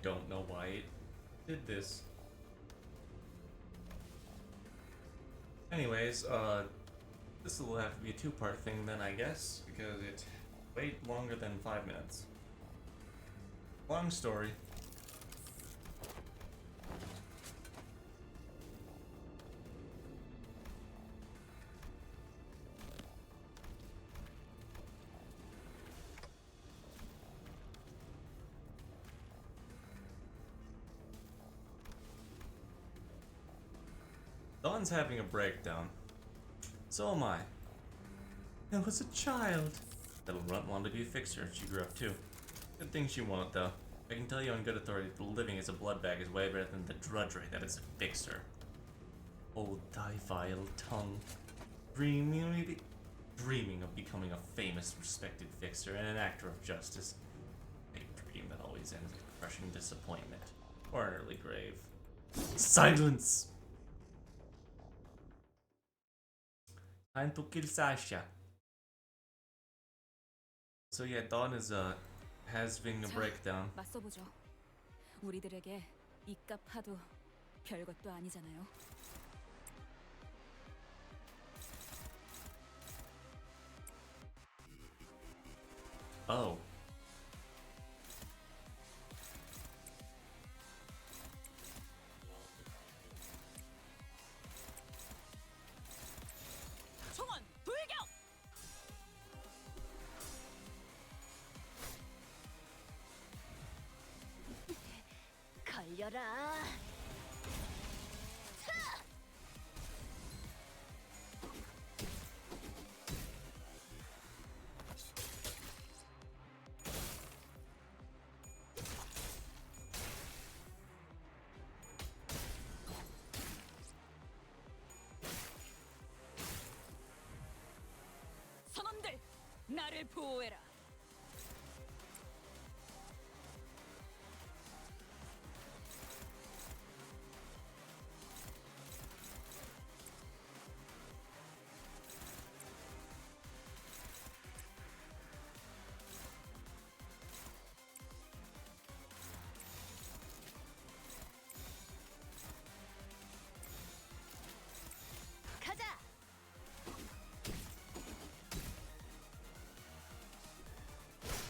don't know why it did this. Anyways, this will have to be a two-part thing then, I guess, because it wait longer than 5 minutes. Long story. Dawn's having a breakdown. So am I. I was a child. Little runt wanted to be a fixer. She grew up too. Good thing she won't, though. I can tell you on good authority that the living as a blood bag is way better than the drudgery that is a fixer. Old defiled tongue. Dreaming of becoming a famous, respected fixer and an actor of justice. A dream that always ends with crushing disappointment. Or an early grave. Silence! Time to kill Sasha. So yeah, Dawn is having a breakdown. 맞서보죠. 우리들에게 이깟 파도 별것도 아니잖아요. Oh. 총원 돌격! 걸려라. 선원들, 나를 보호해라. 가자.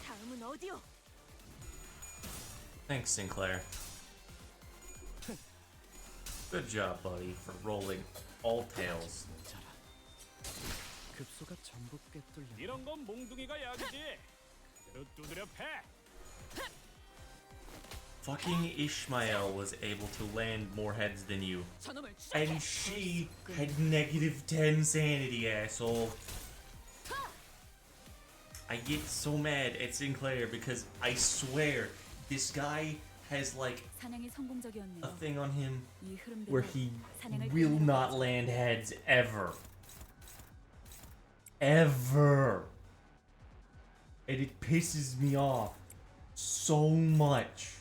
다음은 어디요? Thanks, Sinclair. Good job, buddy, for rolling all tails. 급소가 전부 꿰뚫려. 이런 건 몽둥이가 약이지. 그대로 두드려 패. Fucking Ishmael was able to land more heads than you. 저놈을 추적해. And she had -10 sanity, asshole. I get so mad at Sinclair because I swear this guy has like 사냥이 a 성공적이었네요. thing on him 이 흐름대로 where he 사냥을 will 끝내도록 not 하죠. land heads ever. Ever. And it pisses me off so much.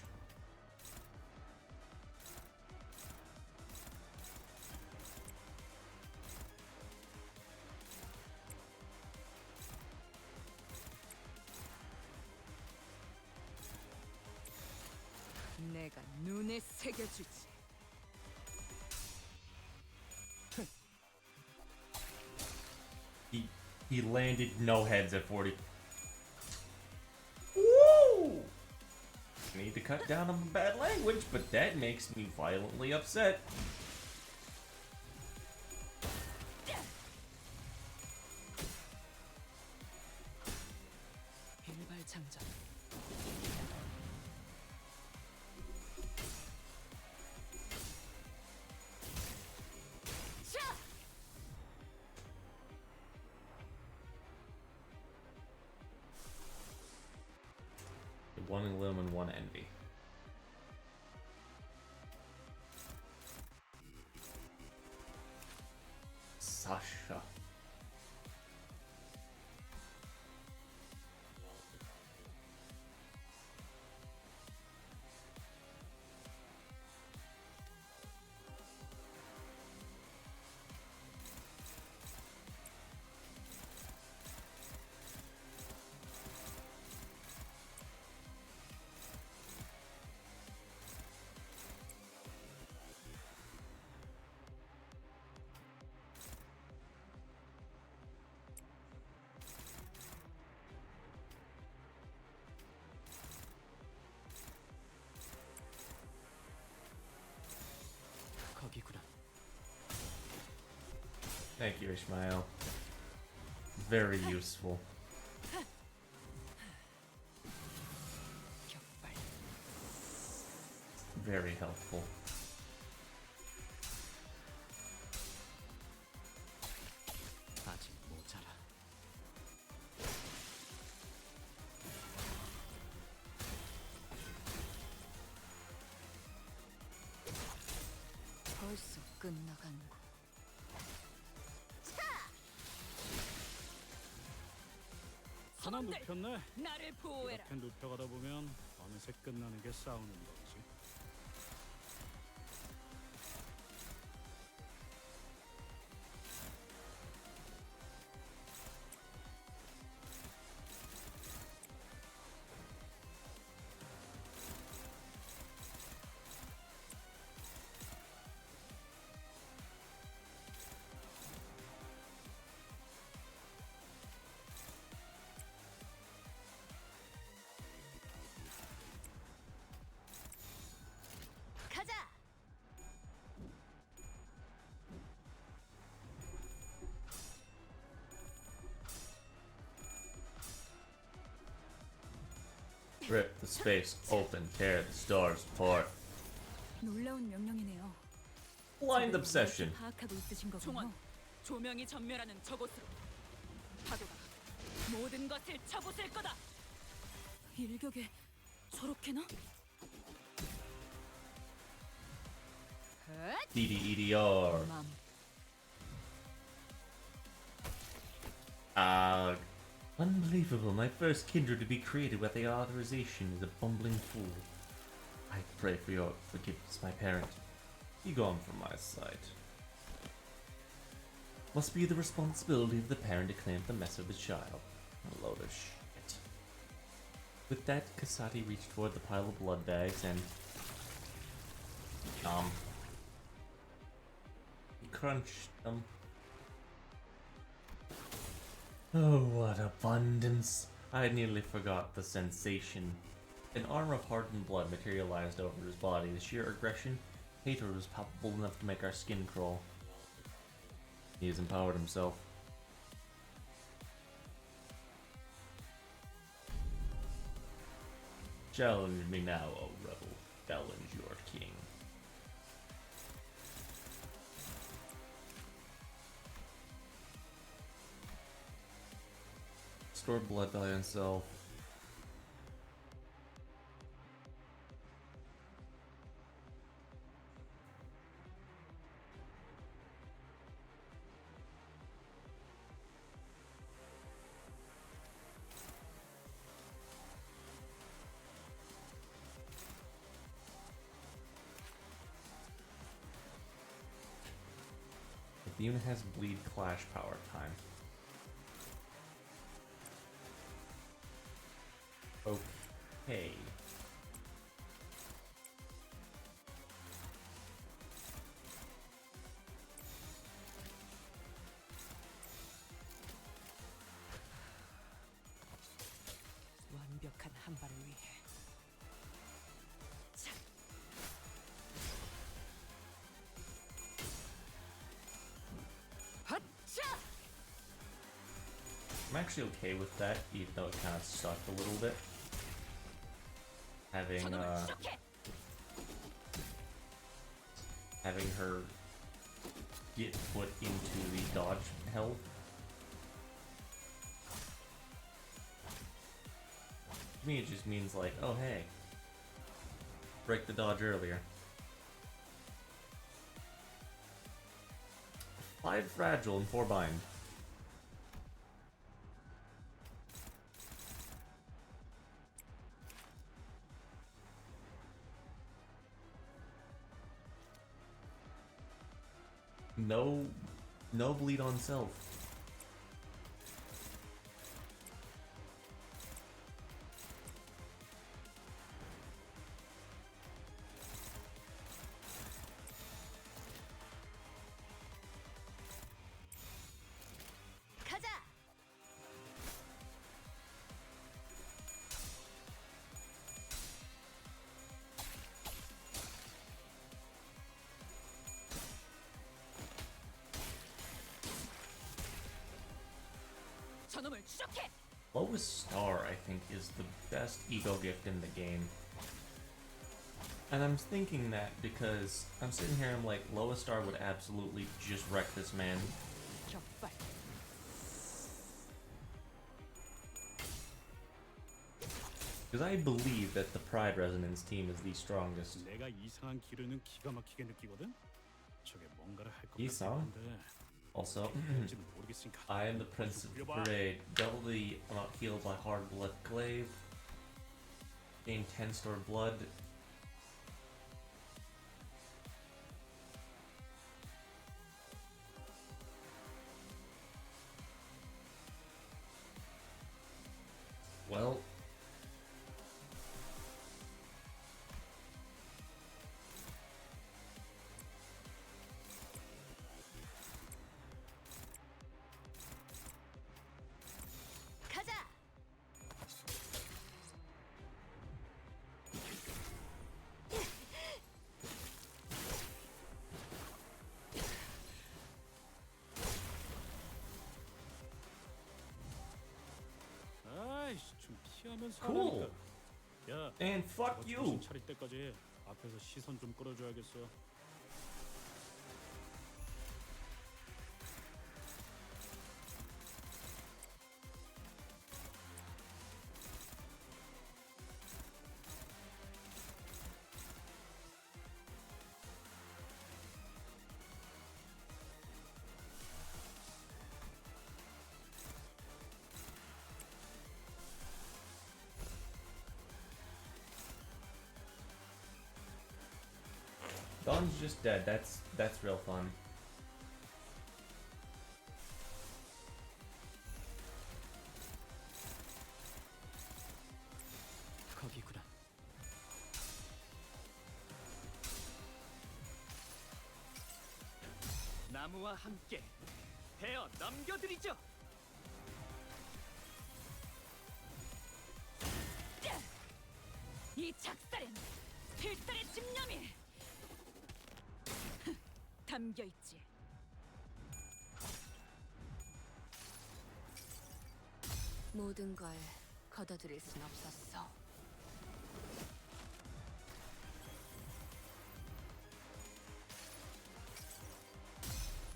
내가 눈에 새겨주지. He landed no heads at 40. Woo! I need to cut down on the bad language, but that makes me violently upset. 일발장전. One Lim and one Envy. Sasha. Thank you, Ishmael. Very useful. 격발. Very helpful. 아직 모자라. 벌써 끝나간고. 하나 눕혔네. 나를 보호해라. 이렇게 눕혀가다 보면 어느새 끝나는 게 싸우는 거지. 가자. Rip the space open, tear the stars apart. 놀라운 명령이네요. Blind obsession. 파악하고 있으신 거군요. 종원, 조명이 전멸하는 저곳으로. 파도가 모든 것을 쳐부술 거다. 일격에 저렇게나? DDEDR. 맘. Unbelievable. My first kindred to be created with the authorization is a bumbling fool. I pray for your forgiveness, my parent. Be gone from my sight. Must be the responsibility of the parent to clean up the mess of the child. A load of shit. With that, Kasati reached toward the pile of blood bags and... He crunched them. Oh, what abundance! I nearly forgot the sensation. An armor of hardened blood materialized over his body. The sheer aggression, hatred was palpable enough to make our skin crawl. He has empowered himself. Challenge me now, O rebel. Challenge your king. Store blood by himself. The unit has bleed clash power time. Okay. 완벽한 한 발을 위해. 자. 핫차! I'm actually okay with that, even though it kind of sucked a little bit. Having 저놈을 추적해. having her get put into the dodge hell. To me, it just means like, oh hey, break the dodge earlier. 5 fragile and 4 bind. No bleed on self. 가자. 추적해. Lowest star, I think, is the best ego gift in the game. And I'm thinking that because I'm sitting here and I'm like, lowest star would absolutely just wreck this man. 격발. Because I believe that the Pride Resonance team is the strongest. 내가 이상한 기류는 기가 막히게 느끼거든. 저게 뭔가를 할 것 이상? 같은데 Also, 뭔지는 모르겠으니까. I am the Prince of Parade. Double the amount healed by Hard Blood Glaive. Gain 10 stored blood. Well, 가자. 아이씨 좀 피하면서 Cool. 하라니까. 야, and fuck 너 you. 정신 차릴 때까지 앞에서 시선 좀 끌어줘야겠어. Don's just dead. That's real fun. 거기구나. 나무와 함께 베어 넘겨드리죠. 이 작살엔 필살의 집념이 담겨 있지. 모든 걸 걷어들일 순 없었어.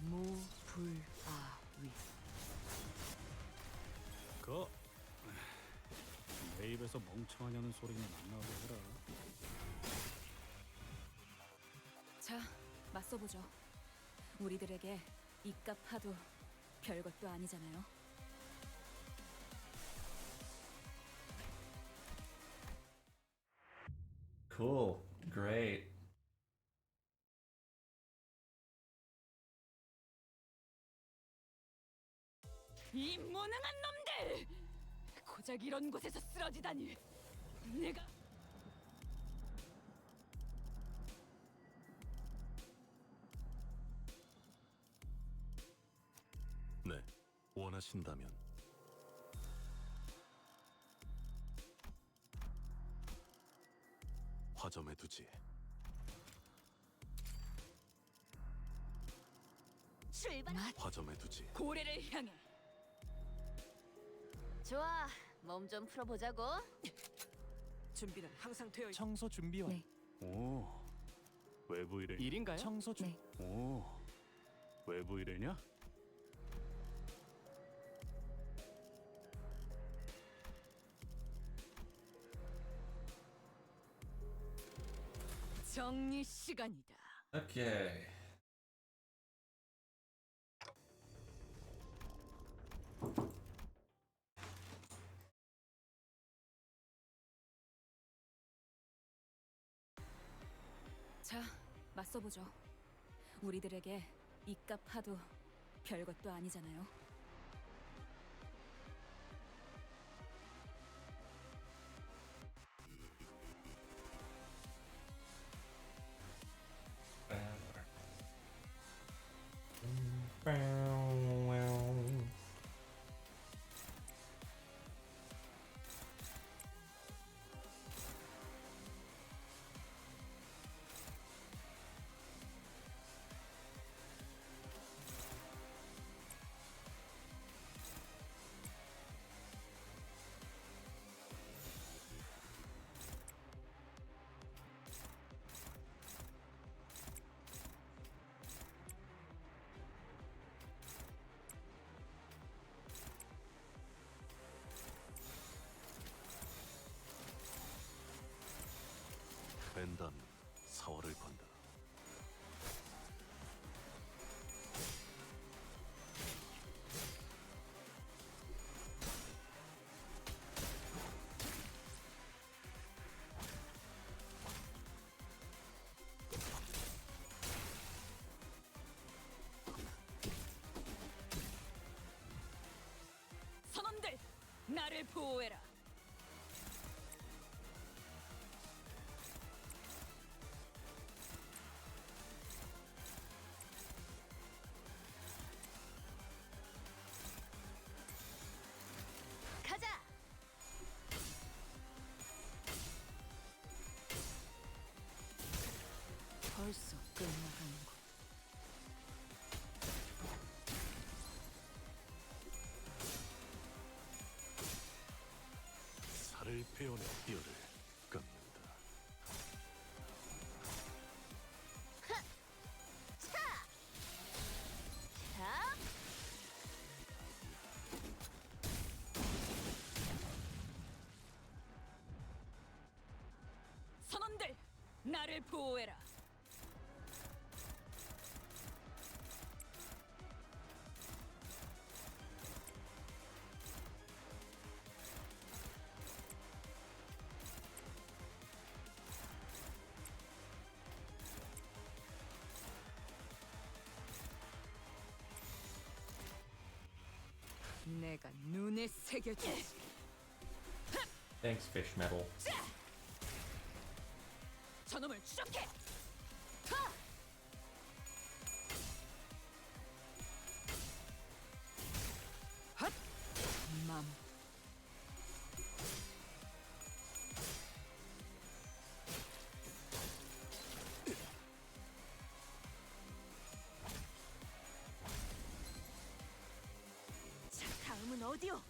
모불아위. 내 입에서 멍청하냐는 소리는 안 나오게 해라. 자, 맞서보죠. 우리들에게 이깟 파도 별것도 아니잖아요. Cool. Great. 이 무능한 놈들! 고작 이런 곳에서 쓰러지다니. 내가 네, 원하신다면 화점에 두지. 출발. 화점에 두지. 고래를 향해. 좋아, 몸 좀 풀어보자고. 준비는 항상 되어 있. 청소 준비 완. 네. 오, 외부 일을. 일인가요? 청소 준. 네. 오, 외부 일이냐? 정리 시간이다. Okay. 자, 맞서보죠. 우리들에게 이깟 파도 별것도 아니잖아요. 나를 보호해라. 가자. 벌써 끝나가는군. 살을 베어내 뼈를 깎는다. 자. 선원들, 나를 보호해라. 내가 눈에 새겨주지. Thanks, fish metal. 저놈을 추적해. 핫! 맘. 자, 다음은 어디요?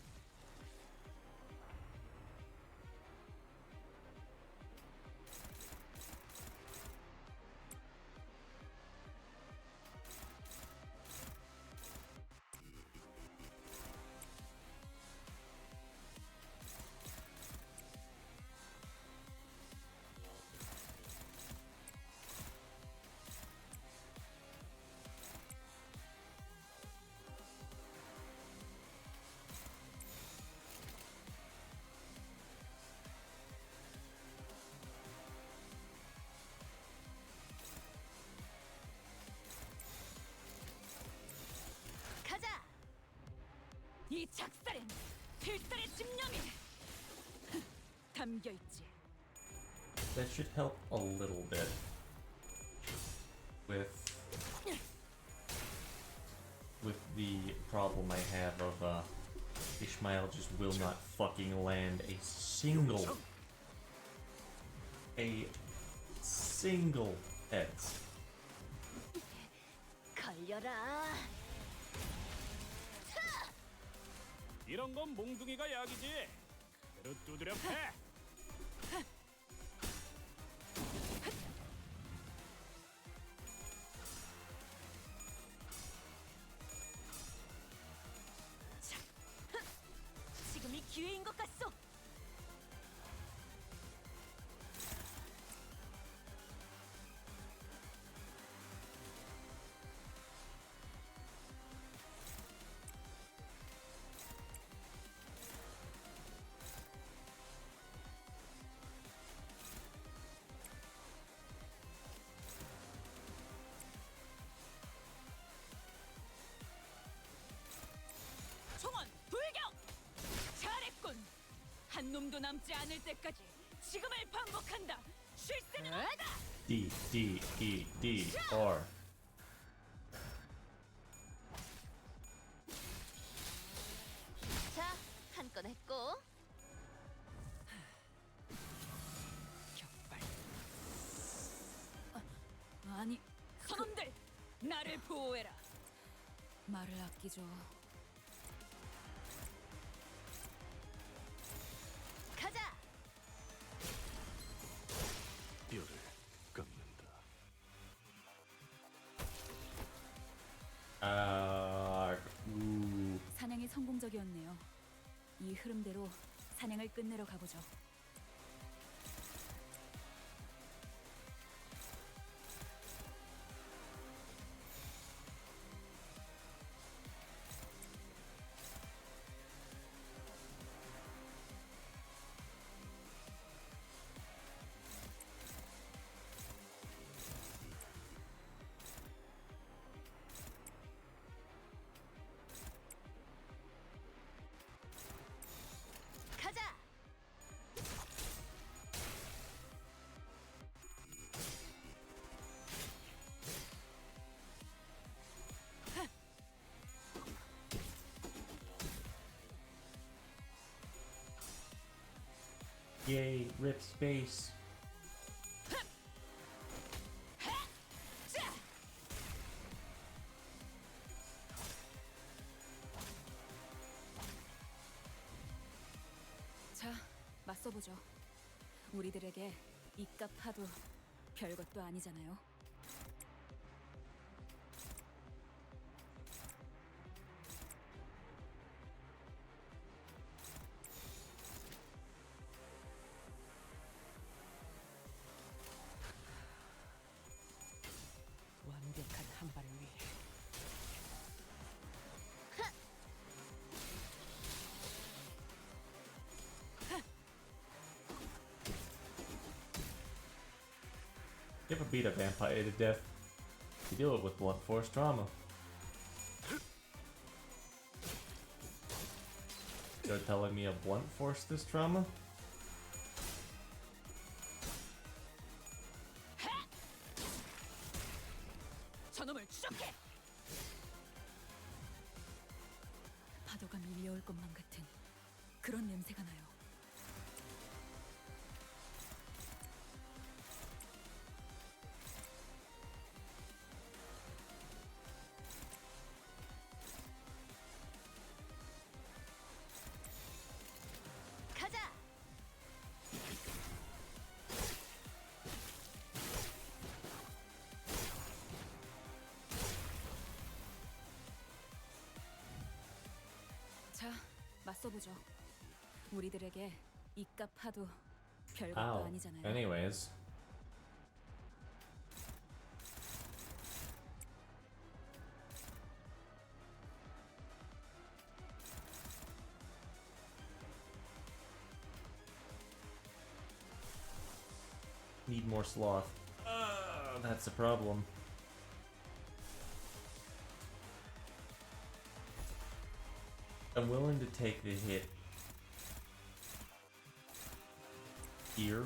가자. 이 작살엔 필살의 집념이 담겨 있지. That should help a little bit with the problem I have of Ishmael just will not fucking land a single heads. 걸려라. 이런 건 몽둥이가 약이지. 그대로 두드려 패. 지금이 기회인 것 같소. 총원 불경! 잘했군. 한 놈도 남지 않을 때까지 지금을 반복한다. 쉴 새는 없다. D D E D R. 자, 한 건 했고. 격발. 아니, 선원들, 나를 보호해라. 말을 아끼죠. 가자. 뼈를 깎는다. 사냥이 성공적이었네요. 이 흐름대로 사냥을 끝내러 가보죠. rip space. 자, 맞서보죠. 우리들에게 이깟 파도 별것도 아니잖아요. 완벽한 한 발을 위해 You ever beat a vampire to death? You do it with blunt force trauma. You're telling me a blunt force this trauma? 저놈을 추적해. 파도가 밀려올 것만 같은 그런 냄새가 나요. 가자. 자, 맞서보죠. 우리들에게 이깟 파도 별것도 Ow. 아니잖아요. Anyways. Need more sloth. That's a problem. I'm willing to take the hit here.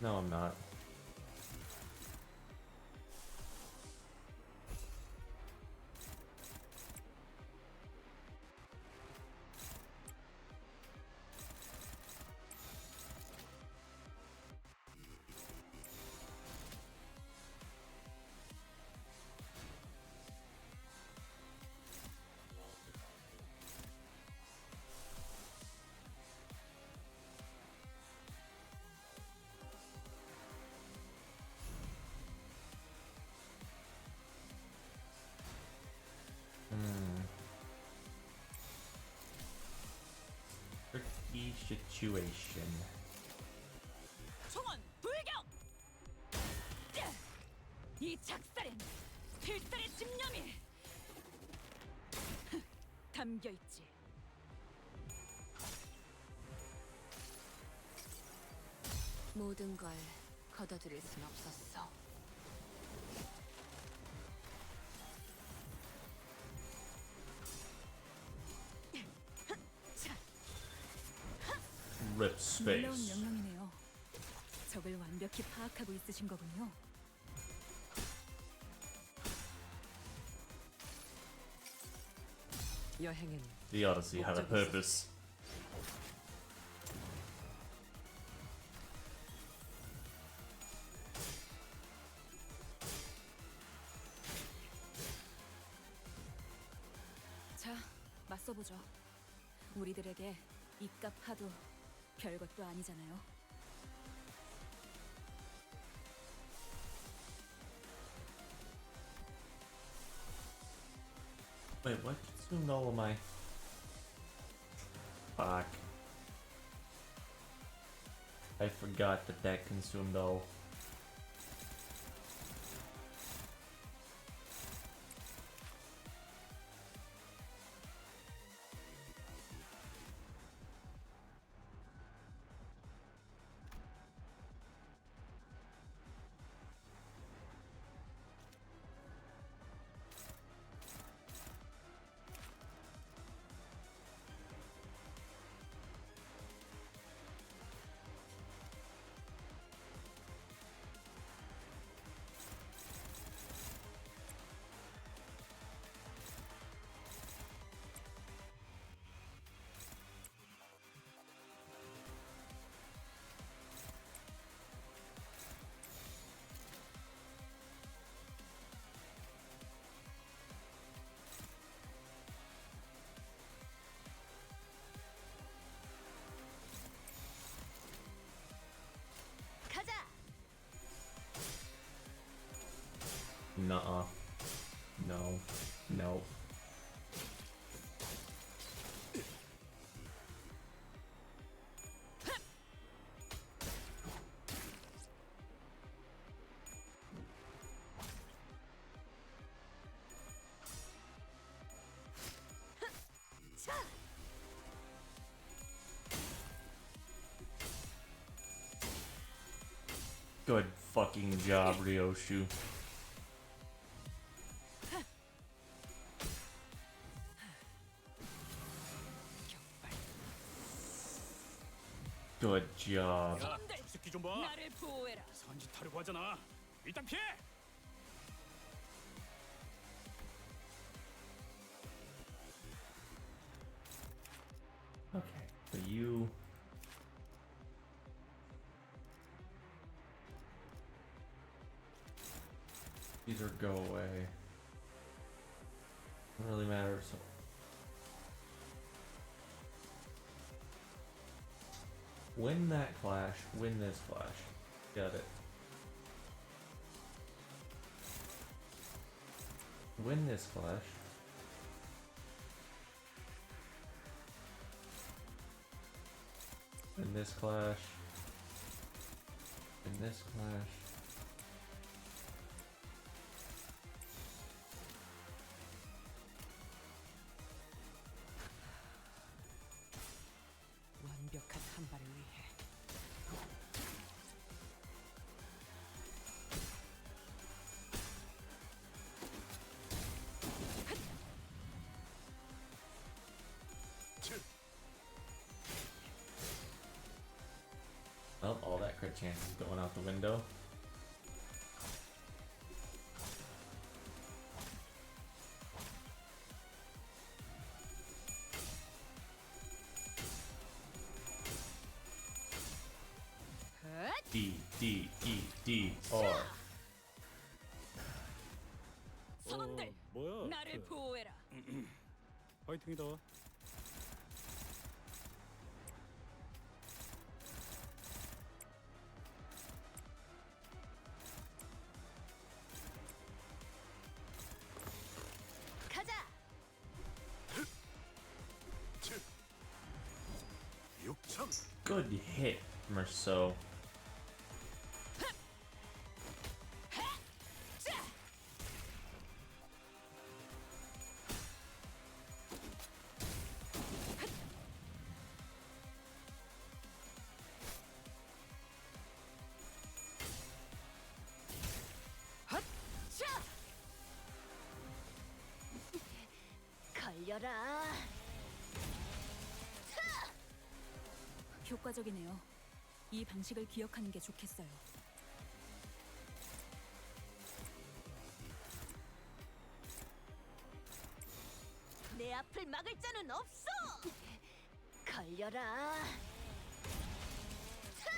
No, I'm not. Tricky situation. 총원 불격! 이 작살엔 필살의 집념이 담겨 있지. 모든 걸 거둬들일 순 없었어. Rip 놀라운 space. 명령이네요. 적을 완벽히 파악하고 있으신 거군요. 여행은 The Odyssey had a purpose. 자, 맞서보죠. 우리들에게 이깟 파도 별것도 아니잖아요. Wait, what consumed all of my... Fuck. I forgot that that consumed all. Nuh-uh. No. No. Good fucking job, Ryoshu. Good job. 야, 저 새끼 좀 봐. 나를 보호해라. 선짓하려고 하잖아. 일단 피해. Okay, so you. These are go away. Doesn't really matter. So. Win that clash, win this clash. Got it. Win this clash. Win this clash. Win this clash. 완벽한 한 발을 위해 Well, all that crit chance is going out the window. D, D, E, D, R. 선원들, 뭐야? 나를 보호해라. 파이팅이다. 가자. 육참 Good hit, Merceau. 자. 걸려라. 효과적이네요. 이 방식을 기억하는 게 좋겠어요. 내 앞을 막을 자는 없어. 걸려라.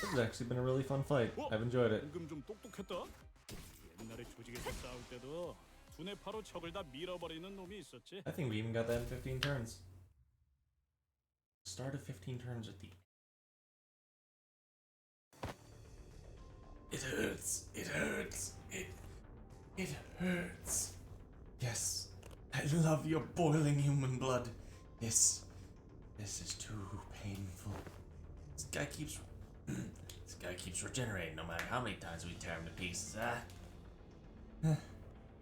This has actually been a really fun fight. I've enjoyed it. 방금 좀 똑똑했다. 옛날에 조직에서 싸울 때도 두뇌 파로 척을 다 밀어버리는 놈이 있었지. I think we even got that in 15 turns. Start of 15 turns at the end. It hurts. It hurts. It hurts. Yes. I love your boiling human blood. This is too painful. This guy keeps regenerating no matter how many times we tear him to pieces, huh?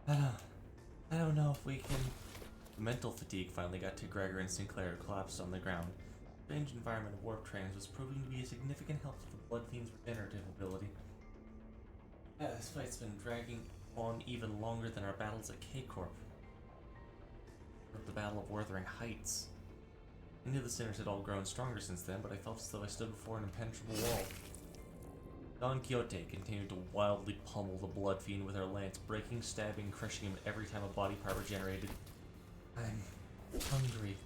I don't know if we can. Mental fatigue finally got to Gregor and Sinclair, who collapsed on the ground. The strange environment of warp trains was proving to be a significant help for the Blood Fiend's regenerative ability. This fight's been dragging on even longer than our battles at K-Corp. Or the Battle of Wuthering Heights. I knew the sinners had all grown stronger since then, but I felt as though I stood before an impenetrable wall. Don Quixote continued to wildly pummel the Blood Fiend with her lance, breaking, stabbing, crushing him every time a body part regenerated. I'm hungry.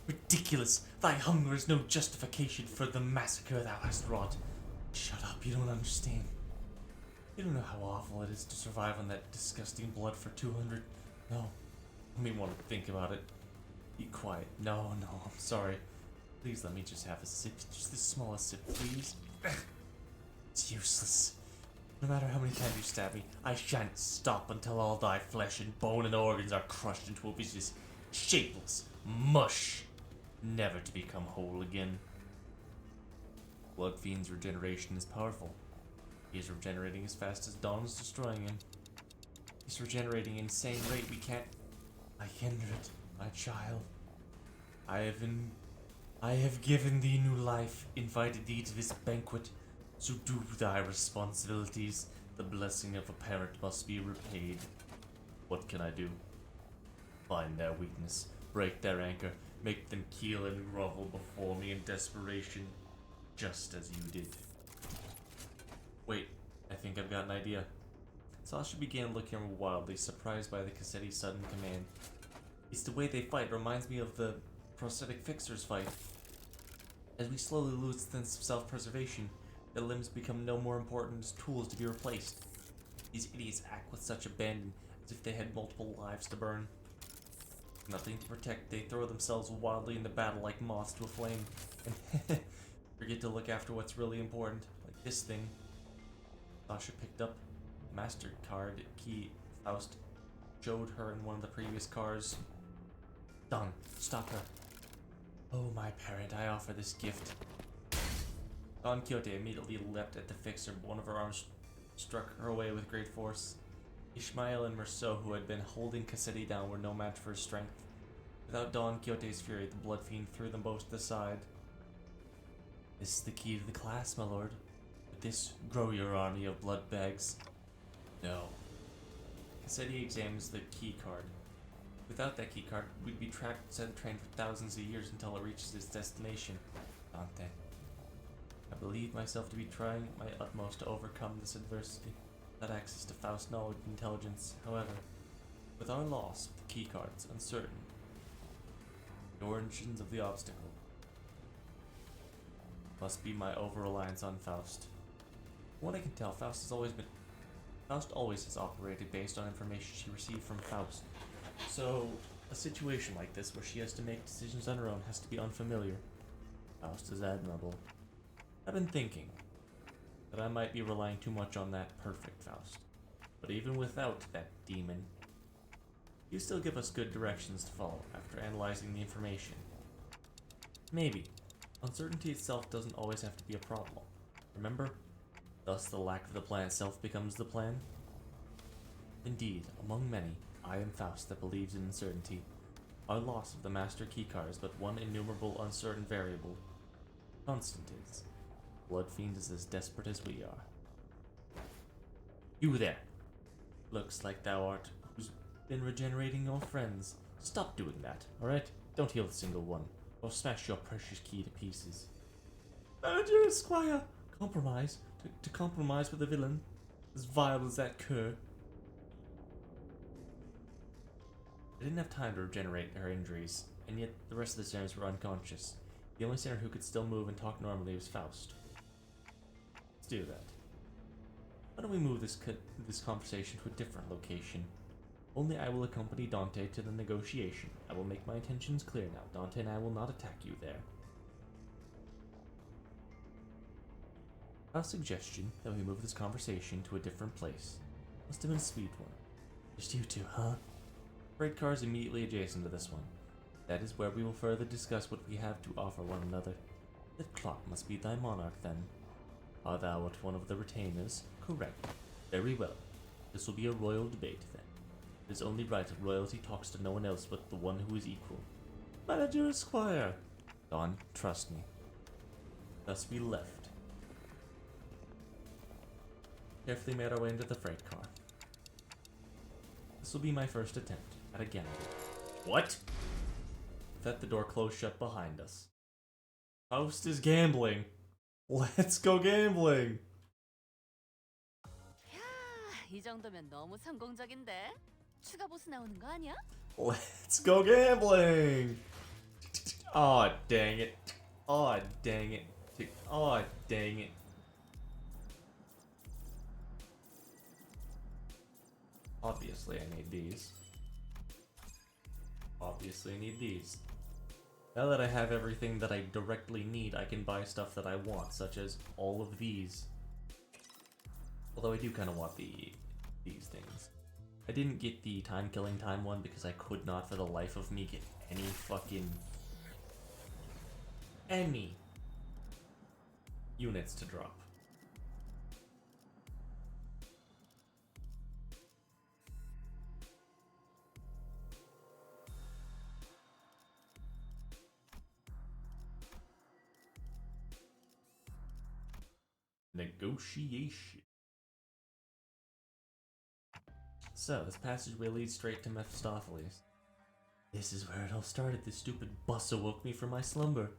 Ridiculous! Thy hunger is no justification for the massacre thou hast wrought. Shut up, you don't understand. You don't know how awful it is to survive on that disgusting blood for 200... No. Let me want to think about it. Be quiet. No, I'm sorry. Please let me just have a sip. Just the smallest sip, please. It's useless. No matter how many times you stab me, I shan't stop until all thy flesh and bone and organs are crushed into a vicious, shapeless mush, never to become whole again. Blood Fiend's regeneration is powerful. He is regenerating as fast as Dawn is destroying him. He's regenerating at an insane rate. I hinder it, my child. I have given thee new life, invited thee to this banquet. So do thy responsibilities. The blessing of a parent must be repaid. What can I do? Find their weakness, break their anchor, make them keel and grovel before me in desperation, just as you did. Wait, I think I've got an idea. Sasha began looking wildly, surprised by the Cassetti's sudden command. It's the way they fight, reminds me of the prosthetic fixers fight. As we slowly lose the sense of self-preservation, their limbs become no more important as tools to be replaced. These idiots act with such abandon, as if they had multiple lives to burn. Nothing to protect, they throw themselves wildly into battle like moths to a flame, and forget to look after what's really important, like this thing. Sasha picked up the MasterCard key Faust showed her in one of the previous cars. Don, stop her. Oh, my parent, I offer this gift. Don Quixote immediately leapt at the fixer, but one of her arms struck her away with great force. Ishmael and Merceau, who had been holding Cassetti down, were no match for his strength. Without Don Quixote's fury, the Blood Fiend threw them both to the side. This is the key to the class, my lord. With this, grow your army of blood bags. No. Cassetti examines the key card. Without that key card, we'd be trapped inside the train for thousands of years until it reaches its destination. Dante. I believe myself to be trying my utmost to overcome this adversity. That access to Faust's knowledge and intelligence, however, with our loss of the key cards uncertain, the origins of the obstacle must be my over-reliance on Faust. From what I can tell, Faust always has operated based on information she received from Faust. So, a situation like this where she has to make decisions on her own has to be unfamiliar. Faust is admirable. I've been thinking that I might be relying too much on that perfect Faust. But even without that demon, you still give us good directions to follow after analyzing the information. Maybe. Uncertainty itself doesn't always have to be a problem. Remember? Thus the lack of the plan itself becomes the plan. Indeed, among many, I am Faust that believes in uncertainty. Our loss of the master keycard is but one innumerable uncertain variable. Constant is. Blood Fiend is as desperate as we are. You there! Looks like thou art who's been regenerating your friends. Stop doing that, alright? Don't heal a single one, or smash your precious key to pieces. Dear Squire! Compromise? To compromise with a villain? As vile as that cur? I didn't have time to regenerate her injuries, and yet the rest of the sinners were unconscious. The only sinner who could still move and talk normally was Faust. Let's do that. Why don't we move this conversation to a different location? Only I will accompany Dante to the negotiation. I will make my intentions clear now. Dante and I will not attack you there. A suggestion that we move this conversation to a different place. Must have been a sweet one. Just you two, huh? Freight car is immediately adjacent to this one. That is where we will further discuss what we have to offer one another. That clock must be thy monarch, then. Art thou at one of the retainers? Correct. Very well. This will be a royal debate, then. It is only right that royalty talks to no one else but the one who is equal. Manager Esquire! Don, trust me. Thus we left. Carefully made our way into the freight car. This will be my first attempt at a gamble. What? That the door closed shut behind us. Faust is gambling. Let's go gambling. 야, 이 정도면 너무 성공적인데? 추가 보스 나오는 거 아니야? Let's go gambling. Aw, dang it. Aw, dang it. Aw, dang it. Obviously, I need these. Obviously, I need these. Now that I have everything that I directly need, I can buy stuff that I want, such as all of these. Although I do kind of want these things. I didn't get the time killing time one because I could not for the life of me get any units to drop. Negotiation. So, this passageway leads straight to Mephistopheles. This is where it all started. This stupid bus awoke me from my slumber.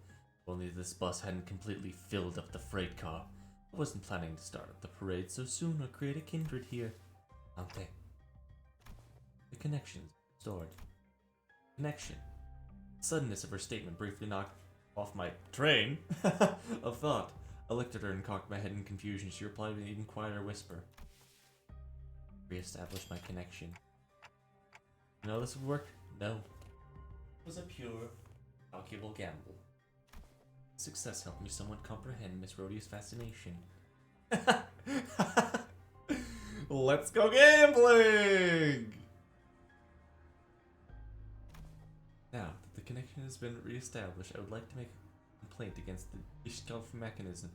If only this bus hadn't completely filled up the freight car. I wasn't planning to start up the parade so soon or create a kindred here. Ante. The connection's stored. Connection. The suddenness of her statement briefly knocked off my train of thought. I looked at her and cocked my head in confusion. She replied with an even quieter whisper. Re-establish my connection. You know this would work? No. It was a pure, calculable gamble. Success helped me somewhat comprehend Miss Rhodia's fascination. Let's go gambling! Now that the connection has been re-established, I would like to make a complaint against the Gestalt mechanism.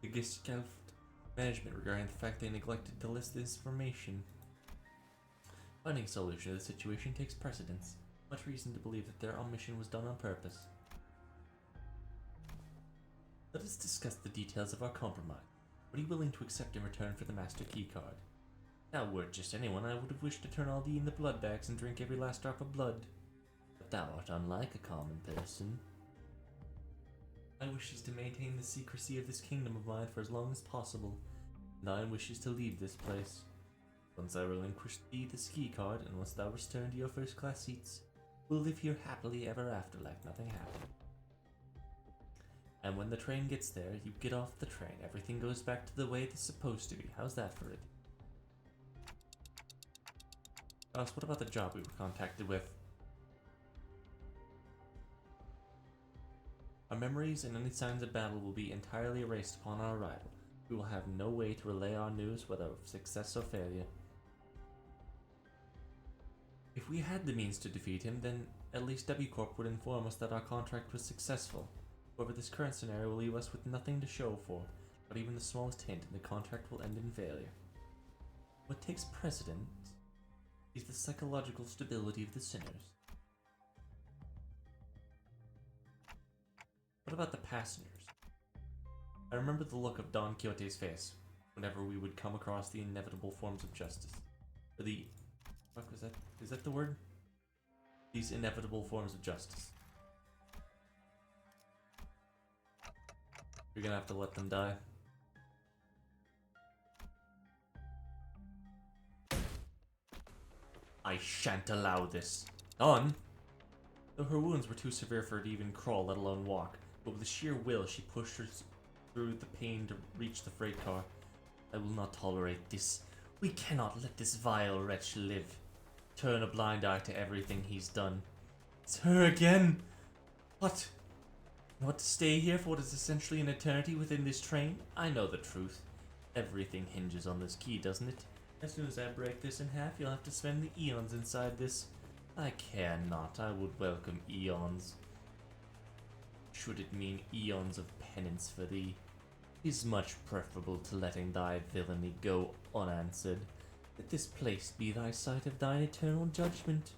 The Gestalt management regarding the fact they neglected to list this information. Finding a solution to the situation takes precedence. Much reason to believe that their omission was done on purpose. Let us discuss the details of our compromise. What are you willing to accept in return for the master key card? Now, were it just anyone, I would have wished to turn all thee in the blood bags and drink every last drop of blood. But thou art unlike a common person. I wishes to maintain the secrecy of this kingdom of mine for as long as possible. Thine wishes to leave this place. Once I relinquish thee the ski card, and once thou return to your first class seats, we'll live here happily ever after like nothing happened. And when the train gets there, you get off the train. Everything goes back to the way it's supposed to be. How's that for it? Ross, what about the job we were contacted with? Our memories and any signs of battle will be entirely erased upon our arrival. We will have no way to relay our news, whether of success or failure. If we had the means to defeat him, then at least W Corp would inform us that our contract was successful. However, this current scenario will leave us with nothing to show for, not even the smallest hint, and the contract will end in failure. What takes precedence is the psychological stability of the sinners. What about the passengers? I remember the look of Don Quixote's face whenever we would come across the inevitable forms of justice. Or the... What was that? Is that the word? These inevitable forms of justice. You're gonna have to let them die. I shan't allow this. Dawn! Though her wounds were too severe for her to even crawl, let alone walk, but with a sheer will she pushed her through the pain to reach the freight car. I will not tolerate this. We cannot let this vile wretch live. Turn a blind eye to everything he's done. It's her again! What? What, to stay here for what is essentially an eternity within this train? I know the truth. Everything hinges on this key, doesn't it? As soon as I break this in half, you'll have to spend the eons inside this. I care not. I would welcome eons. Should it mean eons of penance for thee? 'Tis much preferable to letting thy villainy go unanswered. Let this place be thy site of thine eternal judgment.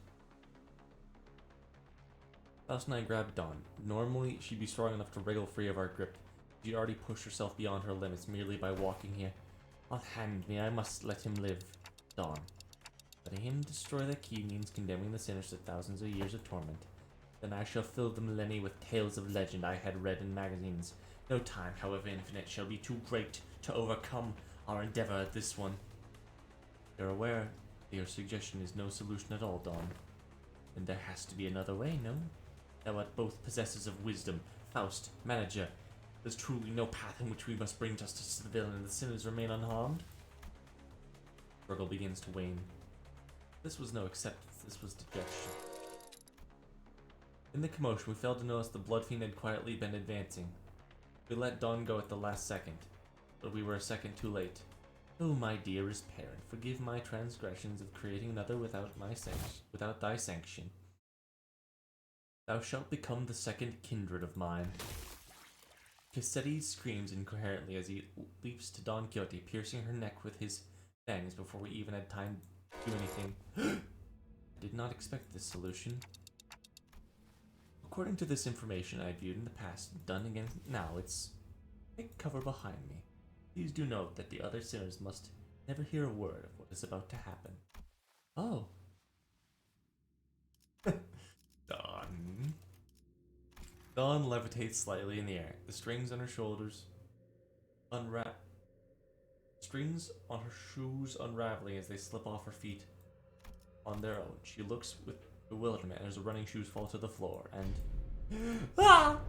Faust and I grabbed Dawn. Normally, she'd be strong enough to wriggle free of our grip. She'd already pushed herself beyond her limits merely by walking here. Offhand me, I must let him live. Dawn. Letting him destroy the key means condemning the sinners to thousands of years of torment. Then I shall fill the millennia with tales of legend I had read in magazines. No time, however infinite, shall be too great to overcome our endeavor at this one. You're aware that your suggestion is no solution at all, Dawn. Then there has to be another way, no? Thou art both possessors of wisdom, Faust, manager. There's truly no path in which we must bring justice to the villain and the sinners remain unharmed. Struggle begins to wane. This was no acceptance, this was dejection. In the commotion, we failed to notice the Blood Fiend had quietly been advancing. We let Dawn go at the last second, but we were a second too late. Oh, my dearest parent, forgive my transgressions of creating another without thy sanction. Thou shalt become the second kindred of mine. Cassetti screams incoherently as he leaps to Don Quixote, piercing her neck with his fangs before we even had time to do anything. I did not expect this solution. According to this information I viewed in the past, done again now, it's take cover behind me. Please do note that the other sinners must never hear a word of what is about to happen. Oh. Dawn. Dawn levitates slightly in the air. The strings on her shoulders unwrap. Strings on her shoes unraveling as they slip off her feet on their own. She looks with bewilderment as her running shoes fall to the floor and ah!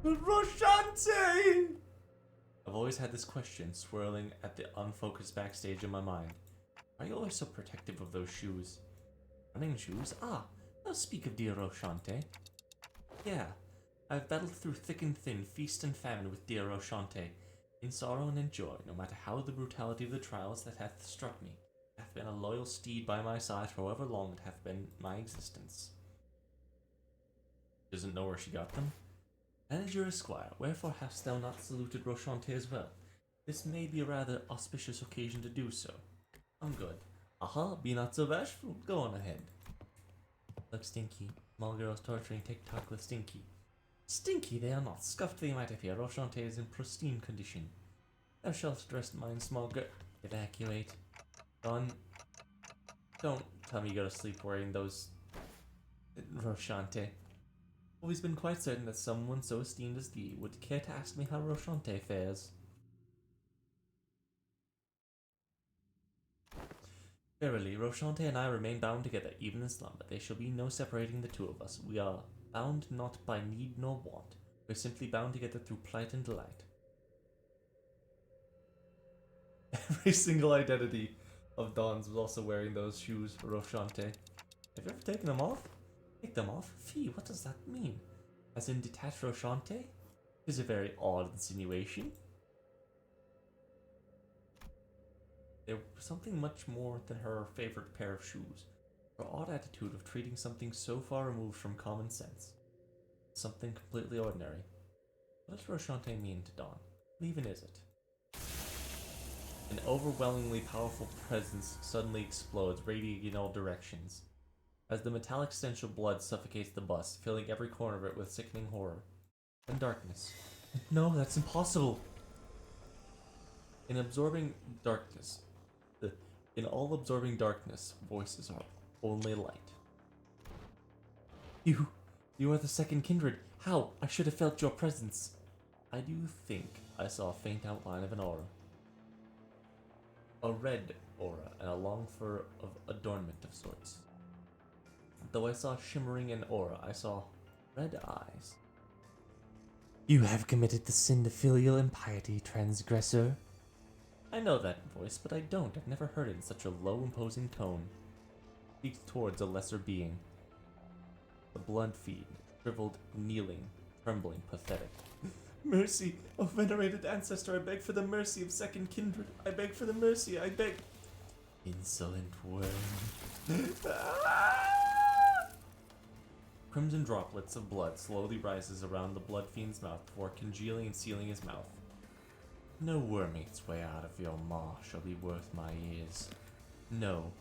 Roshante! I've always had this question swirling at the unfocused backstage in my mind. Why are you always so protective of those shoes? Running shoes? Ah, let's speak of dear Roshante. Yeah, I've battled through thick and thin, feast and famine with dear Roshante, in sorrow and in joy, no matter how the brutality of the trials that hath struck me, hath been a loyal steed by my side for however long it hath been my existence. Doesn't know where she got them? And as your esquire, wherefore hast thou not saluted Roshante as well? This may be a rather auspicious occasion to do so. I'm good. Aha, be not so bashful. Go on ahead. Look, Stinky. Small girls torturing TikTok with Stinky. Stinky, they are not. Scuffed they might appear. Roshante is in pristine condition. Thou shalt dress mine, small girl. Evacuate. Done. Don't tell me you go to sleep wearing those. Roshante. Always been quite certain that someone so esteemed as thee would care to ask me how Roshante fares. Verily, Roshante and I remain bound together, even in slumber. There shall be no separating the two of us. We are bound not by need nor want. We're simply bound together through plight and delight. Every single identity of Dawn's was also wearing those shoes for Roshante. Have you ever taken them off? Take them off? Fee, what does that mean? As in detached Roshante? Is a very odd insinuation. They were something much more than her favorite pair of shoes. Her odd attitude of treating something so far removed from common sense. Something completely ordinary. What does Roshante mean to Dawn? What even is it? An overwhelmingly powerful presence suddenly explodes, radiating in all directions, as the metallic stench of blood suffocates the bus, filling every corner of it with sickening horror. And darkness. No, that's impossible! In all-absorbing darkness, voices are only light. You are the second kindred. How? I should have felt your presence. I do think I saw a faint outline of an aura. A red aura, and a long fur of adornment of sorts. Though I saw shimmering an aura, I saw red eyes. You have committed the sin of filial impiety, transgressor. I know that voice, but I don't. I've never heard it in such a low, imposing tone. It speaks towards a lesser being. The blood fiend, shriveled, kneeling, trembling, pathetic. Mercy, O venerated ancestor, I beg for the mercy of second kindred. I beg for the mercy, I beg. Insolent worm. Crimson droplets of blood slowly rises around the blood fiend's mouth before congealing and sealing his mouth. No worm its way out of your maw shall be worth my ears. No.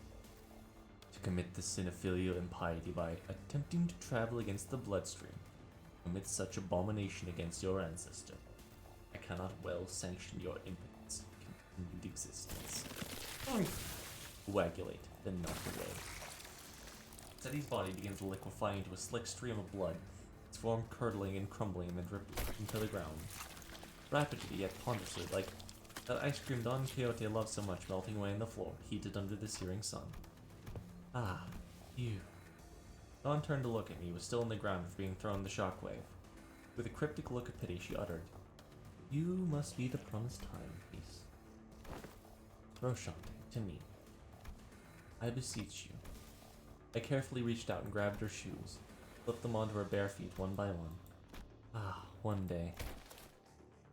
To commit the sin of filial impiety by attempting to travel against the bloodstream, commit such abomination against your ancestor. I cannot well sanction your impotence and continued existence. Coagulate, then melt away. Teddy's body begins to liquefy into a slick stream of blood, its form curdling and crumbling and then dripping into the ground. Rapidly, yet ponderously, like that ice cream Don Quixote loved so much melting away on the floor, heated under the searing sun. Ah, you. Dawn turned to look at me. He was still on the ground after being thrown the shockwave. With a cryptic look of pity, she uttered, You must be the promised timepiece. Roshante, to me. I beseech you. I carefully reached out and grabbed her shoes, flipped them onto her bare feet one by one. Ah, one day.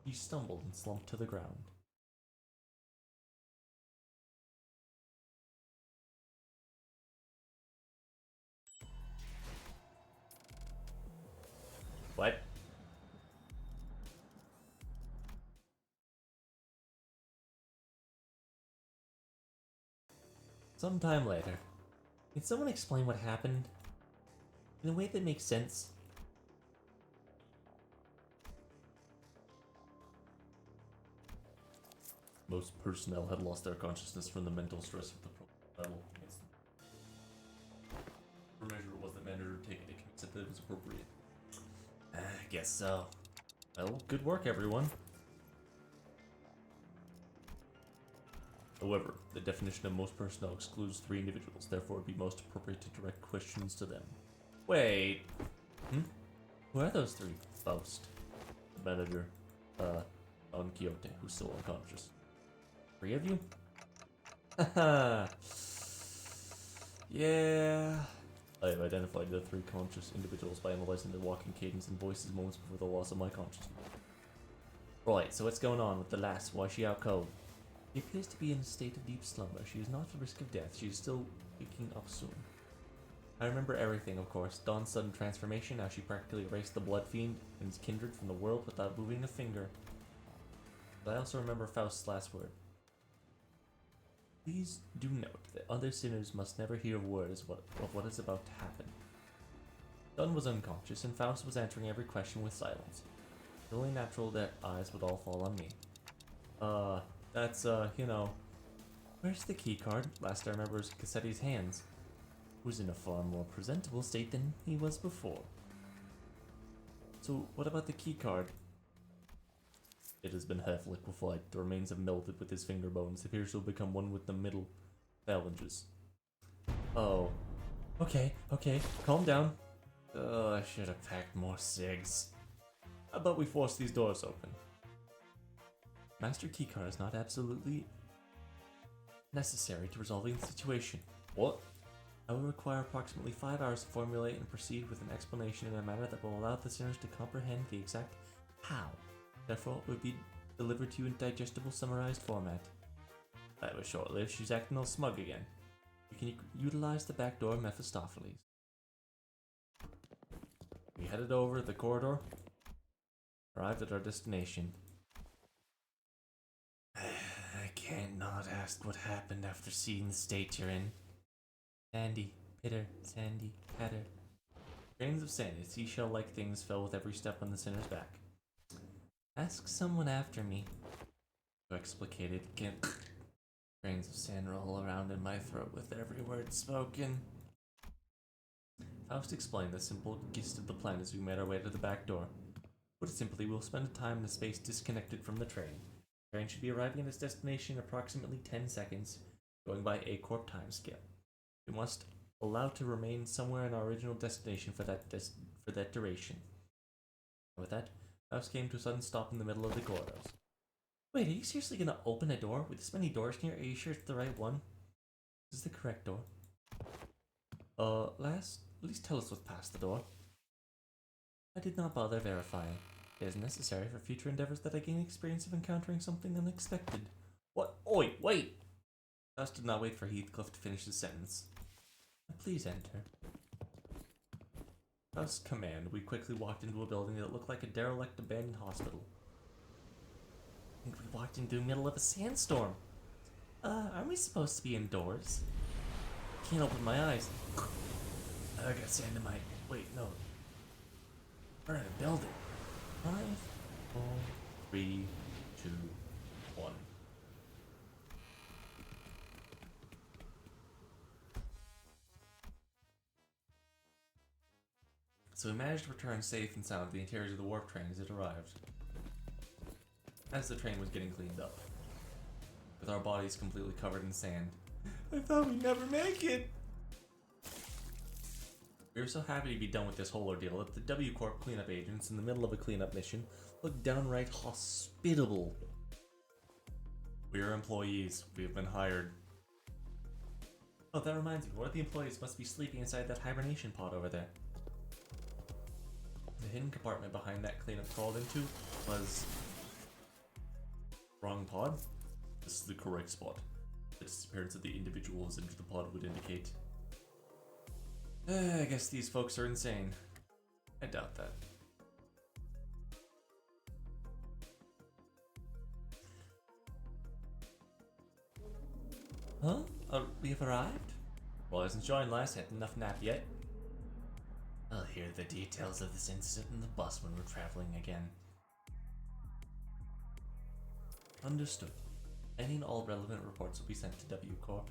She stumbled and slumped to the ground. What? Sometime later. Can someone explain what happened? In a way that makes sense? Most personnel had lost their consciousness from the mental stress of the battle. The measure was the manager taking it said that it was appropriate. I guess so. Well, good work, everyone. However, the definition of most personnel excludes 3 individuals, therefore it would be most appropriate to direct questions to them. Wait. Who are those 3? Faust, the manager, Don Quixote, who's still unconscious. 3 of you? Haha. Yeah. I have identified the 3 conscious individuals by analyzing their walking cadence and voices moments before the loss of my consciousness. Right, so what's going on with the lass? Why is she out cold? She appears to be in a state of deep slumber. She is not at risk of death. She is still waking up soon. I remember everything, of course. Dawn's sudden transformation, how she practically erased the blood fiend and his kindred from the world without moving a finger. But I also remember Faust's last word. Please do note that other sinners must never hear words of what is about to happen. Dawn was unconscious, and Faust was answering every question with silence. It's only natural that eyes would all fall on me. That's, you know... Where's the keycard? Last I remember was Cassetti's hands. He was in a far more presentable state than he was before. So, what about the keycard? It has been half liquefied. The remains have melted with his finger bones. It appears to have become one with the middle phalanges. Oh. Okay, calm down. I should have packed more cigs. How about we force these doors open? Master Keycard is not absolutely necessary to resolving the situation. What? I will require approximately 5 hours to formulate and proceed with an explanation in a manner that will allow the sinners to comprehend the exact how. Therefore, it would be delivered to you in digestible, summarized format. That was short-lived. She's acting all smug again. You can utilize the back door, Mephistopheles. We headed over the corridor. Arrived at our destination. I can't not ask what happened after seeing the state you're in. Sandy, pitter, sandy, patter. Grains of sand, seashell-like things fell with every step on the sinner's back. Ask someone after me. You explicated again. Grains of sand roll around in my throat with every word spoken. Faust explained the simple gist of the plan as we made our way to the back door. Put it simply, we'll spend a time in a space disconnected from the train. The train should be arriving at its destination in approximately 10 seconds, going by A-Corp timescale. We must allow to remain somewhere in our original destination for that duration. And with that, Faust came to a sudden stop in the middle of the corridors. Wait, are you seriously gonna open a door? With this many doors here, are you sure it's the right one? This is the correct door. Lass, at least tell us what's past the door. I did not bother verifying. It is necessary for future endeavors that I gain experience of encountering something unexpected. What? Oi, wait! Faust did not wait for Heathcliff to finish his sentence. Please enter. Faust's command, we quickly walked into a building that looked like a derelict abandoned hospital. I think we walked into the middle of a sandstorm. Aren't we supposed to be indoors? Can't open my eyes. I got sand in my... Wait, no. We're in a building. 5, 4, 3, 2, 1. So we managed to return safe and sound to the interiors of the warp train as it arrived. As the train was getting cleaned up, with our bodies completely covered in sand. I thought we'd never make it! We were so happy to be done with this whole ordeal that the W-Corp cleanup agents in the middle of a cleanup mission looked downright hospitable. We are employees. We have been hired. Oh, that reminds me. One of the employees must be sleeping inside that hibernation pod over there. The hidden compartment behind that cleanup crawled into was... Wrong pod? This is the correct spot. The disappearance of the individuals into the pod would indicate. I guess these folks are insane. I doubt that. Huh? We've arrived? Well, isn't joined last had enough nap yet? I'll hear the details of this incident in the bus when we're traveling again. Understood. Any and all relevant reports will be sent to W Corp.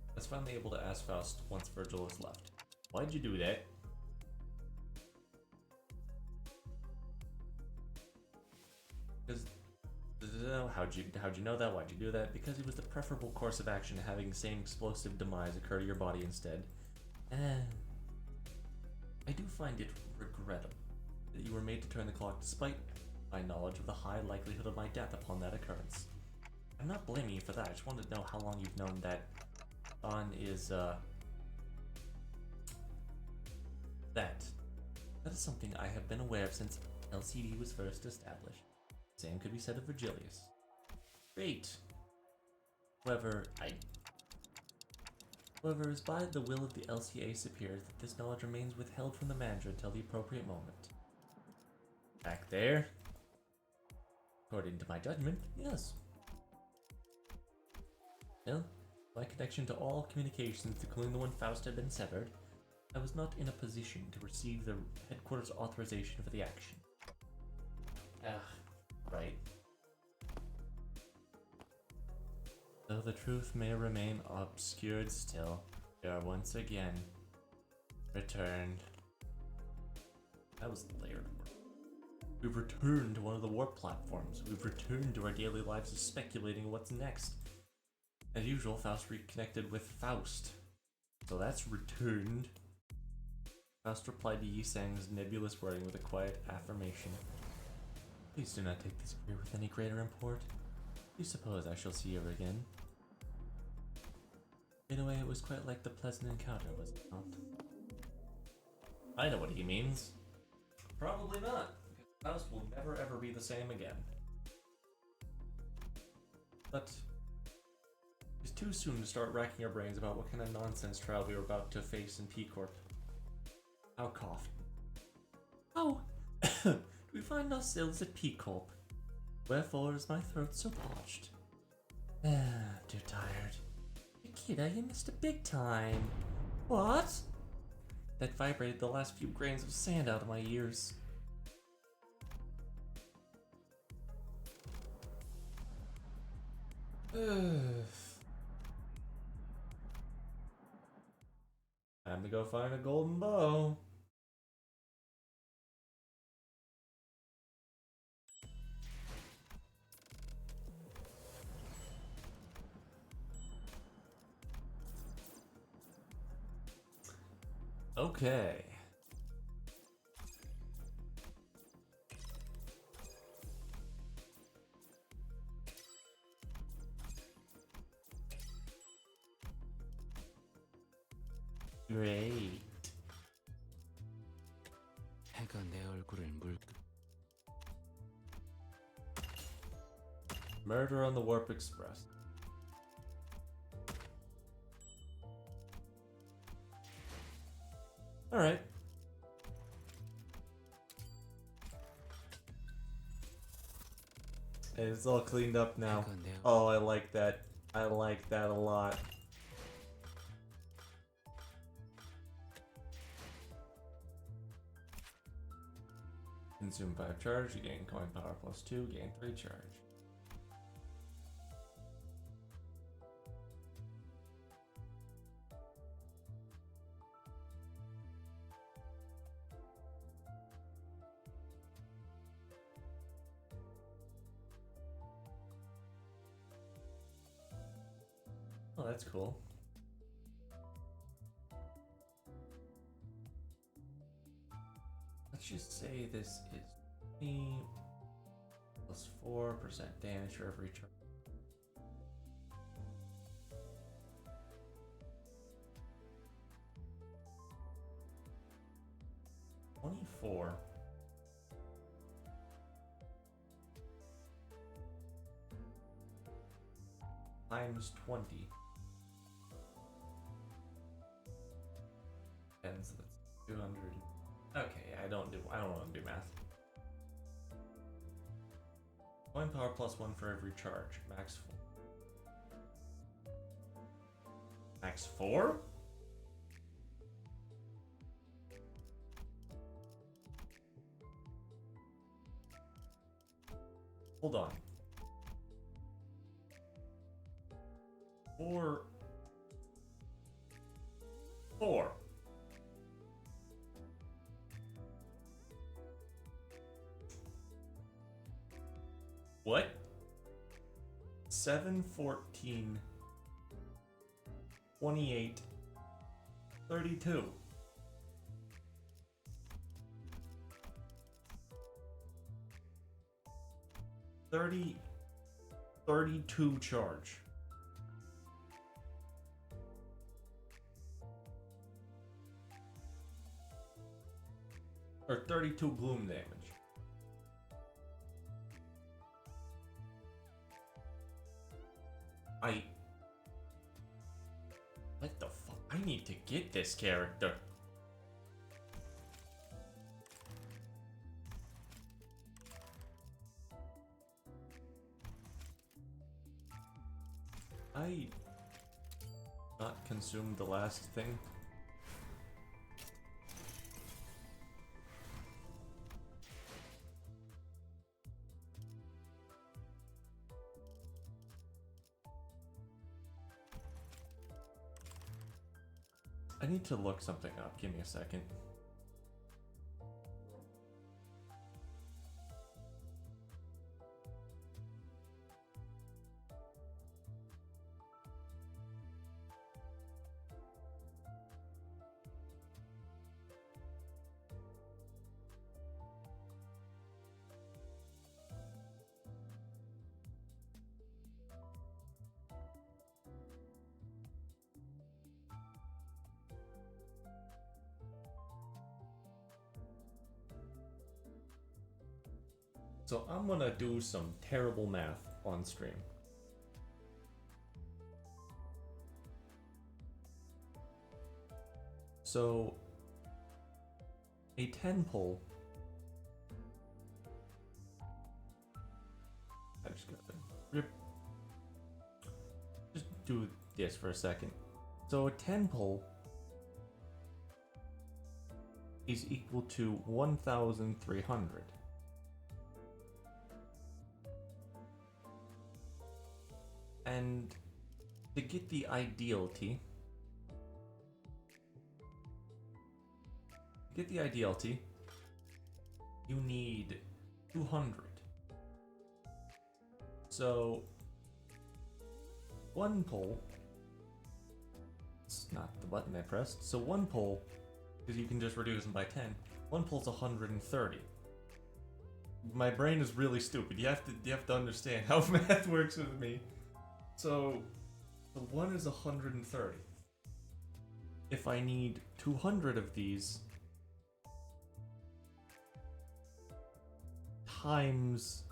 I was finally able to ask Faust once Virgil was left. Why'd you do that? Because how'd you know that? Why'd you do that? Because it was the preferable course of action to having the same explosive demise occur to your body instead. And I do find it regrettable that you were made to turn the clock despite my knowledge of the high likelihood of my death upon that occurrence. I'm not blaming you for that. I just wanted to know how long you've known that is that is something I have been aware of since LCD was first established. Same could be said of Virgilius. Great. However, it's by the will of the LCA superiors that this knowledge remains withheld from the manager until the appropriate moment. Back there? According to my judgment, yes. Well, my connection to all communications, including the one Faust had been severed, I was not in a position to receive the headquarters authorization for the action. Right. Though the truth may remain obscured still, we are once again returned. That was layered work. We've returned to one of the warp platforms. We've returned to our daily lives of speculating what's next. As usual, Faust reconnected with Faust. So that's returned. Faust replied to Yi Sang's nebulous wording with a quiet affirmation. Please do not take this career with any greater import. Do you suppose I shall see her again? In a way, it was quite like the pleasant encounter, was it not? I know what he means. Probably not, because Faust will never ever be the same again. But it's too soon to start racking our brains about what kind of nonsense trial we were about to face in P-Corp. How coughed. Oh! We find ourselves at P-Corp. Wherefore is my throat so parched? Too tired. Kidda, you missed a big time. What? That vibrated the last few grains of sand out of my ears. Time to go find a golden bow. Okay. Great. 해가 내 얼굴을 Murder on the Warp Express. Alright. It's all cleaned up now. Oh, I like that. I like that a lot. Consume 5 charge, you gain coin power plus 2, gain 3 charge. Oh, that's cool. Let's just say this is me plus 4% damage for every turn. $24. Times 20. And so that's 200. Okay, I don't want to do math. Coin power plus 1 for every charge. Max 4. Max 4? Hold on. 4. 4. What? 7, 14, 28, 32. $30, 32 charge. Or 32 gloom damage. What the fuck? I need to get this character. I not consumed the last thing. I need to look something up. Give me a second. So I'm gonna do some terrible math on stream. So a 10 pull. I just got to rip. Just do this for a second. So a 10 pull is equal to 1,300. And to get the ideality, you need 200. So one pull, it's not the button I pressed, so one pull, because you can just reduce them by 10, one pull's 130. My brain is really stupid. You have to understand how math works with me. So the one is 130. If I need 200 of these times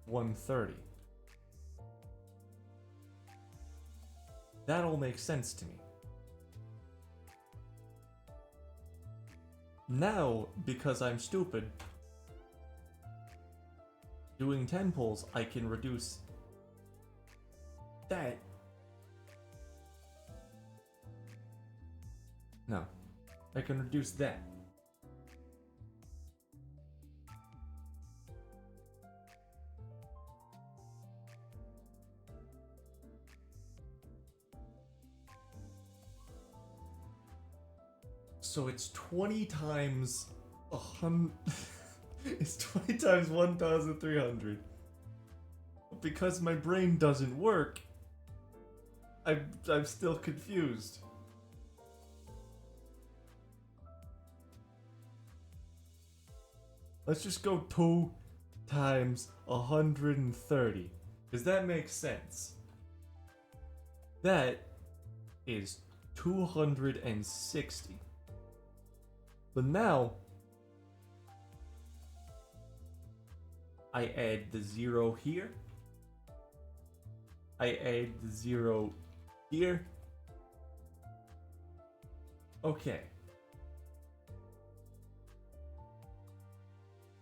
130, that all makes sense to me. Now, because I'm stupid, doing 10 pulls, I can reduce that. No, I can reduce that. So it's 20 times 100. It's 20 times 1,300. Because my brain doesn't work, I'm still confused. Let's just go 2 times 130, because that makes sense. That is 260. But now I add the 0 here. I add the 0 here. Okay.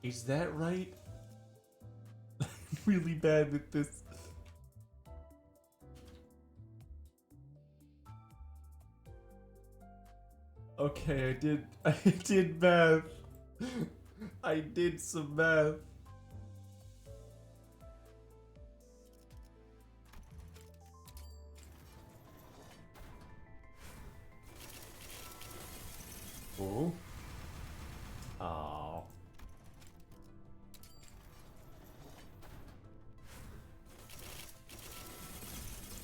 Is that right? really bad with this. Okay, I did math. I did some math. Oh. Oh.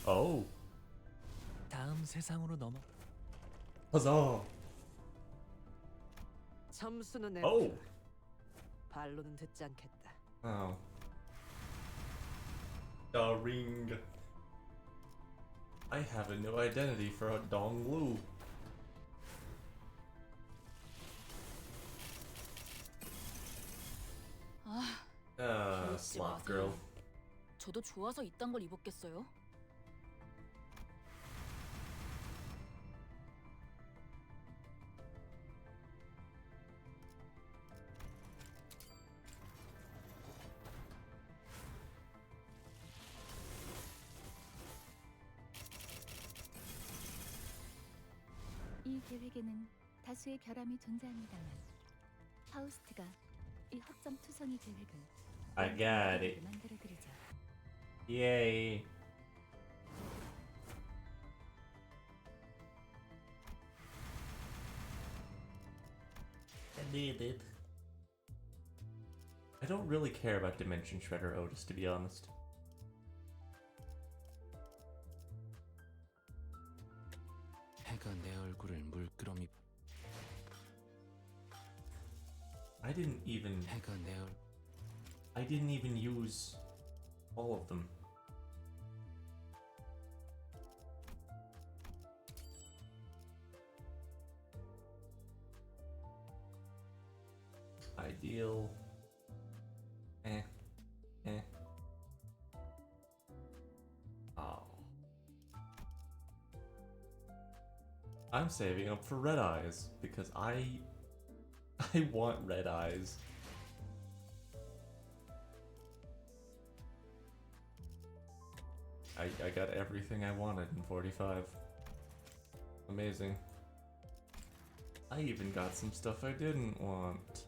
Oh. 다음 세상으로 넘어. Huzzah. 점수는 Oh. F. 발로는 듣지 않겠다. Oh. The ring. I have a new identity for a Donglu. 그러지 Slop 마세요. girl. 저도 좋아서 이딴 걸 입었겠어요? 이 계획에는 다수의 결함이 존재합니다만 파우스트가 이 허점 투성이 계획을 I got it. 만들어드리죠. Yay. I did it. I don't really care about Dimension Shredder Otis, to be honest. 해가 내 얼굴을 물끄러미. I didn't even 해가 내 얼. I didn't even use all of them. Ideal. Eh. Oh. I'm saving up for red eyes because I want red eyes. I got everything I wanted in 45. Amazing. I even got some stuff I didn't want.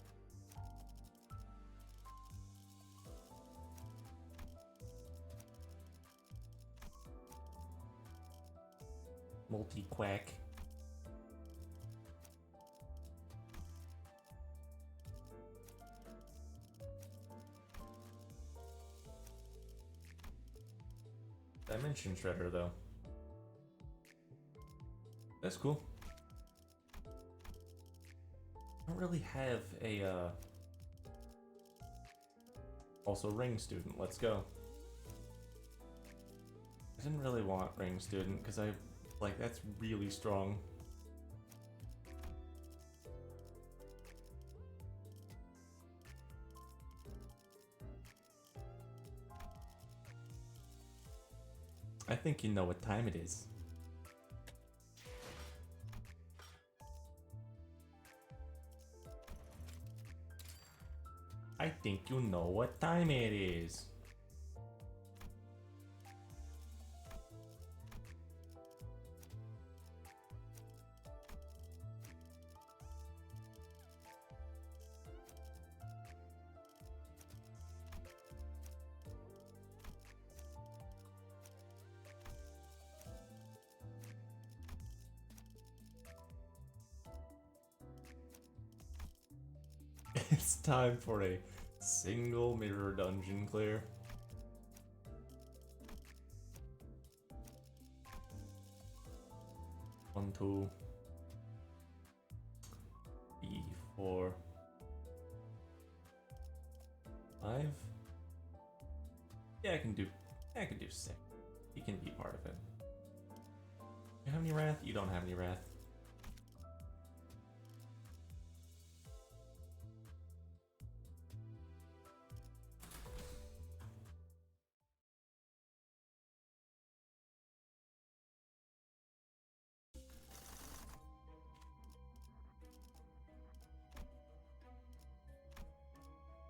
Multi-quack. Dimension Shredder, though. That's cool. I don't really have a, Also, Ring Student, let's go. I didn't really want Ring Student, because that's really strong. I think you know what time it is. I think you know what time it is. It's time for a single mirror dungeon clear. One, two, 3, 4, 5. Yeah, I can do 6. You can be part of it. You have any wrath? You don't have any wrath.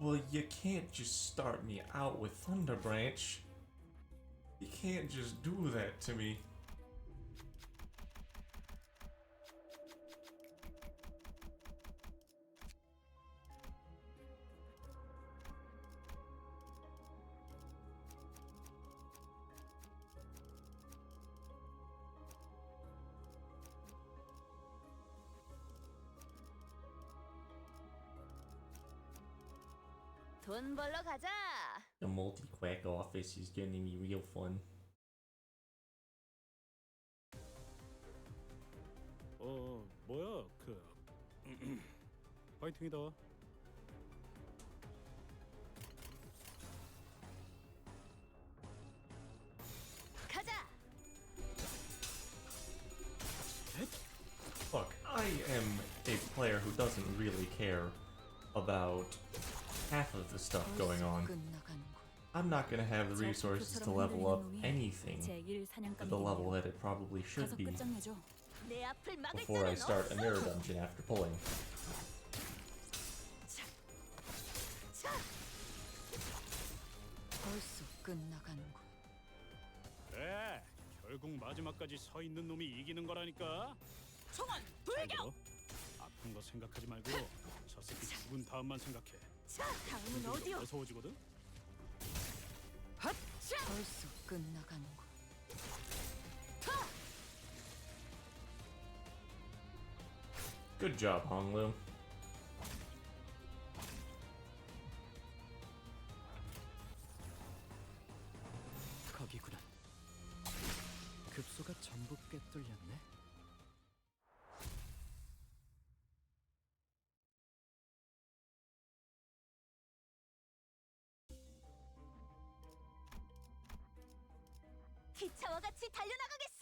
Well, you can't just start me out with Thunder Branch. You can't just do that to me. 돈 벌러 가자. The multi-quack office is getting me real fun. 뭐야 파이팅이다. 가자. Look, I am a player who doesn't really care about half of the stuff going on. I'm not gonna have the resources to level up anything to the level that it probably should be 내 앞을 막을 before I 자는 start a 없어. mirror dungeon after pulling. 자, 벌써 끝나가는군. 그래, 결국 마지막까지 서 있는 놈이 이기는 거라니까. 총원 잘 불격. 들어. 아픈 거 생각하지 말고 저 새끼 죽은 다음만 생각해. 자, 다음은 어디요? 무서워지거든. 벌써 끝나가는군. Good job, Honglu. 거기구나. 급소가 전부 꿰뚫렸네. 기차와 같이 달려나가겠소.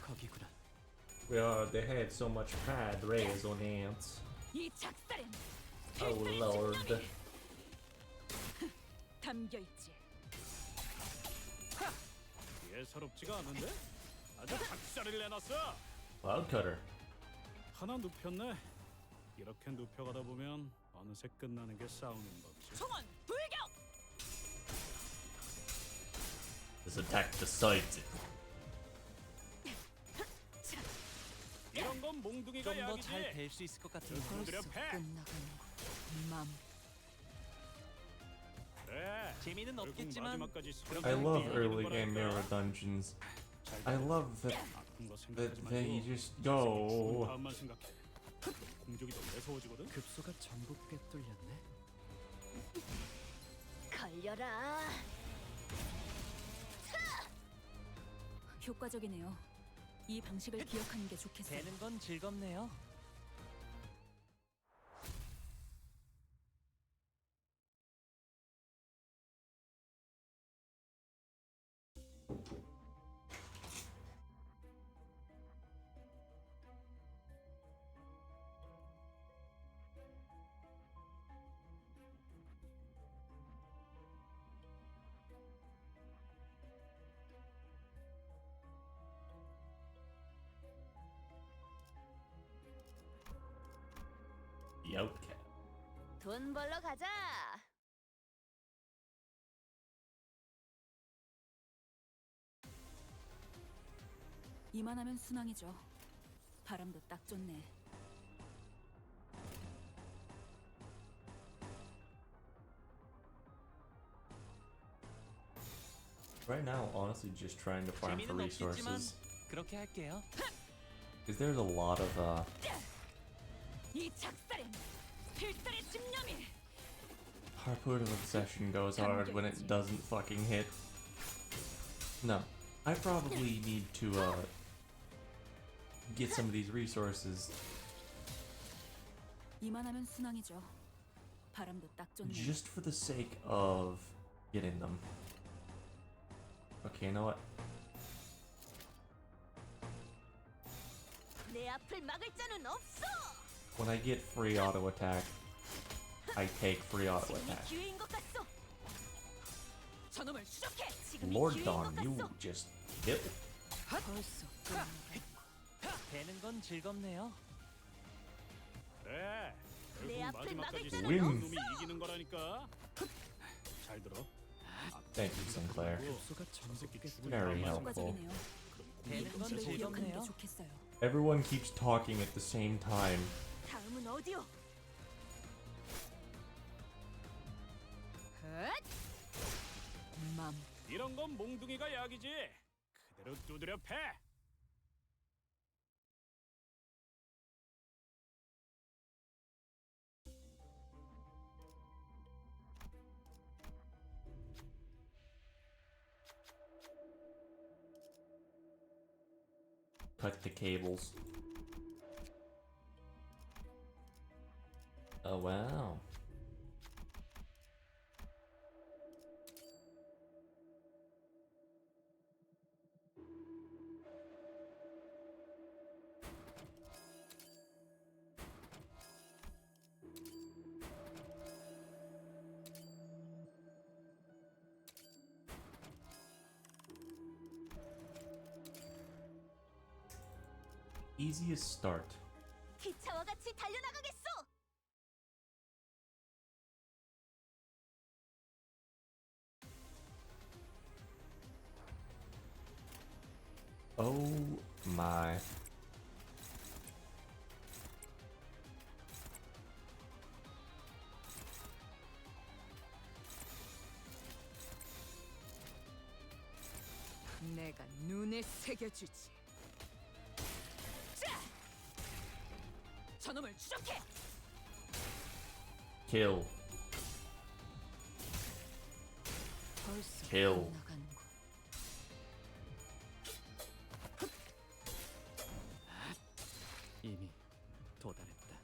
거기구나. Well, they had so much pride raised on ants. 이 작살엔 Oh lord. 담겨 있지. 예사롭지가 않은데? 아주 작살을 내놨어. Cloud Cutter. 하나 눕혔네. 이렇게 눕혀가다 보면 어느새 끝나는 게 싸우는 법이지. 총원 불격. This attack decisive. 이런 건 몽둥이가 좀 더 약이지. 잘 될 수 있을 것 같은데. 두드려 벌써 패. 끝나가는군. 맘. 그래. 재미는 결국 없겠지만 마지막까지 그럼 I 손을 love 이기는 early 거라니까. game mirror dungeons. 잘 I 들어. love that 아픈 거 생각하지 they 말고 just 죽은 go. 다음만 생각해. 공격이 더 매서워지거든. 급소가 전부 꿰뚫렸네. 걸려라. 효과적이네요. 이 방식을 기억하는 게 좋겠어요. 되는 건 즐겁네요. The outcast. 돈 벌러 가자. 이만하면 순항이죠. 바람도 딱 좋네. Right now, honestly, just trying to farm for 재미는 없겠지만 resources. 그렇게 할게요. Because there's a lot of 이 작살엔 필살의 집념이. Harpoon of Obsession goes hard when it doesn't fucking hit. No, I probably need to get some of these resources 이만하면 순항이죠. 바람도 딱 좋네. just for the sake of getting them. Okay, you know what? 내 앞을 막을 자는 없어. When I get free auto attack, I take free auto 지금이 attack. 기회인 것 같소. 저놈을 추적해. 지금이 Lord 기회인 것 Dawn, you 같소. just kill. 벌써 끝나가는 되는 건 즐겁네요. 그래. 내 결국 앞을 막을 마지막까지 자는 싸우는 윈. 놈이 이기는 거라니까. 잘 들어. Thank you, Sinclair. 수가 전복겠 Very helpful. 효과적이네요. 되는 건 정보를 기억하는 게 즐겁네요. 좋겠어요. Everyone keeps talking at the same time. 다음은 어디요? 맘. 이런 건 몽둥이가 약이지. 그대로 두드려 패. Cut the cables. Oh wow. Easiest start. 기차와 같이 달려나가겠소. Oh my. 내가 눈에 새겨주지. 자, 저놈을 추적해. Kill. 벌써 Kill. 끝나가는군. 이미 도달했다.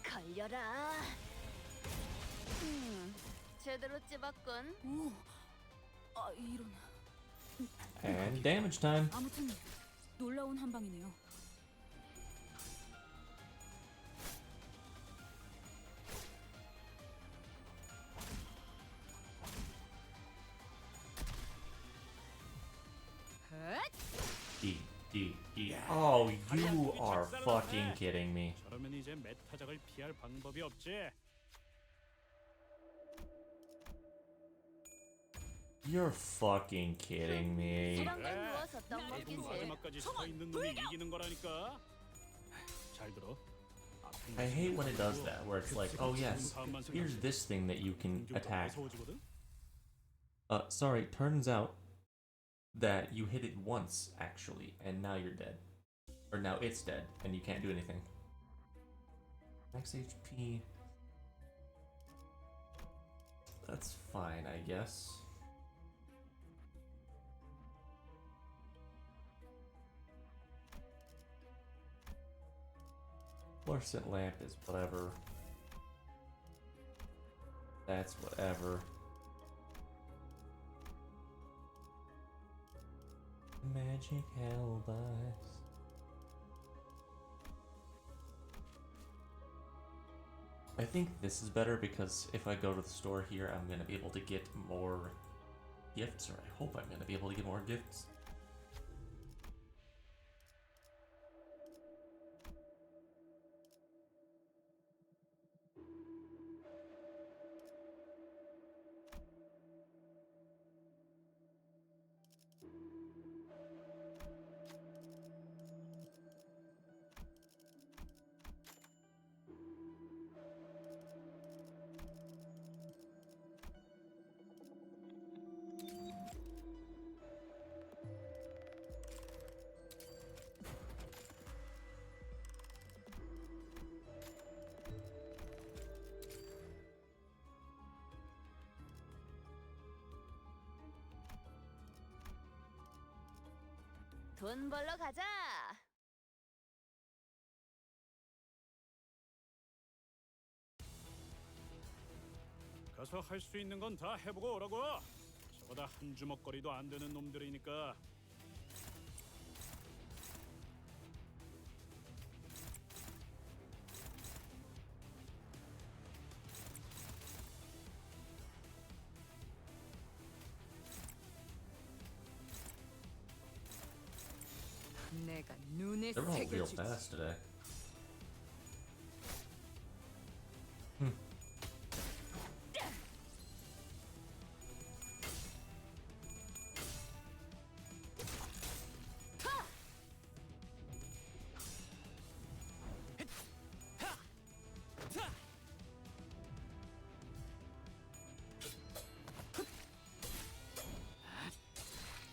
걸려라. 제대로 찝었군. 오, 아 이런. And damage time. 아무튼 놀라운 한 방이네요. E. Oh, you are fucking kidding me. 저러면 이제 메타작을 피할 방법이 없지. You're fucking kidding me. 소방관 누워서 떡 결국 먹기지. 마지막까지 서 있는 놈이 이기는 거라니까. 잘 들어. I hate when it does that, where it's like, oh yes, here's this thing that you can attack. 무서워지거든? Sorry, turns out that you hit it once, actually, and now you're dead. Or now it's dead, and you can't do anything. Max HP. That's fine, I guess. Fluorescent lamp is whatever. That's whatever. Magic Hellbus. I think this is better because if I go to the store here, I'm gonna be able to get more gifts, or I hope I'm gonna be able to get more gifts. 돈 벌러 가자. 가서 할 수 있는 건 다 해보고 오라고. 저거 다 한 주먹거리도 안 되는 놈들이니까. 내가 눈에 They're all real 새겨주지. fast today.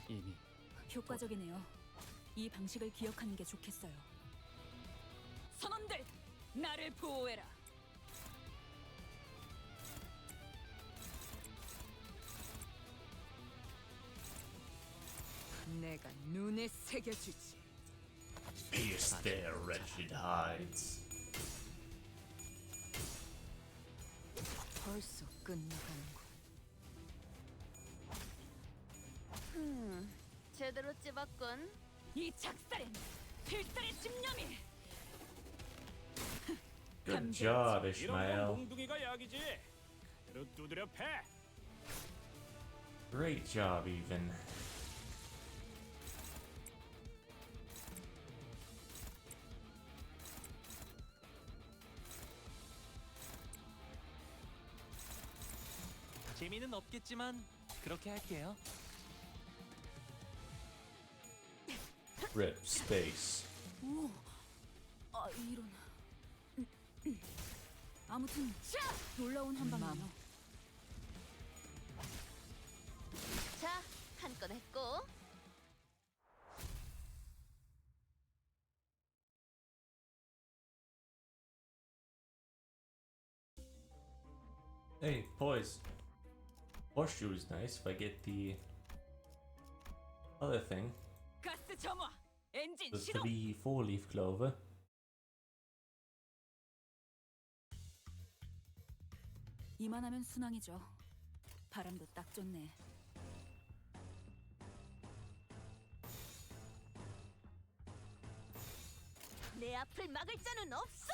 이미 효과적이네요. 이 방식을 기억하는 게 좋겠어요. 선원들, 나를 보호해라. 내가 눈에 새겨주지. Pierce their wretched hides. 벌써 끝나가는군. 제대로 찝었군. 이 작살엔 필살의 집념이. Good job, 이런 건 Ishmael. 몽둥이가 약이지. 그대로 두드려 패. Great job, even. 재미는 없겠지만 그렇게 할게요. Rip space. 오, 아 이런. 아무튼 놀라운 한방이네요. 자, 한 건 했고. Hey, boys. Horseshoe is nice if I get the other thing. 가스 점화, 엔진 The 시동. 3 4-leaf clover. 이만하면 순항이죠. 바람도 딱 좋네. 내 앞을 막을 자는 없어.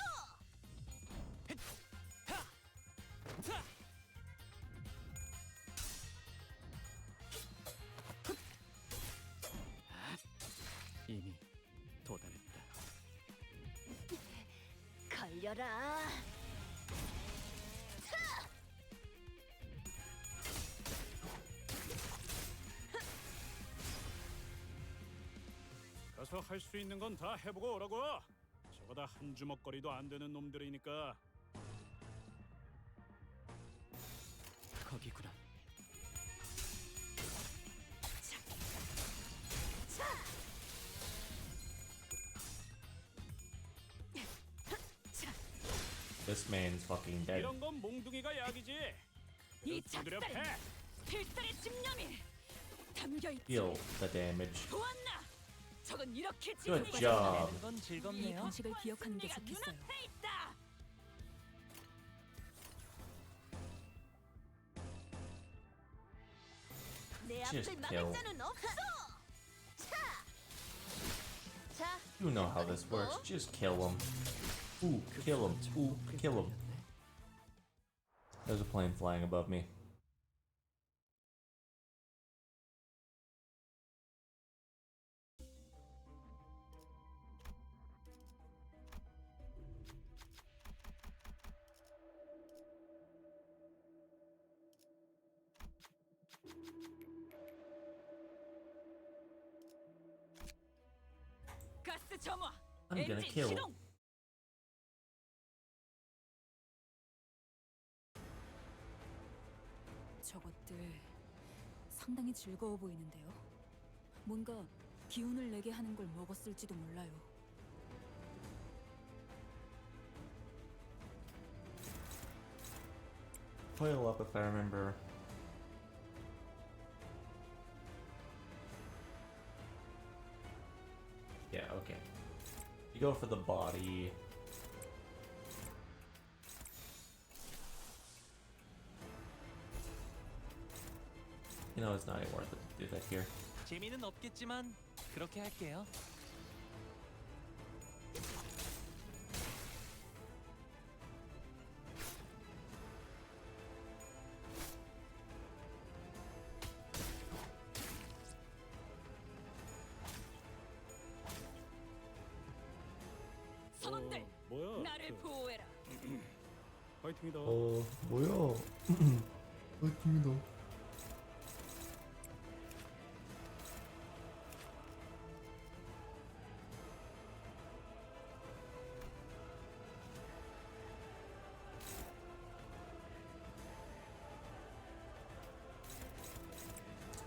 이미 도달했다. 걸려라. 가서 할 수 있는 건 다 해보고 오라고. 저거 다 한 주먹거리도 안 되는 놈들이니까. 거기구나. This man's fucking dead. 이런 건 몽둥이가 약이지. 이 두드려 작살엔 패. 필살의 집념이 담겨 있지. Feel the damage. 보았나? 저건 이렇게 Good 지키고 job. 되는 건 이 즐겁네요. 방식을 기억하는 게 내가 좋겠어요. 눈앞에 있다. 내 Just 앞을 막을 kill. 자는 없어. 자, You know how this works. Just kill him. Ooh, kill him. Ooh, kill him. There's a plane flying above me. 가스 점화, I'm gonna 엔진 kill. 시동. 저것들 상당히 즐거워 보이는데요. 뭔가 기운을 내게 하는 걸 먹었을지도 몰라요. Coil up if I remember. Yeah, okay. You go for the body. You know, it's not even worth it to do that here. 재미는 없겠지만 그렇게 할게요. 그 보호해라. 파이팅이다. 뭐야? 맞습니다.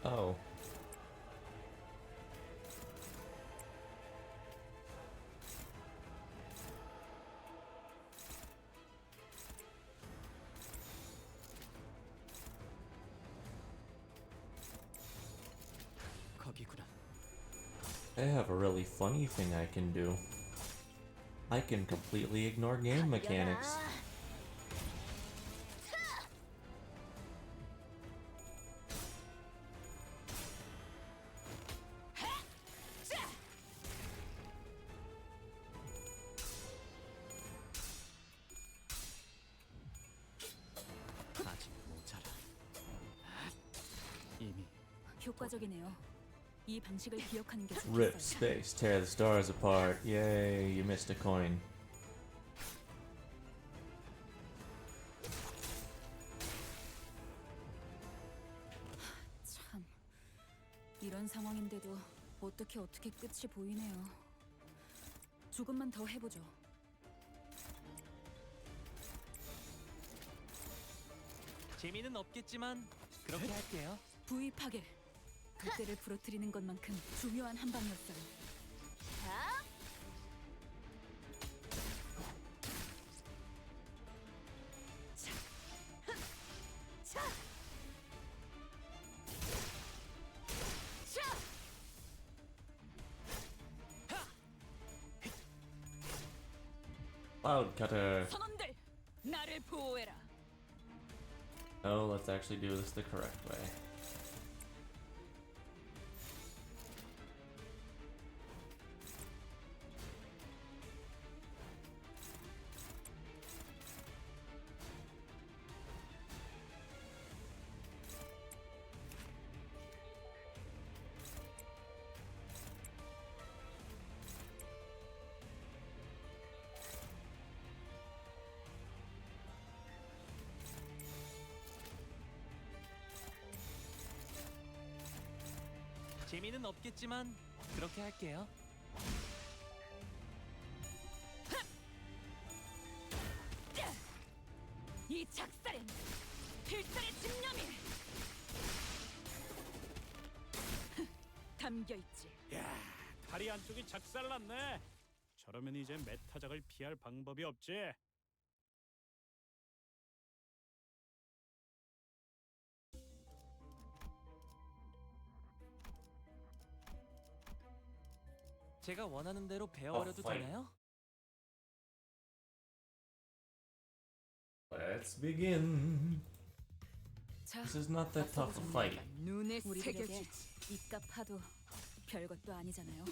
Oh. 거기구나. I have a really funny thing I can do. I can completely ignore game mechanics. 아직 모자라. 이미 효과적이네요. 이 방식을 기억하는 게 Rip 좋겠어요. space, tear the stars apart. Yay, you missed a coin. 참, 이런 상황인데도 어떻게 끝이 보이네요. 조금만 더 해보죠. 재미는 없겠지만 그렇게 할게요. 부위 파괴. 그때를 부러뜨리는 것만큼 중요한 한 방이었어요. 자, 자, 자, Cloud cutter. 선원들, 나를 보호해라. No, let's actually do this the correct way. 재미는 없겠지만 그렇게 할게요. 이 작살엔 필살의 집념이 담겨 있지. 야, 다리 안쪽이 작살났네. 저러면 이제 메타작을 피할 방법이 없지. 제가 원하는 대로 배워버려도 fight. 되나요? Let's begin. 자, This is not that tough a fight. 눈에 우리들에게 새겨주지. 이깟 파도 별것도 아니잖아요.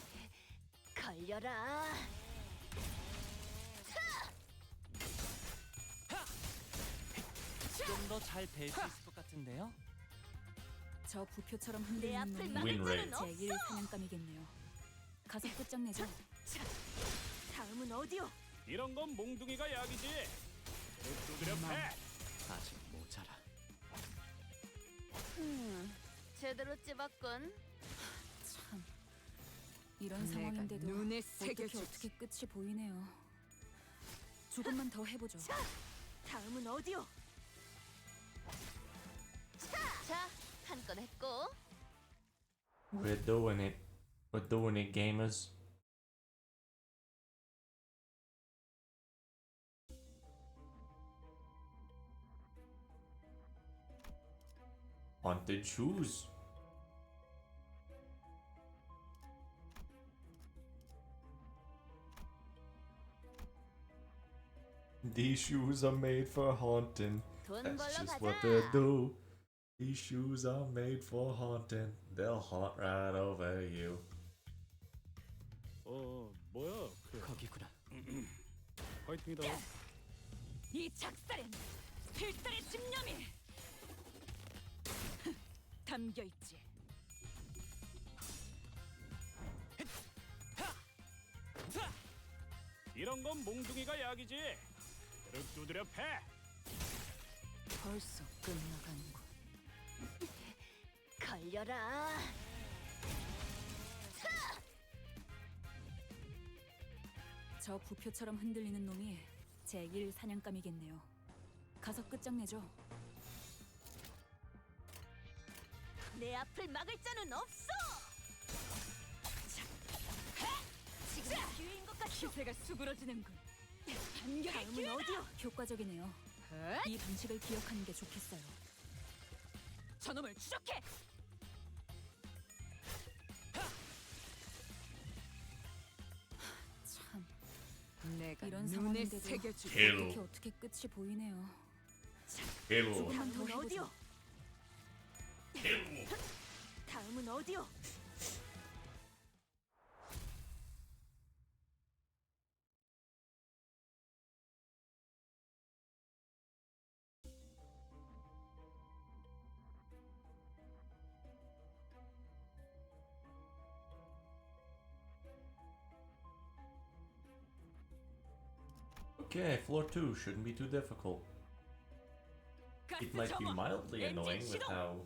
걸려라. 좀 더 잘 뵐 수 있을 것 같은데요? 저 부표처럼 내 흔들리는 앞을 놈이 막을 Win rate. 자는 제1 없어. 사냥감이겠네요. 가서 끝장내죠. 다음은 어디요? 이런 건 몽둥이가 약이지. 두드려 패. 아직 모자라. 제대로 찝었군. 참, 이런 내가 상황인데도 눈에 어떻게 새겨주지. 끝이 보이네요. 조금만 더 해보죠. 다음은 어디요? 자, 한 건 했고. We're doing it. We're doing it, gamers. Haunted shoes. These shoes are made for haunting. 돈 That's 벌러 just 가자. what they do. These shoes are made for haunting. They'll haunt right over you. 뭐야? 그 거기구나. 파이팅이다. 이 작살엔 필살의 집념이 담겨 있지. 이런 건 몽둥이가 약이지. 그릇 두드려 패. 벌써 끝나가는군. 걸려라. 저 부표처럼 흔들리는 놈이 제1 사냥감이겠네요. 가서 끝장내죠. 내 앞을 막을 자는 없어. 지금 기회인 것 같아. 기세가 수그러지는군. 반격의 다음은 기회다. 어디요? 효과적이네요. 이 방식을 기억하는 게 좋겠어요. 저놈을 추적해. 참, 내가 이런 눈에 상황인데도 새겨주지. 헬로. 어떻게 끝이 보이네요. 헬로. 조금만 더 다음은 해보죠. 어디요? 다음은 어디요? Okay, floor 2 shouldn't be too difficult. It might be mildly annoying with how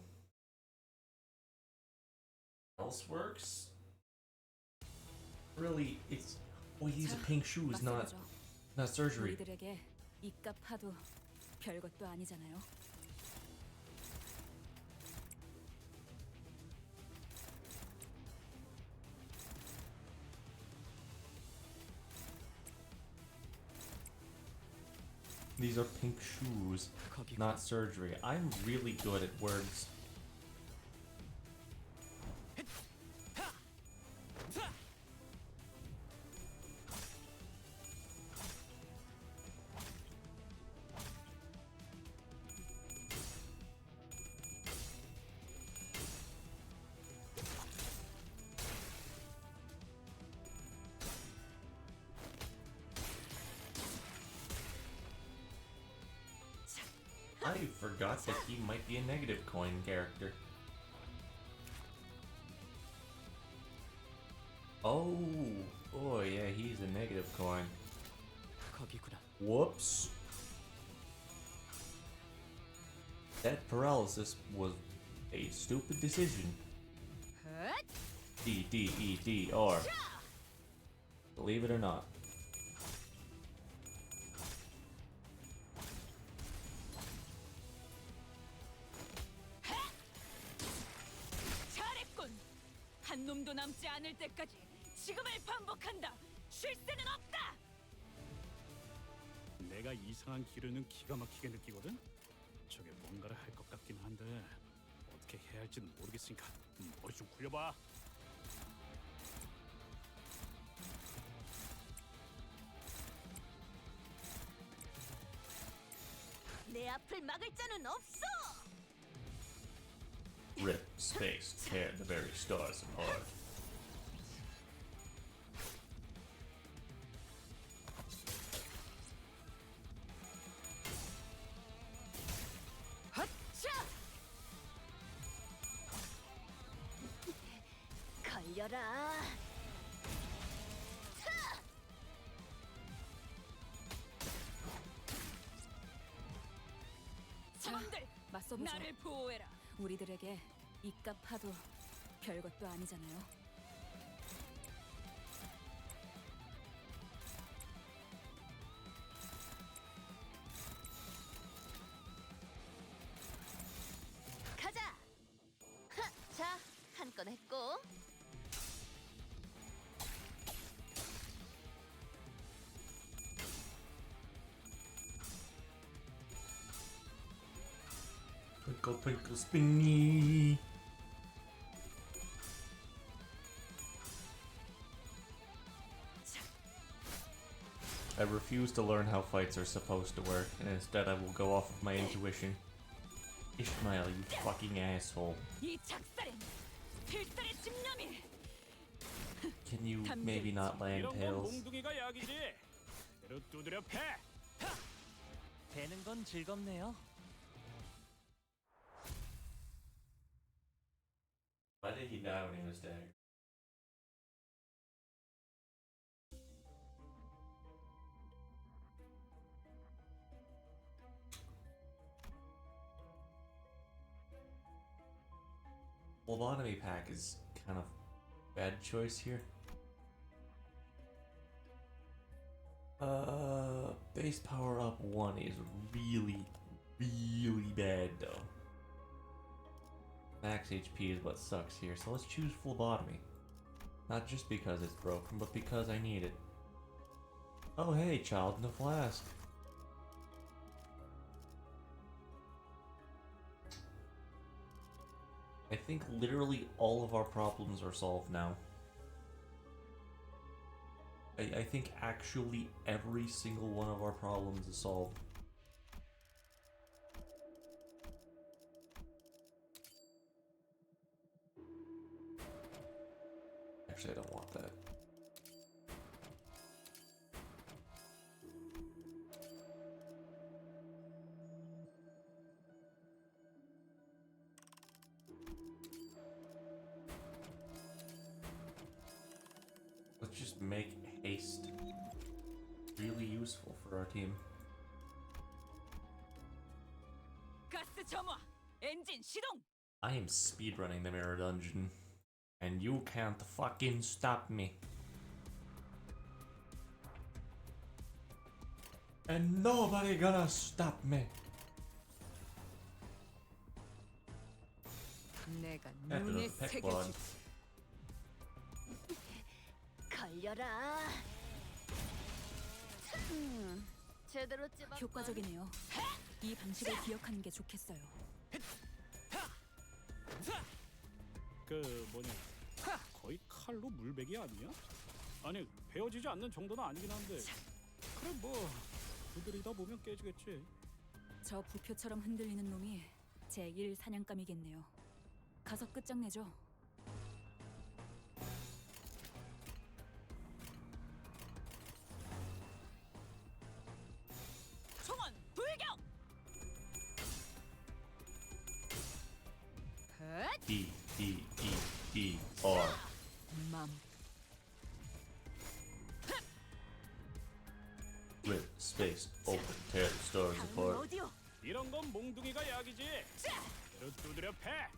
else works. Really, it's he's a pink shoe is 맞서보죠. not surgery. 우리들에게 이깟 파도 별것도 아니잖아요. These are pink shoes, 거기 not surgery. I'm really good at words. I forgot that he might be a negative coin character. Oh, yeah, he's a negative coin. 거기구나. Whoops. That paralysis was a stupid decision. D-D-E-D-R. Believe it or not. 잘했군. 한 놈도 남지 않을 때까지 지금을 반복한다. 쉴 새는 없다. 내가 이상한 기류는 기가 막히게 느끼거든. 저게 뭔가를 할 것 같긴 한데 어떻게 해야 할지는 모르겠으니까 머리 좀 굴려봐. 내 앞을 막을 자는 없어. Rip, space, tear the very stars apart. 헛차! 걸려라. 저놈들 맞서보죠. 나를 보호해라. 우리들에게 이깟 파도 별것도 아니잖아요. 가자. 자, 한 건 했고. Twinkle, twinkle, spinny. I refuse to learn how fights are supposed to work, and instead I will go off of my intuition. Ishmael, you fucking asshole. 이 작살엔 필살의 집념이. Can you maybe not land 이런 건 tails? 몽둥이가 약이지. 그릇 두드려 패. 되는 건 즐겁네요. Why did he die when he was dead? Phlebotomy pack is kind of bad choice here. Base power up 1 is really, really bad though. Max HP is what sucks here, so let's choose phlebotomy. Not just because it's broken, but because I need it. Oh hey, child in a flask. I think literally all of our problems are solved now. I think actually every single one of our problems is solved. Actually, I don't want that. Let's just make haste really useful for our team. 가스 점화. 엔진 시동. I am speedrunning the mirror dungeon, and you can't fucking stop me. And nobody gonna stop me. 내가 After 눈에 the peck blood. 새겨주지. 걸려라. 제대로 찝어. 효과적이네요. 이 방식을 기억하는 게 좋겠어요. 그 뭐냐, 거의 칼로 물베기 아니야? 아니 베어지지 않는 정도는 아니긴 한데 그래 뭐 두드리다 보면 깨지겠지. 저 부표처럼 흔들리는 놈이 제 1 사냥감이겠네요. 가서 끝장내죠. 총원 돌격. D D D D R. 맘. Rip space open. Tear the stars 다음은 apart. 어디요? 이런 건 몽둥이가 약이지. 제대로 두드려 패.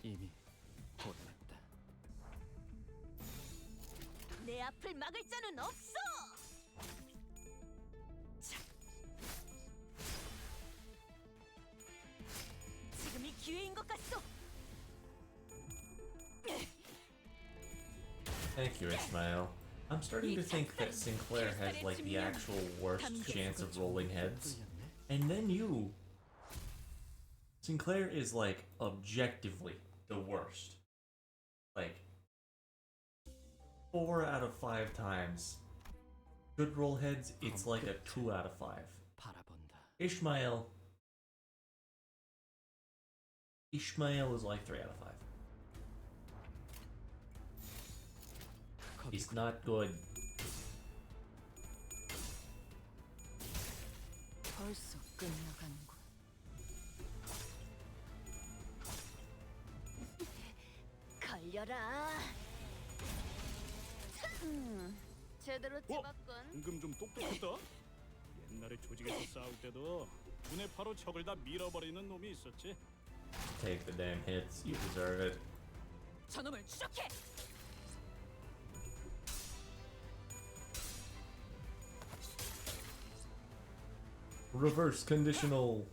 이미 보냈다. 내 앞을 막을 자는 없어. 자. 지금이 기회인 것 같소. Thank you, Ismail. I'm starting to think that Sinclair has like the actual worst chance of rolling heads. And then you. Sinclair is like objectively the worst. Like 4 out of 5 times. Good roll heads, it's like a 2 out of 5. 바라본다. Ishmael is like 3 out of 5. He's not good. 벌써 끝나가는군. 걸려라. 제대로 찝었군. 방금 좀 똑똑했다. 옛날에 조직에서 싸울 때도 눈에 바로 적을 다 밀어버리는 놈이 있었지. Take the damn hits, you deserve it. 저놈을 추적해. Reverse conditional.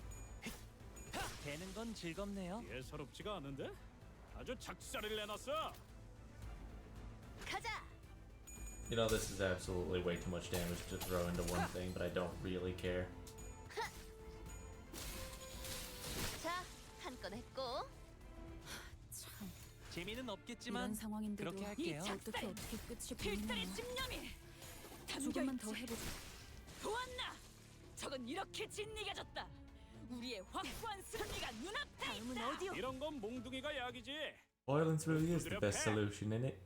되는 건 즐겁네요. 예사롭지가 않은데? 아주 작살을 내놨어. 가자. You know, this is absolutely way too much damage to throw into one thing, but I don't really care. 자, 한 건 했고. 참, 재미는 이런 없겠지만 상황인데도 그렇게 할게요. 어떻게 끝이 필살의 보이네요. 집념이 조금만 더 담겨있지. 해보죠. 보았나? 적은 이렇게 진리가졌다. 우리의 확고한 승리가 눈앞에 다음은 있다. 어디요? 이런 건 몽둥이가 약이지. Violence really is the best solution in it.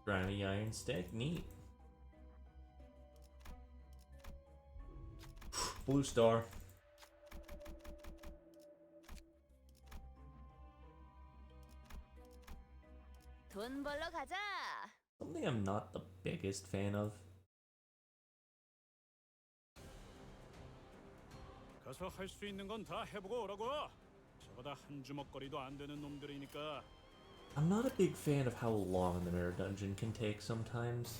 Brownie iron stick, neat. Blue star. 돈 벌러 가자. Something I'm not the biggest fan of. 가서 할 수 있는 건 다 해보고 오라고. 저거다 한 주먹거리도 안 되는 놈들이니까. I'm not a big fan of how long the mirror dungeon can take sometimes.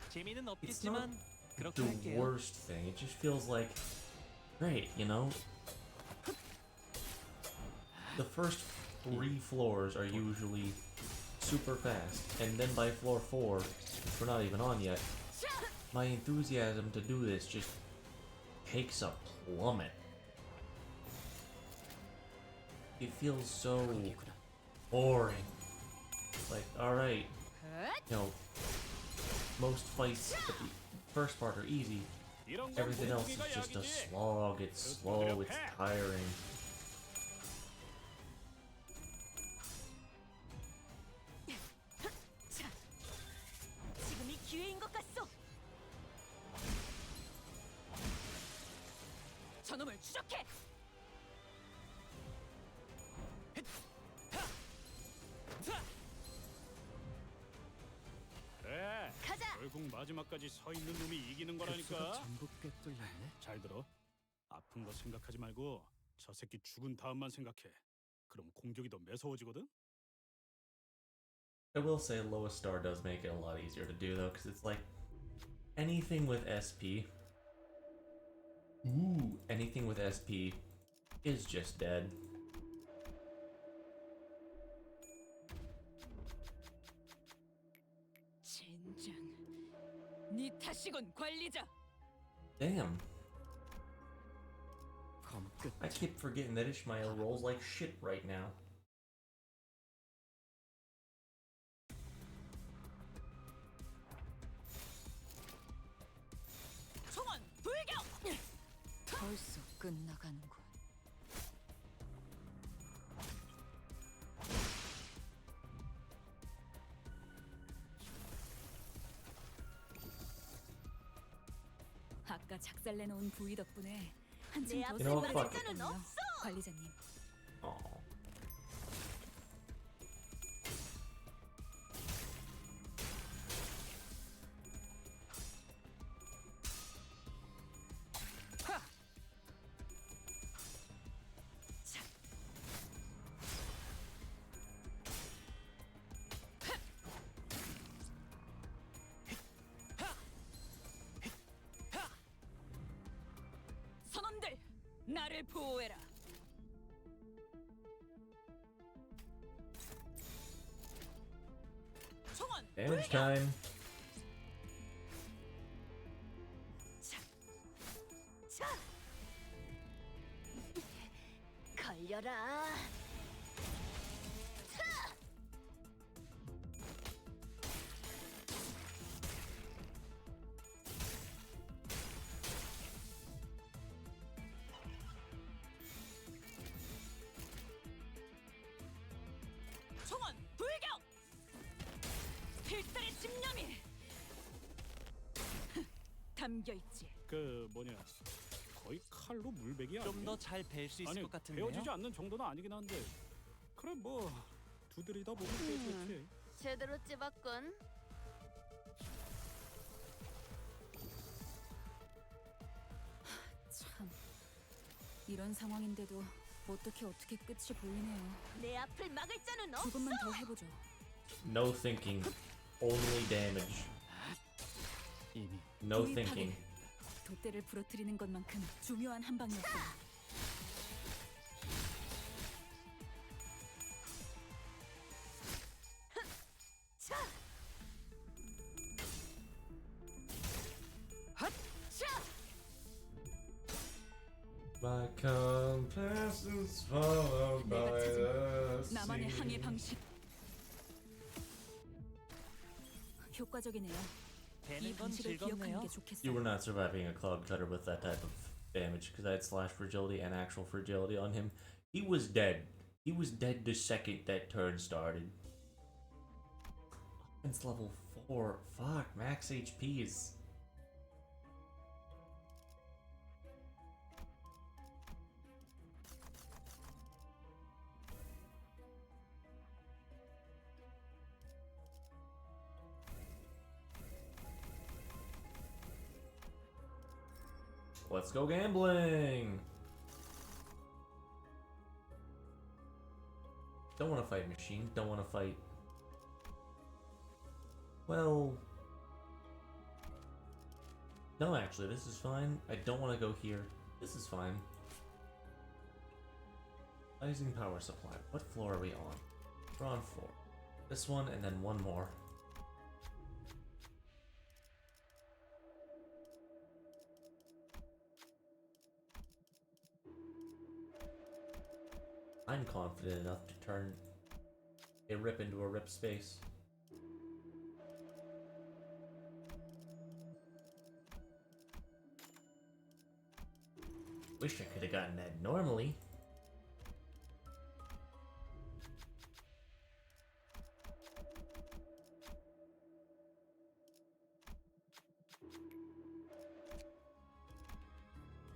재미는 It's not 없겠지만 그렇게 the 할게요. worst thing. It just feels like, great, you know? The first 3 floors are usually super fast, and then by floor 4, which we're not even on yet, my enthusiasm to do this just takes a plummet. It feels so boring. Like, alright, you know, most fights at the first part are easy. 이런 건 Everything else is 몽둥이가 just a 약이지. slog, it's slow, it's tiring. 지금이 기회인 것 같소. 저놈을 추적해. 그래. 가자. 결국 마지막까지 서 있는 놈이 이기는 거라니까. 전부 꿰뚫렸네. 잘 들어. 아픈 거 생각하지 말고 저 새끼 죽은 다음만 생각해. 그럼 공격이 더 매서워지거든. I will say lowest star does make it a lot easier to do though, because it's like anything with SP. Ooh, anything with SP is just dead. 젠장. 네 탓이군 관리자. Damn, 검 끝. I keep forgetting that Ishmael rolls like shit right now. 총원 불격. 벌써 끝나가는군. 아까 작살내놓은 부위 덕분에 한층 내 더 앞에 You know what, 쓸만해질 fuck it. 것 같군요, 관리자님. Aw. 선원들 나를 보호해라. 총원 Damage time. 자. 걸려라. 총원 불격. 필살의 집념이 담겨 있지. 그 뭐냐. 거의 칼로 물베기 아니야? 좀 더 잘 뵐 수 있을 아니 것 같은데요. 베어지지 않는 정도는 아니긴 한데. 그래 뭐 두드리다 보면 되겠지. 제대로 찝었군. 참, 이런 상황인데도 어떻게 끝이 보이네요. 내 앞을 막을 자는 없어. 조금만 더 해보죠. No thinking. Only damage. 이미 No 부위 thinking. 파괴. 돛대를 부러뜨리는 것만큼 중요한 한 방이었어요. 자. 자. My compass is followed 내가 by the 찾은 나만의 항해 sea. 방식. 효과적이네요. 이 되는 건 방식을 기억하는 즐겁네요. 게 You 좋겠어요. were not surviving a cloud cutter with that type of damage because I had slash fragility and actual fragility on him. He was dead. He was dead the second that turn started. Offense level 4. Fuck, max HPs. Let's go gambling! Don't want to fight machine, don't want to fight... Well... No, actually, this is fine. I don't want to go here. This is fine. Rising power supply. What floor are we on? We're on 4. This one, and then one more. I'm confident enough to turn a rip into a rip space. Wish I could have gotten that normally.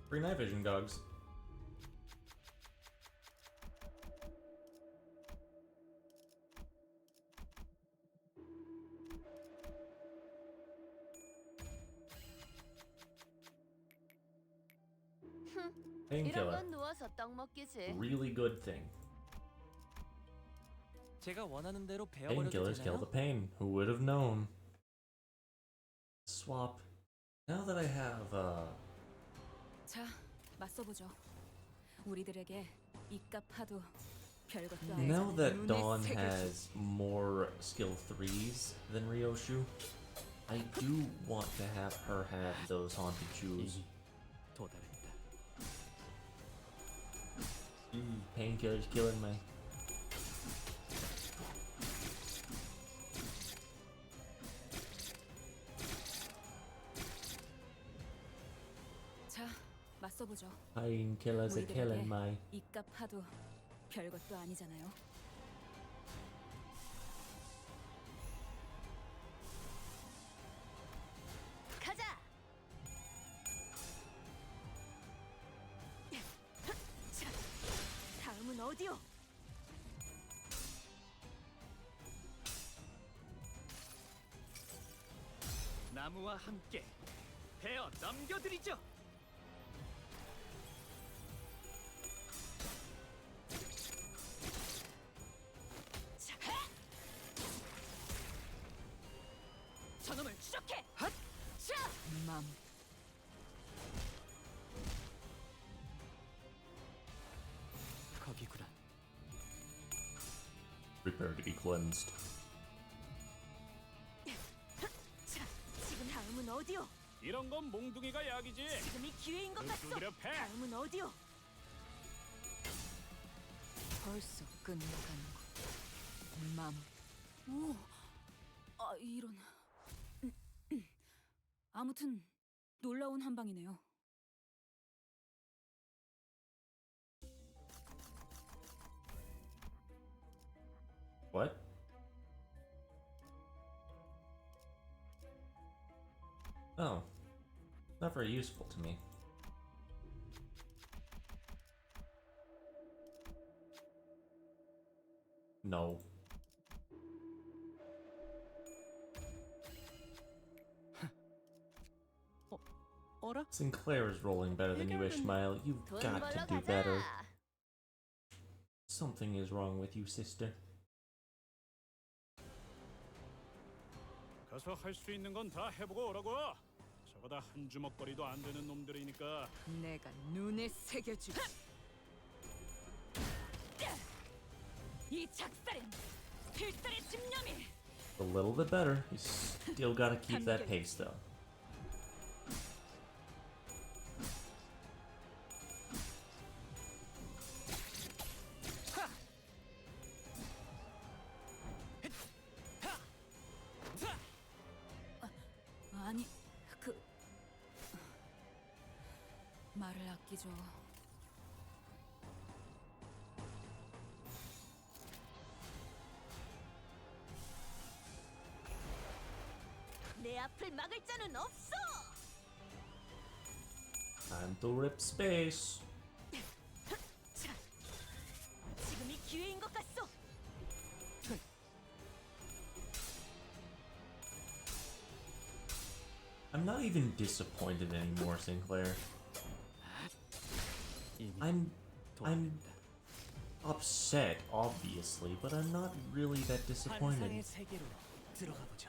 Free night vision, dogs. 이런 Painkiller. 건 누워서 떡 먹기지. Really good thing. 제가 원하는 대로 배워버려도 Painkillers kill 되나요? the pain. Who would have known? Swap. Now that I have, 자, 맞서보죠. 우리들에게 이깟 파도 별것도 아니잖아요. now that 눈에 Dawn 새겨줄 has more skill 3s than Ryoshu, I do want to have her have those haunted shoes. 이미 도달했다. Painkiller's killing me. 자, 맞서보죠. Painkillers are killing me. 이깟 파도 별것도 아니잖아요. 가자. 다음은 어디요? 나무와 함께 베어 넘겨드리죠. 자, 저놈을 추적해. 자, 맘 거기구나. Prepare to be cleansed. 자, 지금 다음은 어디요? 이런 건 몽둥이가 약이지. 지금이 기회인 것 같소. 두드려 패. 다음은 어디요? 벌써 끝나가는군. 맘 오, 아 이런. 아무튼 놀라운 한방이네요. What? Oh. Not very useful to me. No. 어라? Sinclair is rolling better than you, Ishmael. You've 돈 got 벌러 to do 가자. better. Something is wrong with you, sister. 가서 할 수 있는 건 다 해보고 오라고. 저거 다 한 주먹거리도 안 되는 놈들이니까. 내가 눈에 새겨주지. 이 작살엔 필살의 집념이. A little bit better. You still gotta keep that pace, though. 아니, 말을 아끼죠. 내 앞을 막을 자는 없어. Time to rip space. 자, 지금이 기회인 것 같소. I'm not even disappointed anymore, Sinclair. I'm 도와드립니다. upset, obviously, but I'm not really that disappointed. 환상의 세계로 들어가 보죠.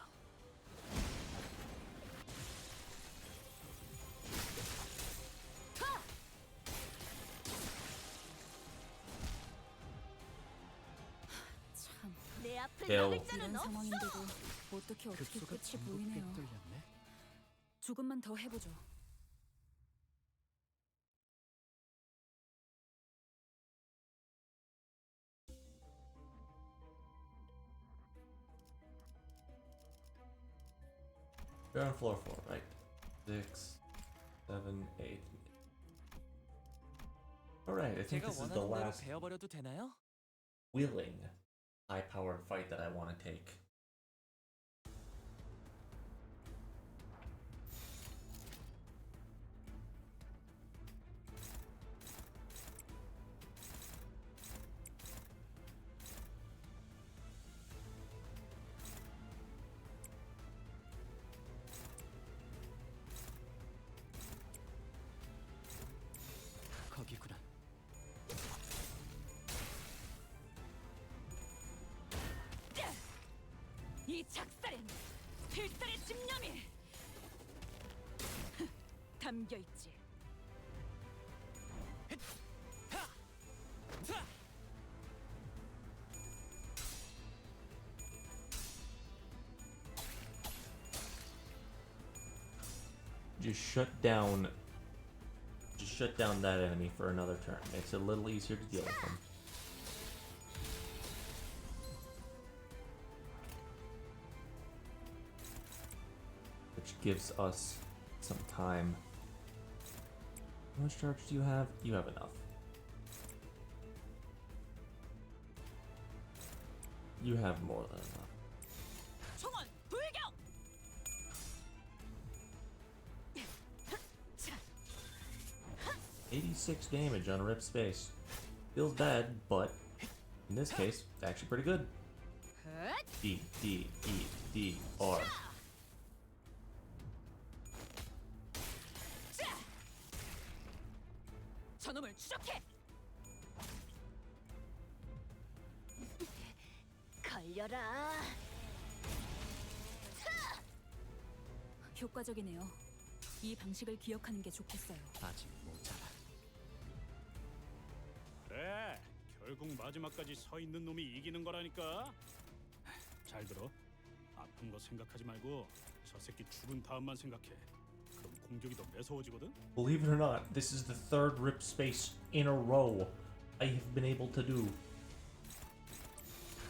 참, 내 앞을 벨. 막을 자는 이런 없어. 상황인데도 어떻게 급소가 끝이 전부 보이네요. 뚫렸네. 조금만 더 해보죠. We're on floor 4, right? 6, 7, 8. Alright, I think 제가 this is the 원하는 대로 last 베어버려도 되나요? willing high-powered fight that I want to take. 거기구나. 이 작살엔 필살의 집념이 담겨 있지. Just shut down that enemy for another turn. Makes it a little easier to deal with them. Which gives us some time. How much charge do you have? You have enough. You have more than enough. 총원 불격. 86 damage on rip space. Feels bad, but in this case, actually pretty good. D, D, E, D, R. 저놈을 추적해. 걸려라. 효과적이네요. 이 방식을 기억하는 게 좋겠어요. 아직 모자라. 그래, 결국 마지막까지 서 있는 놈이 이기는 거라니까. 잘 들어. 아픈 거 생각하지 말고 저 새끼 죽은 다음만 생각해. 그럼 공격이 더 매서워지거든. Believe it or not, this is the third rip space in a row I have been able to do.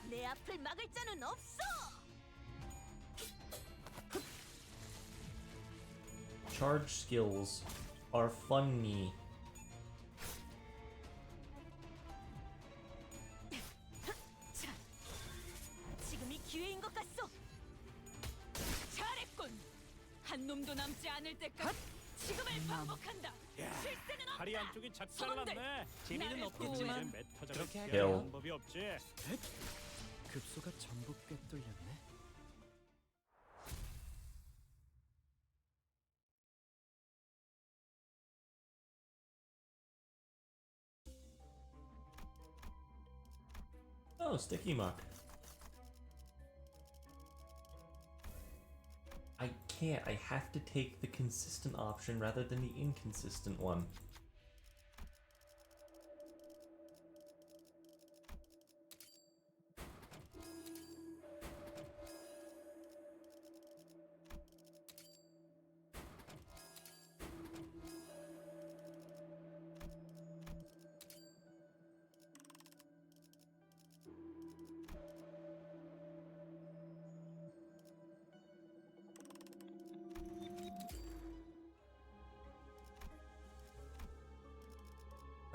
내 앞을 막을 자는 없어. Charge skills are funny. 지금이 기회인 것 같소. 잘했군. 한 놈도 남지 않을 때까지 지금을 반복한다. 실세는 없다. 다리 한쪽이 작살났네. 재미는 나를 없겠지만 이제 메타적을 그렇게 피할 할게요. 방법이 없지. 급소가 전부 꿰뚫렸네. Oh, sticky muck. I can't. I have to take the consistent option rather than the inconsistent one.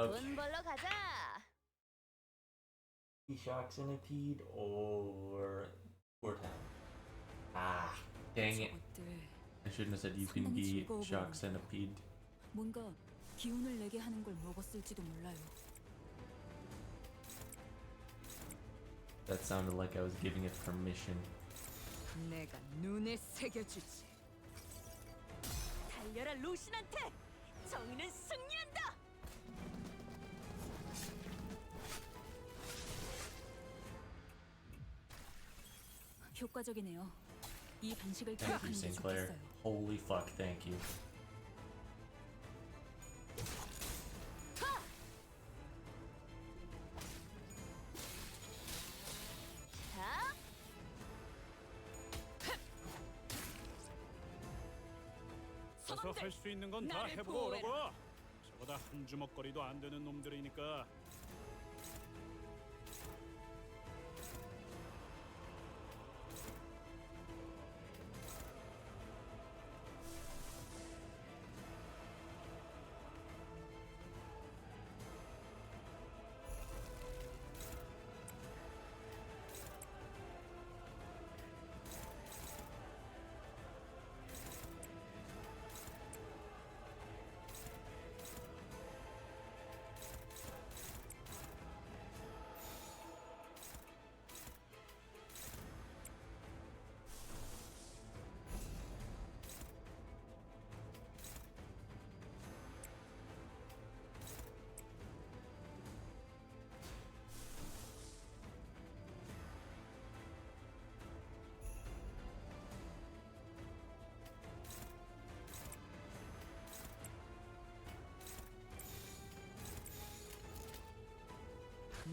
Okay. 돈 벌러 가자. Shock Centipede or Town. Ah, dang it. 저것들 I shouldn't have said you can be Shock Centipede. 뭔가 기운을 내게 하는 걸 먹었을지도 몰라요. That sounded like I was giving it permission. 내가 눈에 새겨주지. 달려라 루신한테. 정의는 승리한다. 효과적이네요. 이 방식을 Thank you, 기억하는 게 Sinclair. 좋겠어요. Holy fuck, thank you. 자, 서서 선원들, 할 수 있는 건 다 나를 해보고 보호해라. 오라고. 저보다 한 주먹거리도 안 되는 놈들이니까.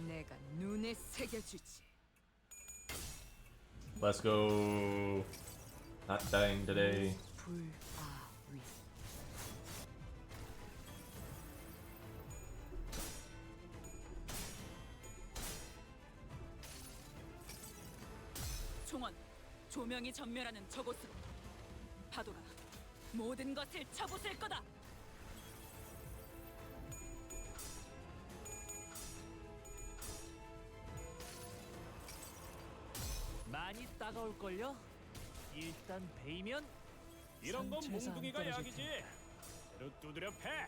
내가 눈에 새겨주지. Let's go. Not dying today. 불아위. 총원, 조명이 전멸하는 저곳으로. 파도가 모든 것을 쳐부술 거다. 많이 따가울걸요? 일단 베이면 이런 건 상체에서 안 몽둥이가 떨어질 약이지. 테니까. 제대로 두드려 패.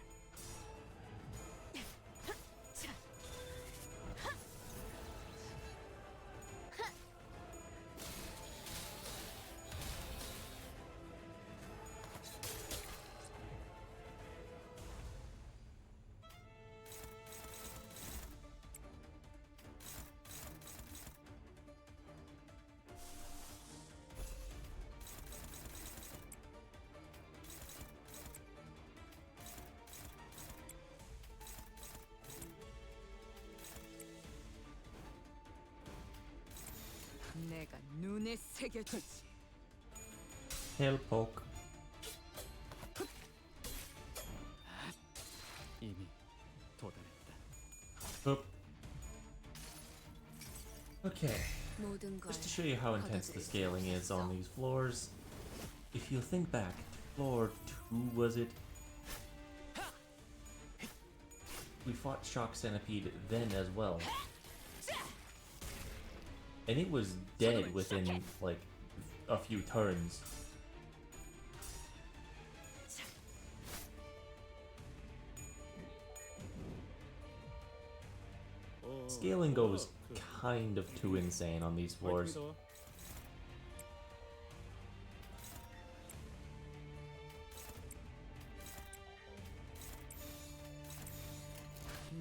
내가 눈에 새겨주지. Tail poke. 이미 도달했다. Oop. Okay. 모든 걸 Just to show you how intense the scaling is on these floors, if you think back to floor 2, was it? We fought Shock Centipede then as well. And it was dead within, like, a few turns. Scaling goes kind of too insane on these floors.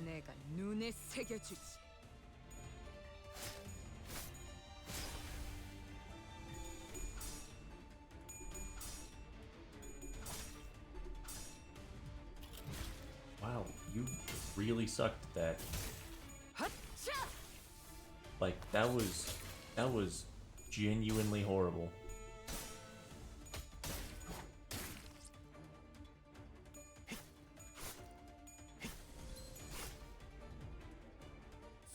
내가 눈에 새겨주지. Wow, you really sucked at that. Like, that was genuinely horrible.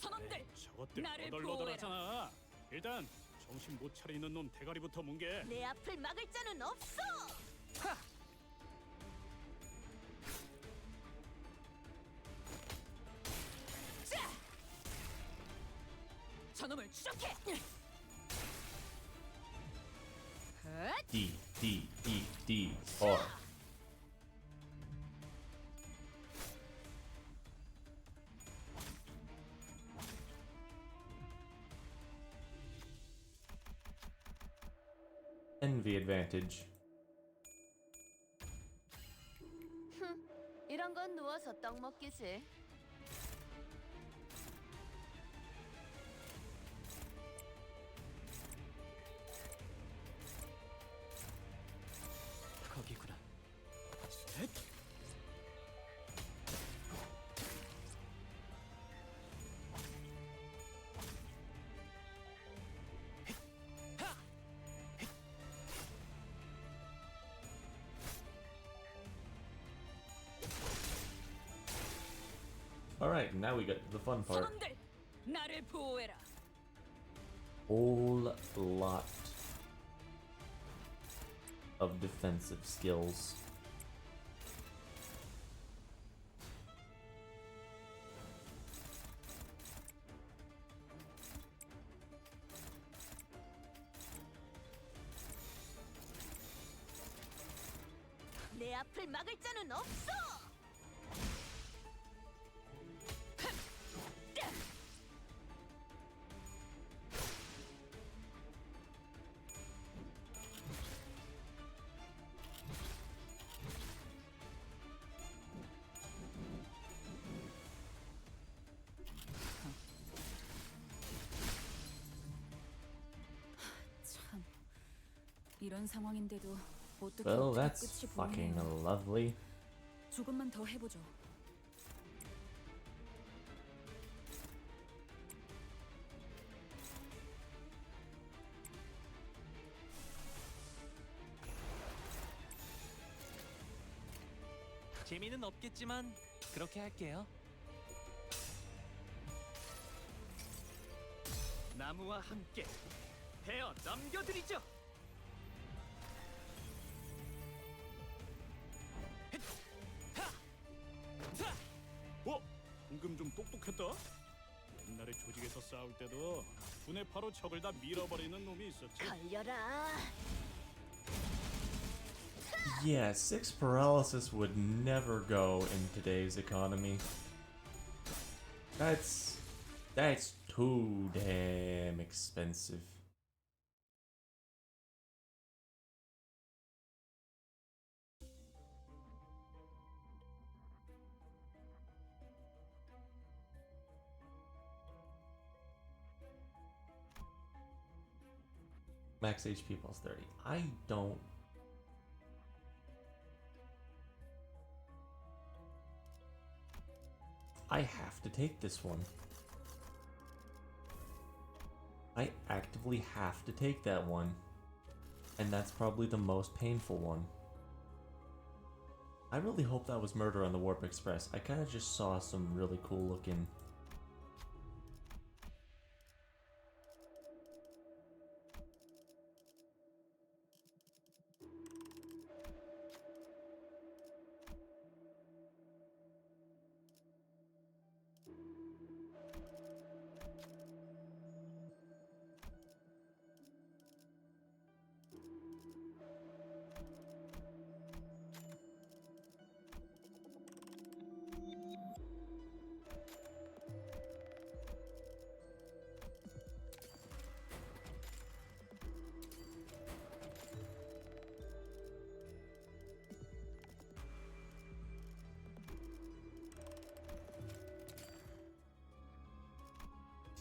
선원들, 저것들 나를 너덜너덜하잖아. 일단 정신 못 차리는 놈 대가리부터 뭉개. 내 앞을 막을 자는 없어. 저놈을 추적해. D, D, D, D, R. Envy advantage. 이런 건 누워서 떡 먹기지. Alright, now we get to the fun part. 선원들, 나를 보호해라. Whole lot of defensive skills. 내 앞을 막을 자는 없어. 참, 이런 상황인데도 어떻게 Well, 어떻게 that's 끝이 fucking 보이네요. lovely. 조금만 더 해보죠. 재미는 없겠지만 그렇게 할게요. 나무와 함께 베어 넘겨드리죠. 방금 좀 똑똑했다. 옛날에 조직에서 싸울 때도 두뇌파로 적을 다 밀어버리는 놈이 있었지. 걸려라. Yeah, 6 paralysis would never go in today's economy. That's too damn expensive. Max HP plus 30. I don't. I have to take this one. I actively have to take that one. And that's probably the most painful one. I really hope that was Murder on the Warp Express. I kind of just saw some really cool looking.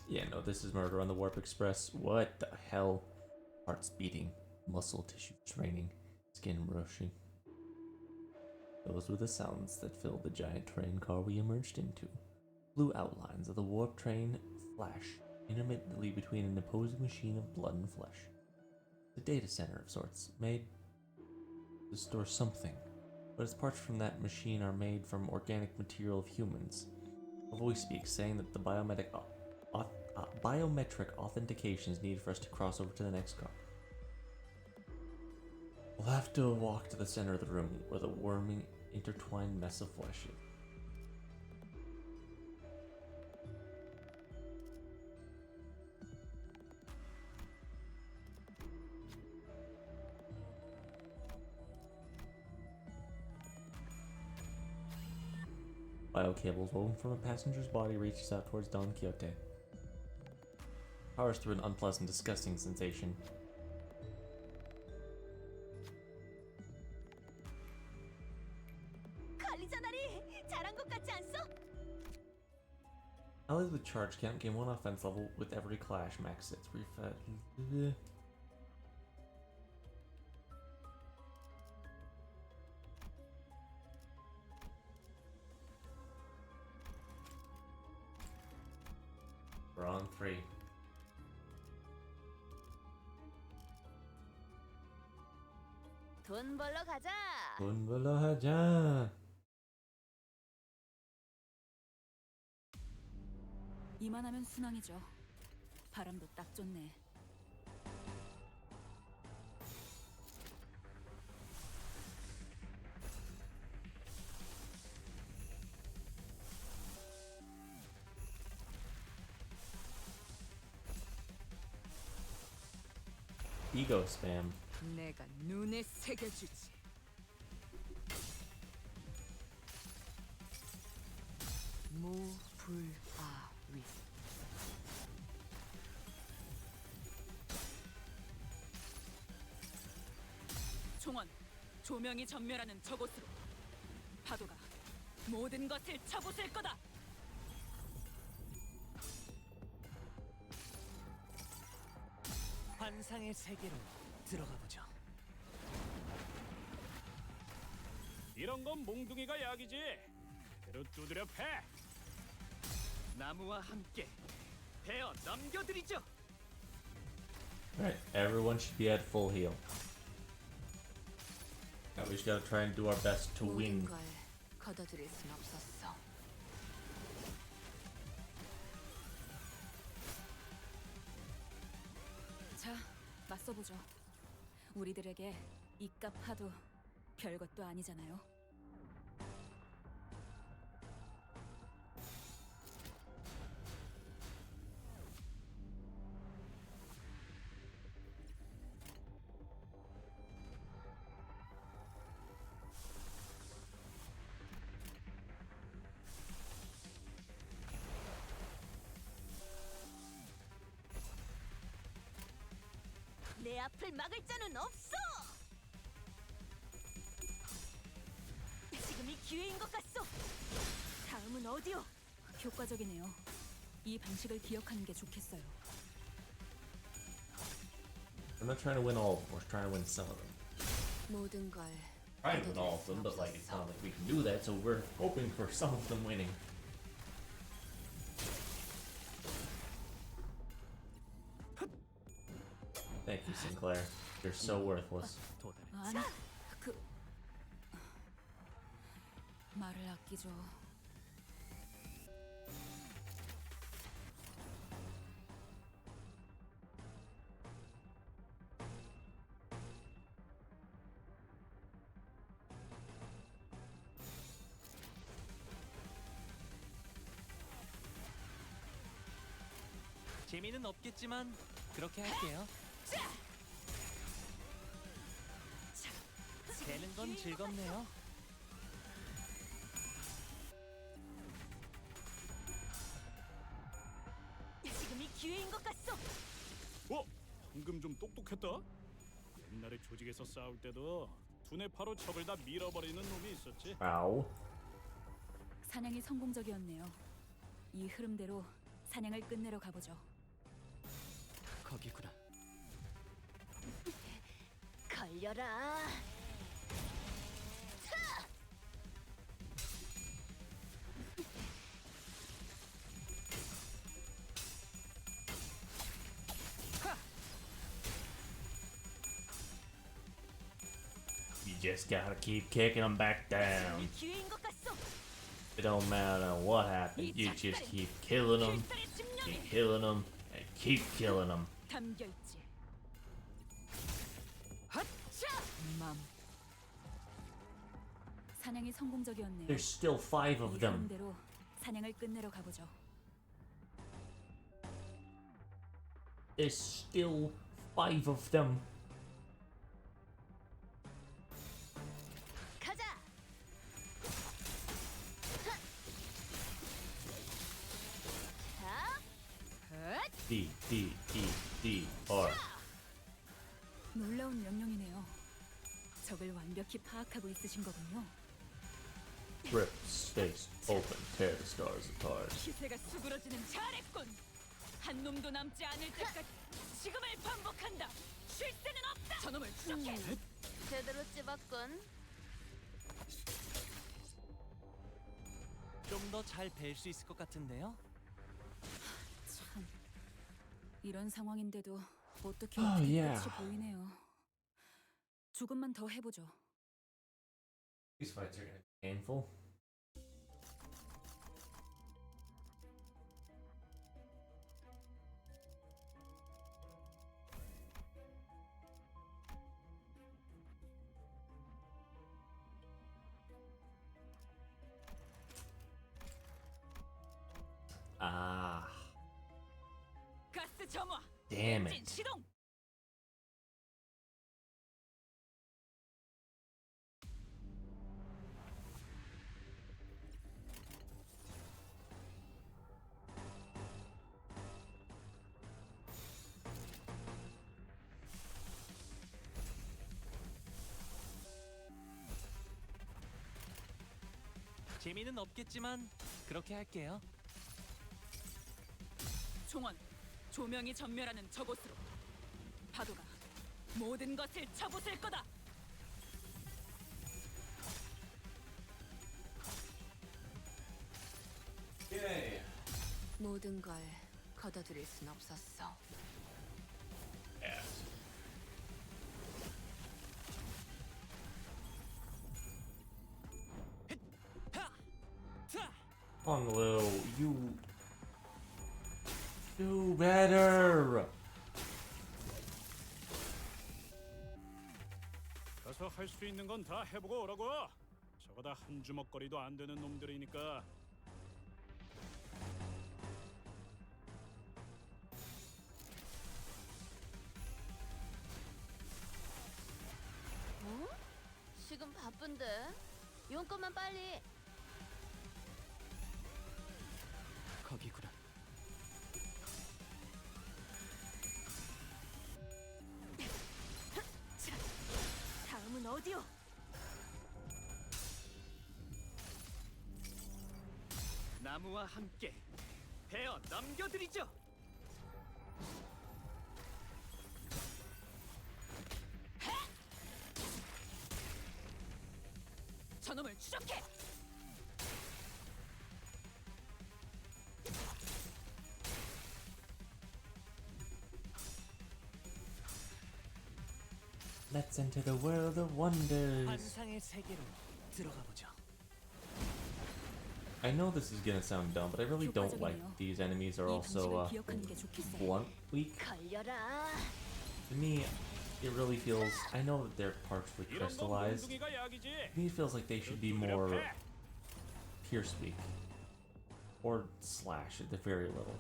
Yeah, no, this is Murder on the Warp Express. What the hell? Heart's beating, muscle tissue straining, skin rushing. Those were the sounds that filled the giant train car we emerged into. Blue outlines of the warp train flash intermittently between an opposing machine of blood and flesh. The data center of sorts, made to store something, but its parts from that machine are made from organic material of humans. A voice speaks, saying that the biometric authentication is needed for us to cross over to the next car. We'll have to walk to the center of the room where the worming, intertwined mess of flesh is. Bio cables woven from a passenger's body reaches out towards Don Quixote. Powers through an unpleasant, disgusting sensation. 관리자날이 잘한 것 같지 않소? Allies with charge count gain 1 offense level with every clash. Max hits. We're on 3. 돈 벌러 가자. 돈 벌러 하자. 이만하면 순항이죠. 바람도 딱 좋네. Ego spam. 내가 눈에 새겨주지. 무불아위. 총원, 조명이 전멸하는 저곳으로. 파도가 모든 것을 쳐부술 거다. 환상의 세계로 들어가 보죠. 이런 건 몽둥이가 약이지. 그대로 두드려 패. 나무와 함께 베어 넘겨드리죠. Alright, everyone should be at full heal. Now we just gotta try and do our best to win. 모든 걸 거둬들일 순 없었어. 자, 맞서보죠. 우리들에게 이깟 파도 별것도 아니잖아요. 내 앞을 막을 자는 없어. 지금이 기회인 것 같소. 다음은 어디요? 효과적이네요. 이 방식을 기억하는 게 좋겠어요. We're not trying to win all of them, we're trying to win some of them. 모든 걸 Trying to win all of them, but like it's not like we can do that, so we're hoping for some of them winning. Thank you, Sinclair. You're so worthless. 도달해. 아니, 말을 아끼죠. 재미는 없겠지만 그렇게 할게요. 되는 건 즐겁네요. 지금이 기회인 것 같소. 방금 좀 똑똑했다. 옛날에 조직에서 싸울 때도 두뇌 파로 적을 다 밀어버리는 놈이 있었지. Ow. 사냥이 성공적이었네요. 이 흐름대로 사냥을 끝내러 가보죠. 거기구나. 걸려라. You just gotta keep kicking them back down. 기회인 것 같소. It don't matter what happens, you just keep killing them, 필살의 집념이 keep killing them, and keep killing them. 담겨 있지. 맘. 사냥이 성공적이었네요. There's still 5 이 of them. 흐름대로 사냥을 끝내러 가보죠. There's still 5 of them. 가자. D, D, D, D, R. 놀라운 명령이네요. 적을 완벽히 파악하고 있으신 거군요. Rip, space, open, tear the stars apart. 기세가 수그러지는 잘했군. 한 놈도 남지 않을 때까지 지금을 반복한다. 쉴 새는 없다. 저놈을 추적해. 제대로 찝었군. 좀 더 잘 뵐 수 있을 것 같은데요. 참, 이런 상황인데도 어떻게 Oh, 어떻게 yeah. 끝이 보이네요. 조금만 더 해보죠. These fights are gonna be painful. 점화. Damn 엔진 it. 시동. 재미는 없겠지만 그렇게 할게요. 총원, 조명이 전멸하는 저곳으로. 파도가 모든 것을 쳐부술 거다. Yay. 모든 걸 거둬들일 순 없었어. Yes. Come on, Lil, you do better. 가서 할 수 있는 건 다 해보고 오라고. 저거 다 한 주먹거리도 안 되는 놈들이니까. 어? 지금 바쁜데. 용건만 빨리. 거기구나. 다음은 어디요? 나무와 함께 베어 넘겨드리죠. 저놈을 추적해. Let's enter the world of wonders. 환상의 세계로 들어가 보죠. I know this is gonna sound dumb, but I really don't like these enemies are 이 also 방식을 기억하는 게 좋겠어요. blunt weak. 걸려라. To me, it really feels. I know that they're partially 이런 건 crystallized. 몽둥이가 약이지. To me, it feels like they should be more pierce weak or slash at the very little.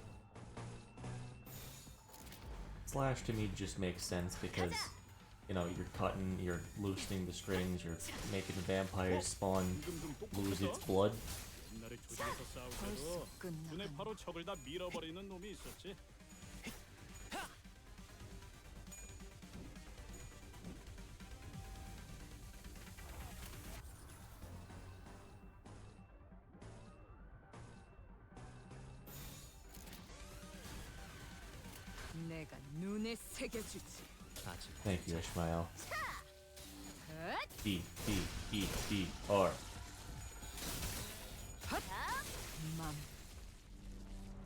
Slash to me just makes sense because you know you're cutting, you're loosening the strings, you're making the vampire spawn lose its blood. 옛날에 조직에서 싸울 때도 눈에 바로 적을 다 밀어버리는 놈이 있었지. 내가 눈에 새겨주지. 아직 Thank you, Ishmael. D D E D R. 맘.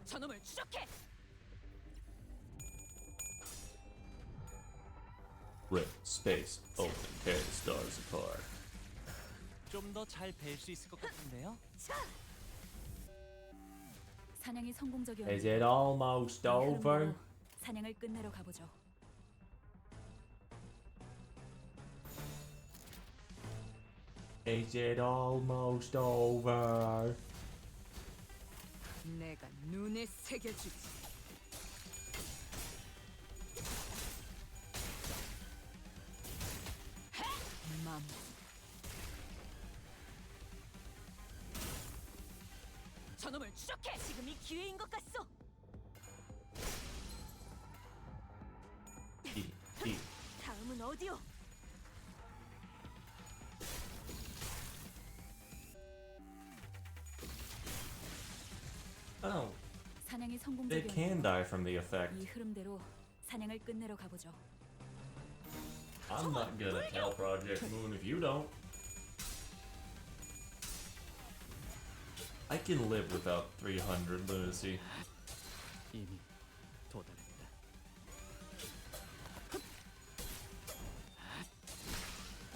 저놈을 추적해. Red space open tear the stars apart. 좀 더 잘 뵐 수 있을 것 같은데요. 사냥이 Is 성공적이었는데 it almost over? 사냥을 끝내러 가보죠. Is it almost over? 내가 눈에 새겨주지. 맘. 저놈을 추적해. 지금이 기회인 것 같소. D D. 다음은 어디요? Oh, 사냥이 they can 성공적이었는데 die from the effect. 이 흐름대로 사냥을 끝내러 가보죠. I'm not gonna tell Project Moon if you don't. I can live without 300 lunacy. 이미 도달했다.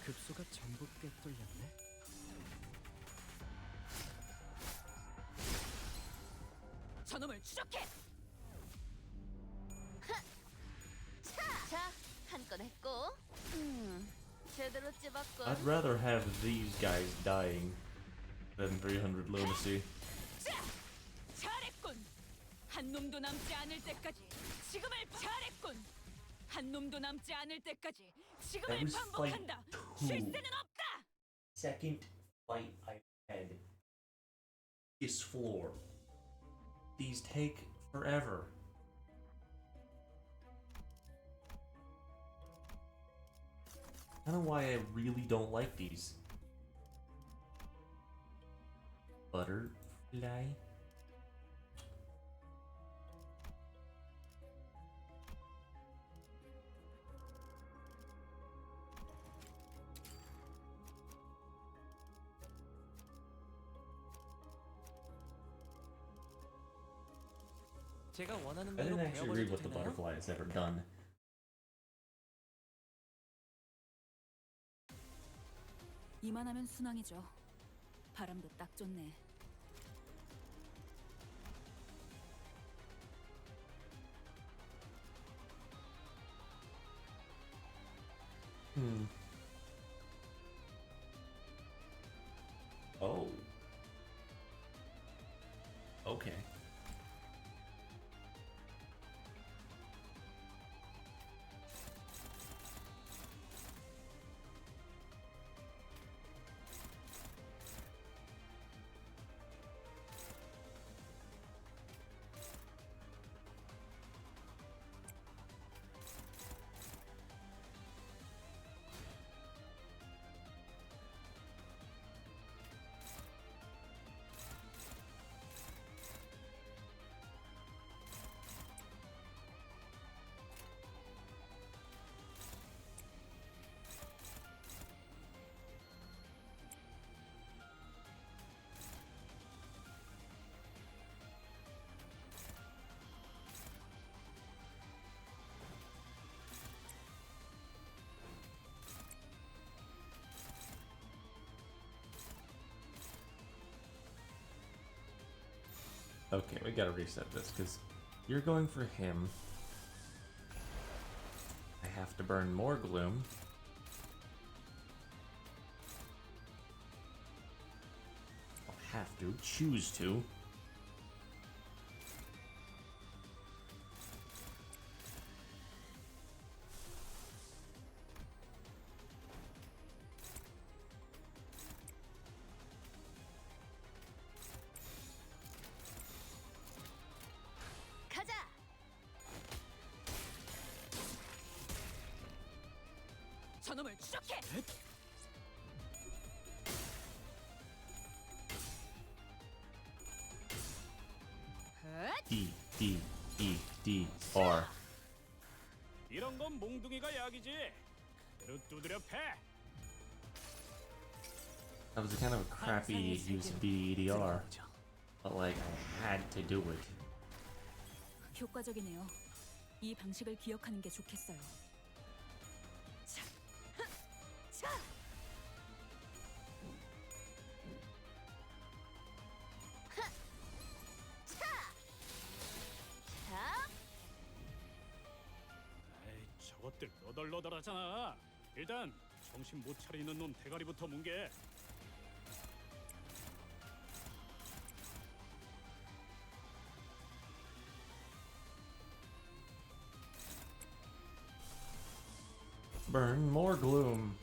급소가 전부 꿰뚫렸네. 저놈을 추적해. 자, 한 건 했고. 제대로 찝었군. I'd rather have these guys dying than 300 lunacy. 자, 잘했군. 한 놈도 남지 않을 때까지 지금을 잘했군. 한 놈도 남지 않을 때까지 That 지금을 was fight 반복한다. 2. 쉴 새는 없다. Second fight I had. This floor. These take forever. I don't know why I really don't like these. Butterfly. 제가 원하는 I 대로 didn't actually read 배워버려도 what the 되나요? butterfly has ever done. 이만하면 순항이죠. 바람도 딱 좋네. Oh. Okay. Okay, we gotta reset this, because you're going for him. I have to burn more gloom. I'll have to, choose to. 가자. 저놈을 추적해. D, D, E, D, R. 이런 건 몽둥이가 약이지. 그대로 두드려 패. That was kind of a crappy use of BEDR, but like I had to do it. 효과적이네요. 이 방식을 기억하는 게 좋겠어요. 자, 에이, 저것들 너덜너덜하잖아. 일단 정신 못 차리는 놈 대가리부터 뭉개. Burn more gloom.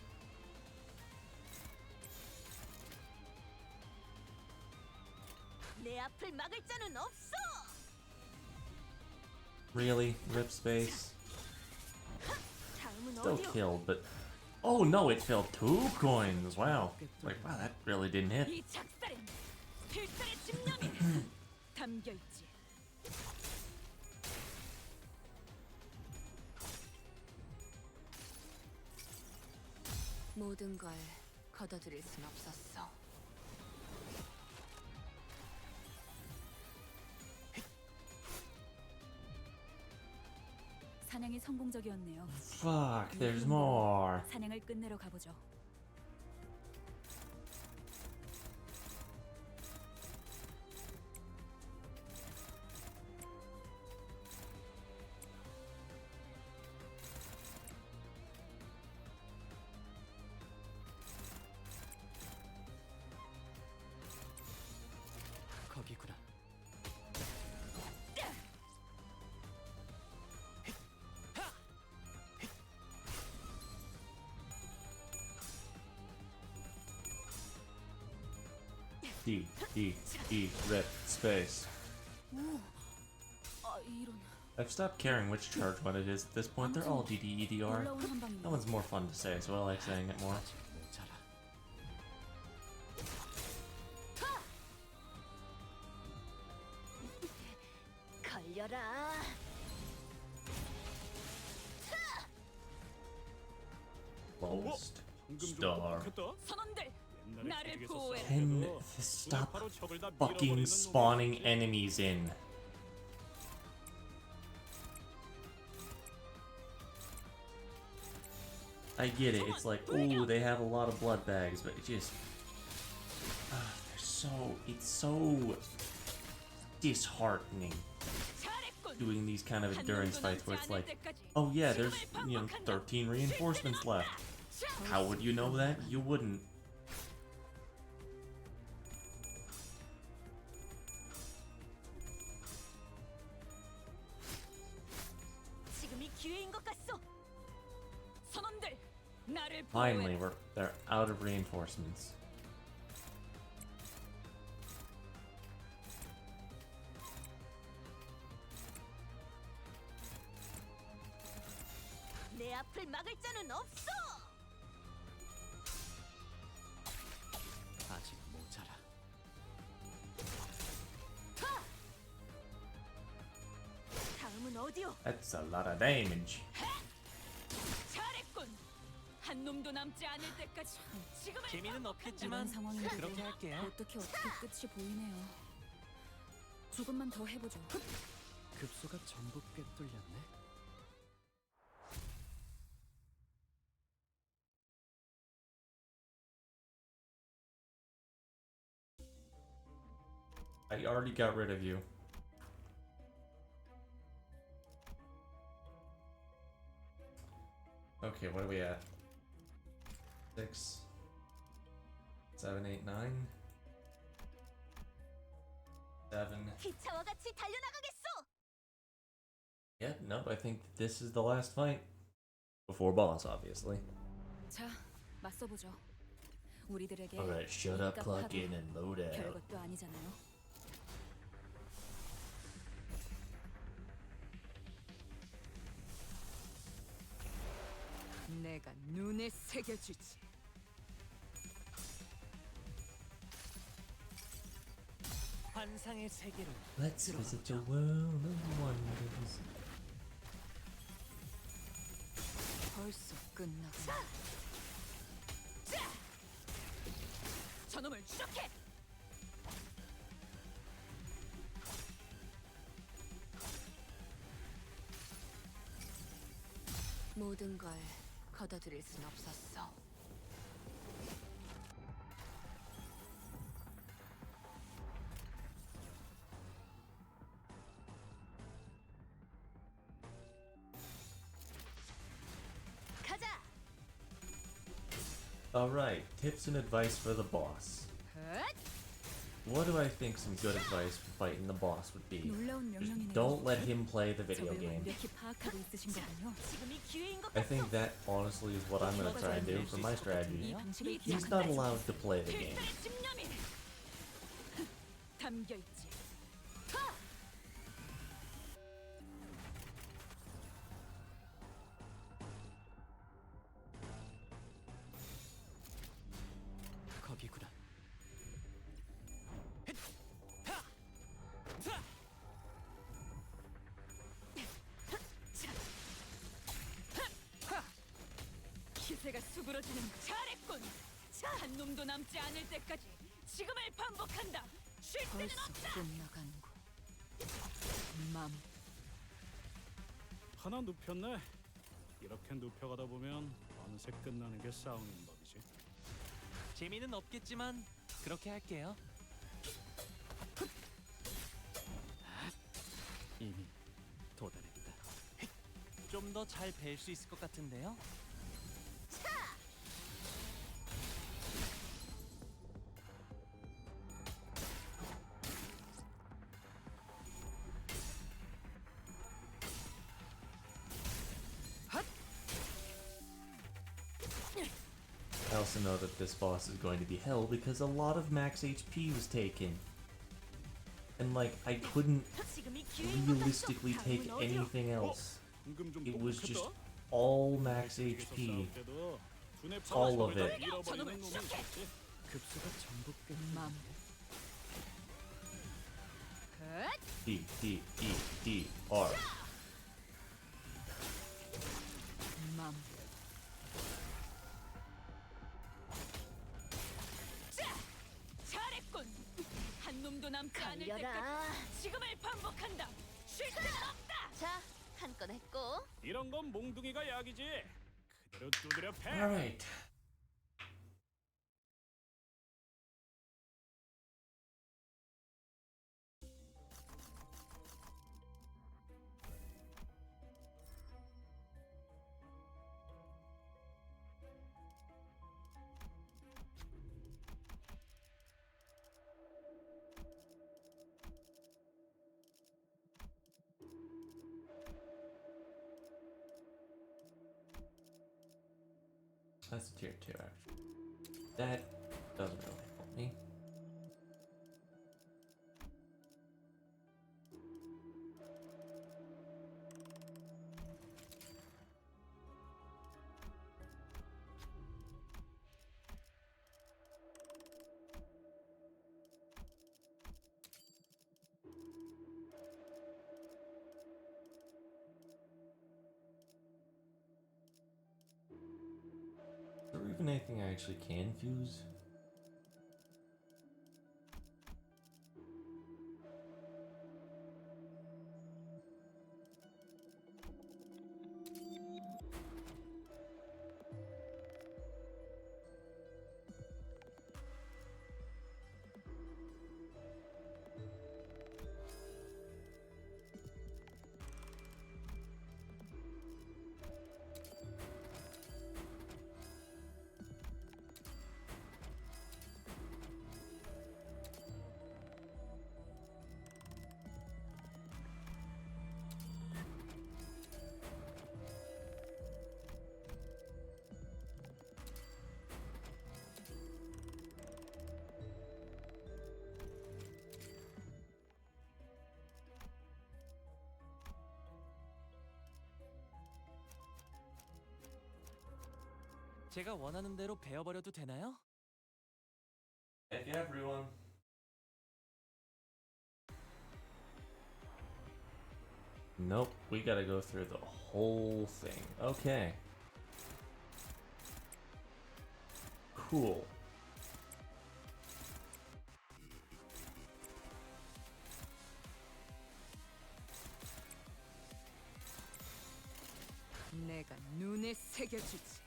내 앞을 막을 자는 없어. Really? Rip space? 다음은 Still 어디요? killed, but... Oh no, it fell 2 coins! Wow. Like, wow, that really didn't hit. 이 작살엔 필살의 집념이 담겨 있지. 모든 걸 거둬들일 순 없었어. 사냥이 성공적이었네요. Fuck, there's more. 사냥을 끝내러 가보죠. 거기구나. D, E, E, rip, space. 아, 이런. I've stopped caring which charge one it is at this point. They're all DDEDR. 놀라운 한 방입니다. That one's more fun to say, so I like saying it more. 모자라. 걸려라. Lowest 방금 좀 star. 깜빡했다. 선원들, 옛날에 나를 조직에서 보호해. Can 싸웠는데도 this stop 바로 적을 다 fucking 밀어버리는 spawning 놈이었지. enemies in? I get it, it's like, ooh, they have a lot of blood bags, but it just... it's so disheartening 잘했군. doing these kind of 한 endurance 놈도 fights where 남지 it's 않을 like, 때까지 oh yeah, there's, 지금을 you know, 반복한다. 13 reinforcements left. How would you know that? You wouldn't. 지금이 기회인 것 같소. 선원들, 나를 Finally, 보호해. they're out of reinforcements. 내 앞을 막을 자는 없어. 아직 모자라. 다음은 어디요? That's a lot of damage. 잘했군. 한 놈도 남지 않을 때까지 지금을 재미는 이런 없겠지만 상황인데 그렇게 할게요. 어떻게 끝이 보이네요. 조금만 더 해보죠. 급소가 전부 꿰뚫렸네. I already got rid of you. Okay, what are we at? 6, 7, 8, 9, 7. 기차와 같이 달려나가겠소. Yeah, nope, I think this is the last fight. Before boss, obviously. 자, 맞서보죠. 우리들에게 Alright, shut up, 이깟 plug in, 파도 and load out. 별것도 아니잖아요. 내가 눈에 새겨주지. 환상의 세계로 Let's visit the world of wonders. 벌써 끝나고. 저놈을 추적해. 모든 걸 거둬들일 순 없었어. 가자. Alright, tips and advice for the boss. What do I think some good advice for fighting the boss would be? 놀라운 명령이네요. Don't let him play the video 적을 game. 완벽히 파악하고 있으신 거군요. 지금이 기회인 것 I 같소. think that honestly is what I'm gonna try and do for my 이 strategy. 방식을 He's not allowed to play the game. 필살의 집념이 담겨 있지. 거기구나. 기세가 수그러지는 잘했군. 한 놈도 남지 않을 때까지 지금을 반복한다. 쉴 때는 벌써 없다. 끝나간고. 맘. 하나 눕혔네. 이렇게 눕혀가다 보면 어느새 끝나는 게 싸우는 법이지. 재미는 없겠지만 그렇게 할게요. 이미 도달했다. 좀 더 잘 뵐 수 있을 것 같은데요. How also know that this boss is going to be hell because a lot of max HP was taken. And like, I couldn't realistically take anything else. 방금 좀 It was just 똑똑했다. all max 뒤에서 HP. 싸울 때도 두뇌 all of 파워를 다 it. 잃어버리는 놈이 있었지. 급수가 전복된 맘. D, D, E, D, R. 맘. 잘했군. 한 놈도 남지 않을 때까지 지금을 반복한다. 쉴 새는 없다. 자, 한 건 했고. 이런 건 몽둥이가 약이지. 그대로 두드려 패. Alright. That's a tier 2 actually. That doesn't really help me. Is there even anything I actually can fuse? 제가 원하는 대로 베어버려도 되나요? Thank you, everyone. Nope, we gotta go through the whole thing. Okay. Cool. 내가 눈에 새겨주지.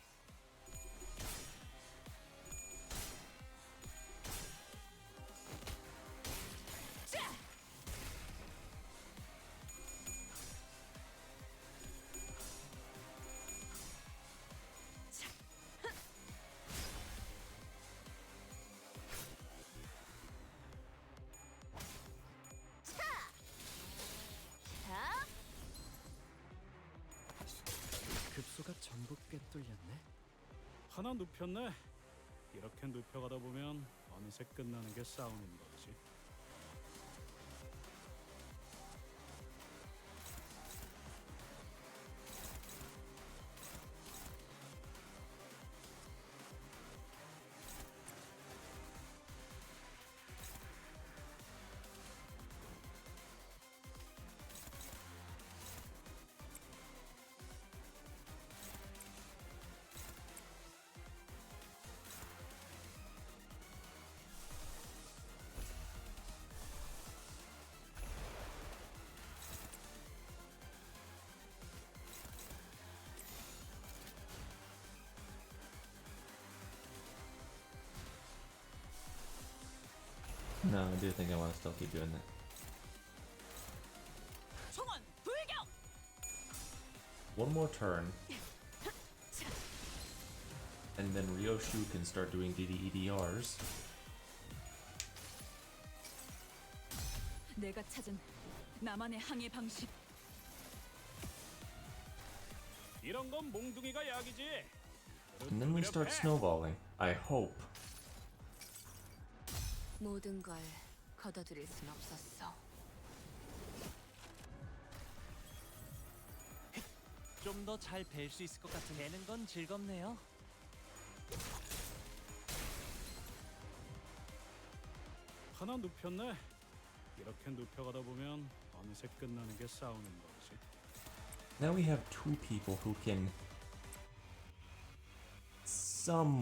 자, 급소가 전복게 뚫렸네. 하나 눕혔네. 이렇게 눕혀가다 보면 어느새 끝나는 게 싸움인 거지. No, I do think I want to still keep doing that. 총원 불격. One more turn. And then Ryoshu can start doing DDEDRs. 내가 찾은 나만의 항해 방식. 이런 건 몽둥이가 약이지. And then we start snowballing. I hope. 모든 걸 거둬들일 순 없었어. 좀 더 잘 뵐 수 있을 것 같은 배는 건 즐겁네요. 하나 눕혔네. 이렇게 눕혀가다 보면 어느새 끝나는 게 싸우는 거지. Now we have two people who can somewhat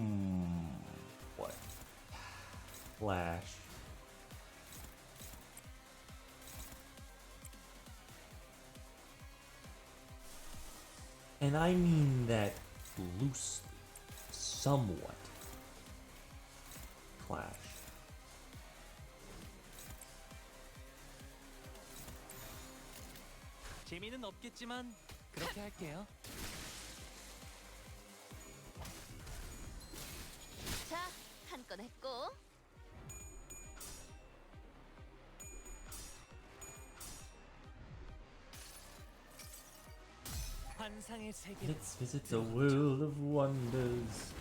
flash. And I mean that loosely, somewhat clash. 재미는 없겠지만 그렇게 할게요. 자, 한 건 했고. 환상의 세계. Let's visit the world of wonders.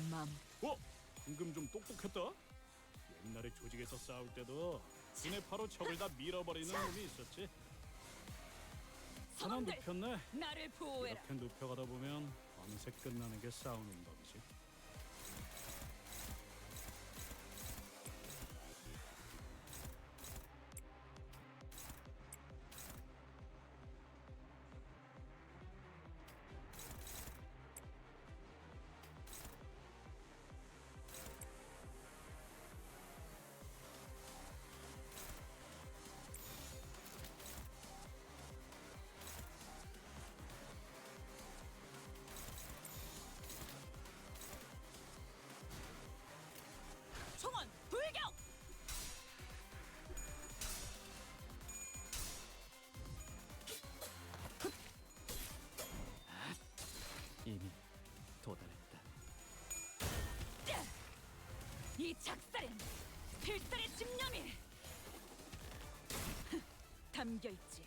맘. 방금 좀 똑똑했다. 옛날에 조직에서 싸울 때도 지네 바로 적을 다 밀어버리는 놈이 있었지. 하나 선원들, 눕혔네. 나를 보호해라. 이렇게 눕혀가다 보면 어느새 끝나는 게 싸우는 법이지. 총원 불격! 이미 도달했다. 이 작살엔 필살의 집념이 담겨 있지.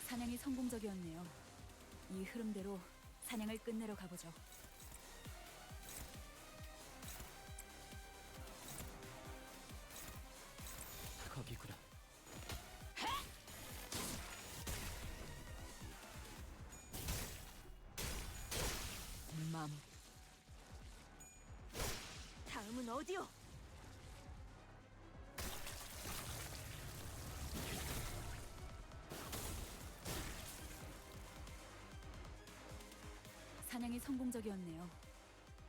사냥이 성공적이었네요. 이 흐름대로 사냥을 끝내러 가보죠. 거기구나. 맘. 다음은 어디요? 사냥이 성공적이었네요.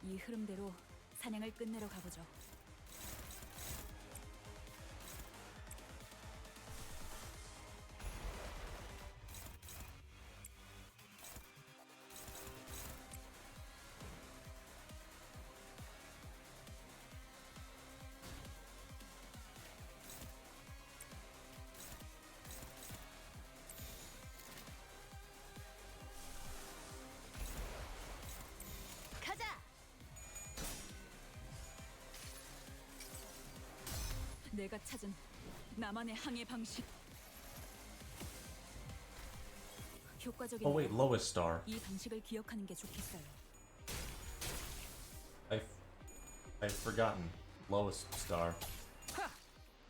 이 흐름대로 사냥을 끝내러 가보죠. 가자. 내가 찾은 나만의 항해 방식. 효과적인. Oh wait, lowest star. 이 방식을 기억하는 게 좋겠어요. I've forgotten lowest star.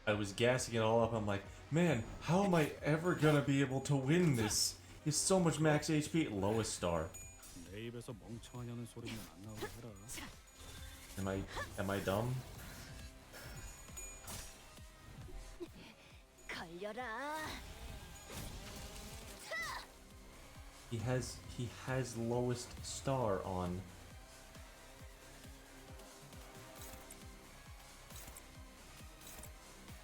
I was gassing it all up. I'm like, man, how am I ever gonna be able to win this? He's so much max HP. Lowest star. 내 입에서 멍청하냐는 소리는 안 나오게 해라. Am I dumb? 걸려라. He has lowest star on.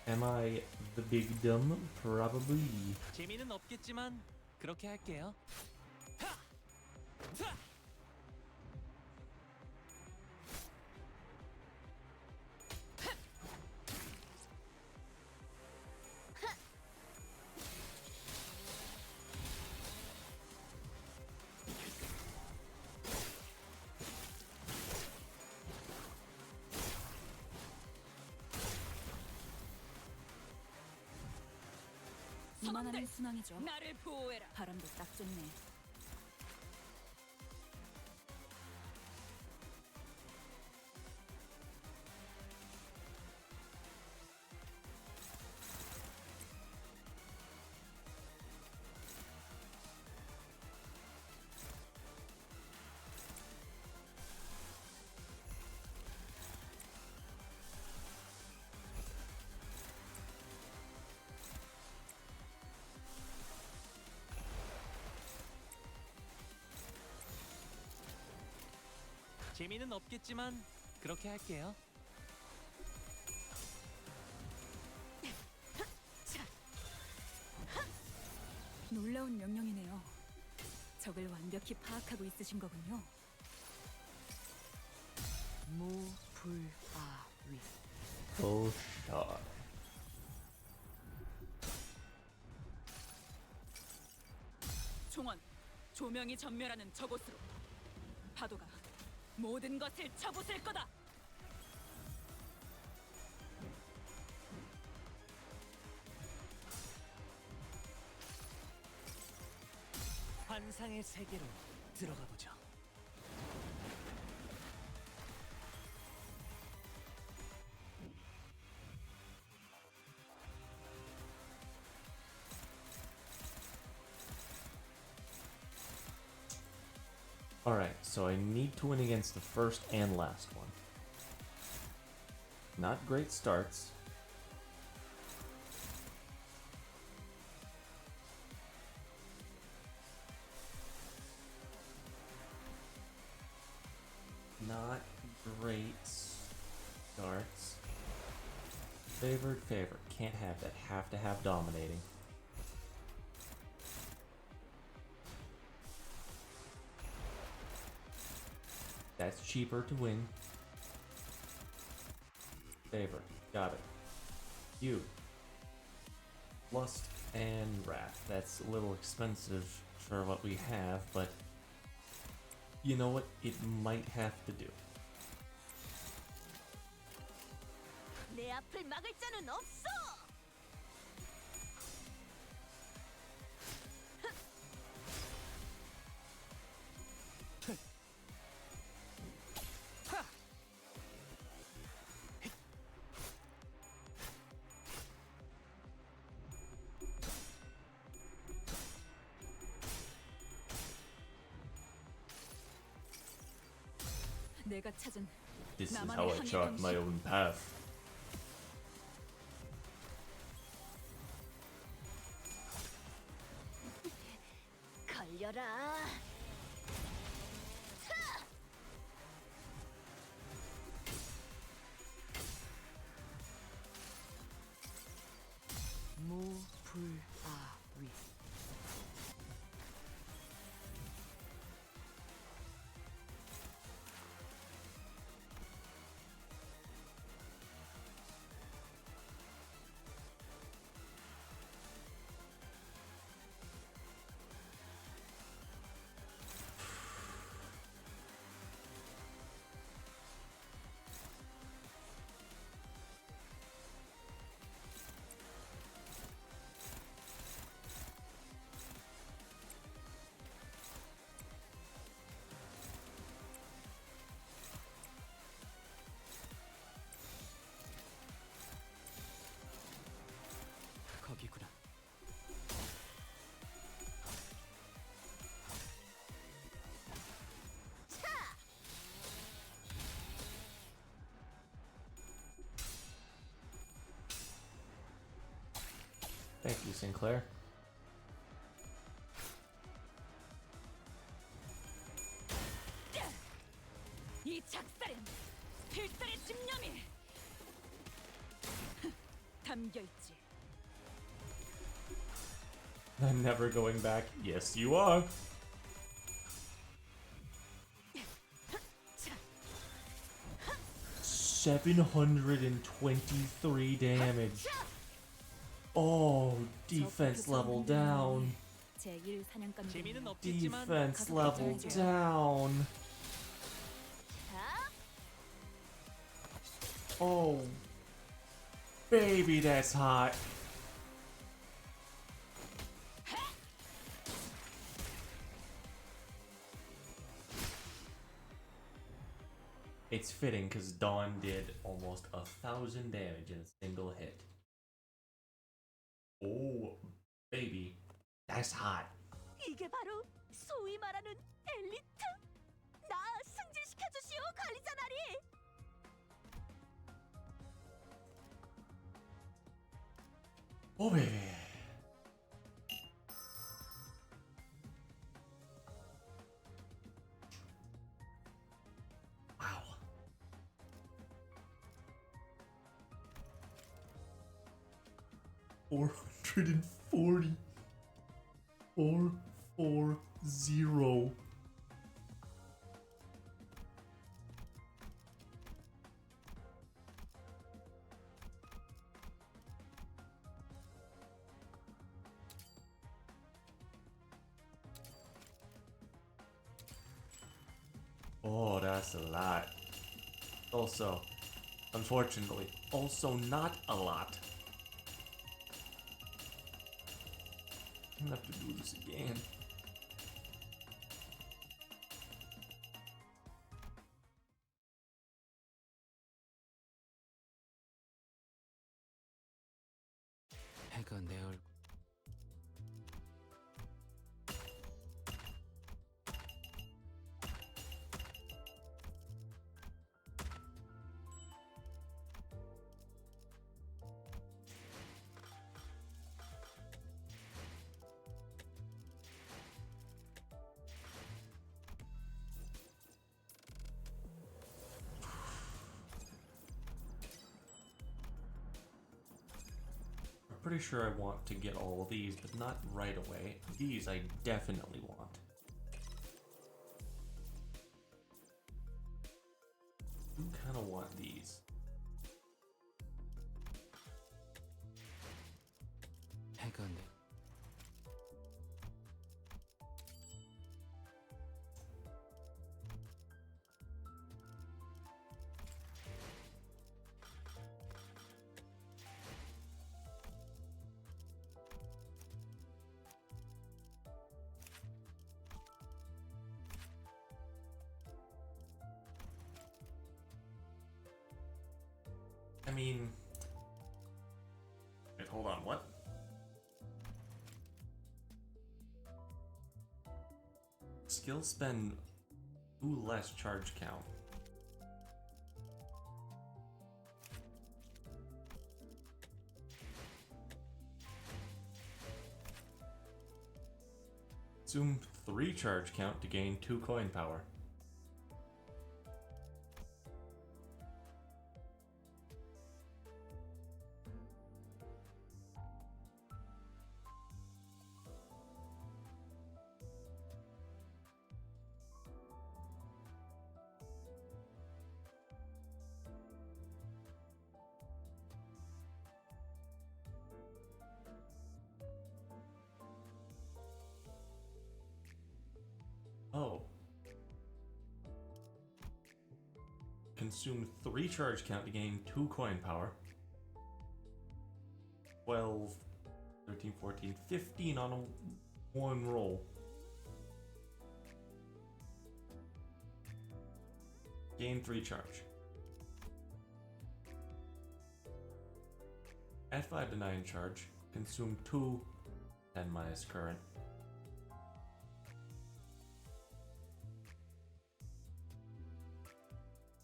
Am I the big dumb? Probably. 재미는 없겠지만 그렇게 할게요. 그만하는 순항이죠. 나를 보호해라. 바람도 딱 좋네. 재미는 없겠지만 그렇게 할게요. 놀라운 명령이네요. 적을 완벽히 파악하고 있으신 거군요. 무불아위. Oh shot. 총원, 조명이 전멸하는 저곳으로. 파도가 모든 것을 쳐부술 거다. 환상의 세계로 들어가 보죠. Alright, so I need to win against the first and last one. Not great starts. Not great starts. Favored. Can't have that. Have to have dominating. That's cheaper to win. Favor. Got it. You. Lust and Wrath. That's a little expensive for what we have, but you know what? It might have to do. 내 앞을 막을 자는 없어. 내가 찾은 This is 나만의 how I 항해 chart 방식. my own path. 걸려라. 무불아위. 거기구나. Thank you, Sinclair. 이 작살엔 필살의 집념이 담겨 있지. I'm never going back. Yes, you are. $723 damage. Oh, defense level down. 제1 사냥감 재미는 없겠지만 Defense 가서 level 결정해줘요. down. Oh, baby, that's hot. It's fitting because Dawn did almost 1,000 damage in a single hit. Oh, baby. That's hot. 이게 바로 소위 말하는 엘리트? 나 승진시켜 주시오, 관리자 나리. Oh, baby. Wow. $440. 440. Oh, that's a lot. Also, unfortunately, also not a lot. I'm gonna have to do this again. 해가 내 얼굴. I'm pretty sure I want to get all of these, but not right away. These I definitely want. I kind of want these. 해가 내. I mean, wait, hold on, what? Skill spend, ooh, less charge count. Consume 3 charge count to gain 2 coin power. Oh. Consume 3 charge count to gain 2 coin power. 12, 13, 14, 15 on one roll. Gain 3 charge. At 5 to 9 charge, consume 2 10 minus current.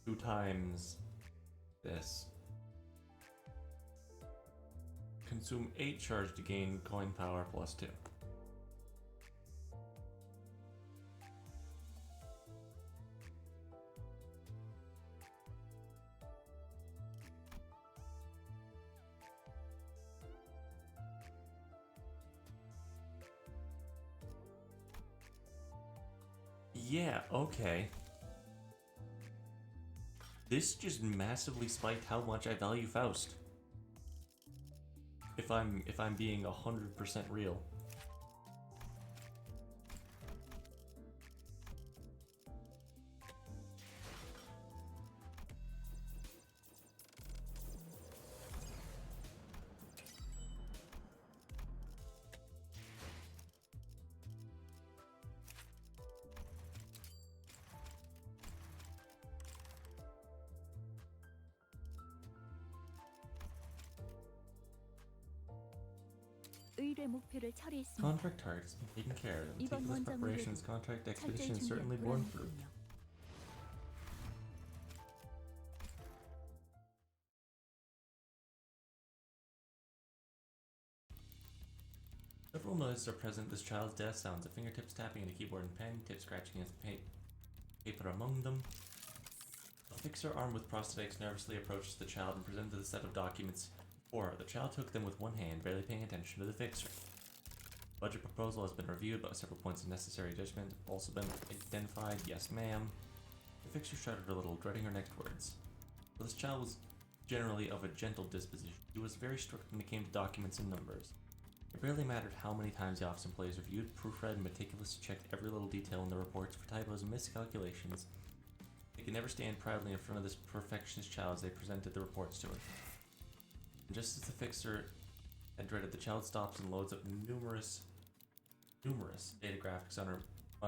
Two times this. Consume 8 charge to gain coin power plus 2. Yeah, okay. This just massively spiked how much I value Faust. If I'm being 100% real. 제1회 목표를 처리했습니다. Contract targets have been taken care of. 이번 Meticulous 원정 preparations, 의뢰도 contract 철저히 expedition has 준비한 certainly borne fruit. 보람이군요. Several noises are present. This child's death sounds of fingertips tapping on a keyboard and pen, tips scratching against paper among them. A fixer armed with prosthetics nervously approaches the child and presents a set of documents. The child took them with one hand, barely paying attention to the fixer. Budget proposal has been reviewed, but several points of necessary adjustment have also been identified. Yes, ma'am. The fixer shuddered a little, dreading her next words. Though this child was generally of a gentle disposition, he was very strict when it came to documents and numbers. It barely mattered how many times the office employees reviewed, proofread, and meticulously checked every little detail in the reports for typos and miscalculations. They could never stand proudly in front of this perfectionist child as they presented the reports to her. And just as the fixer had dreaded, the child stops and loads up numerous data graphics on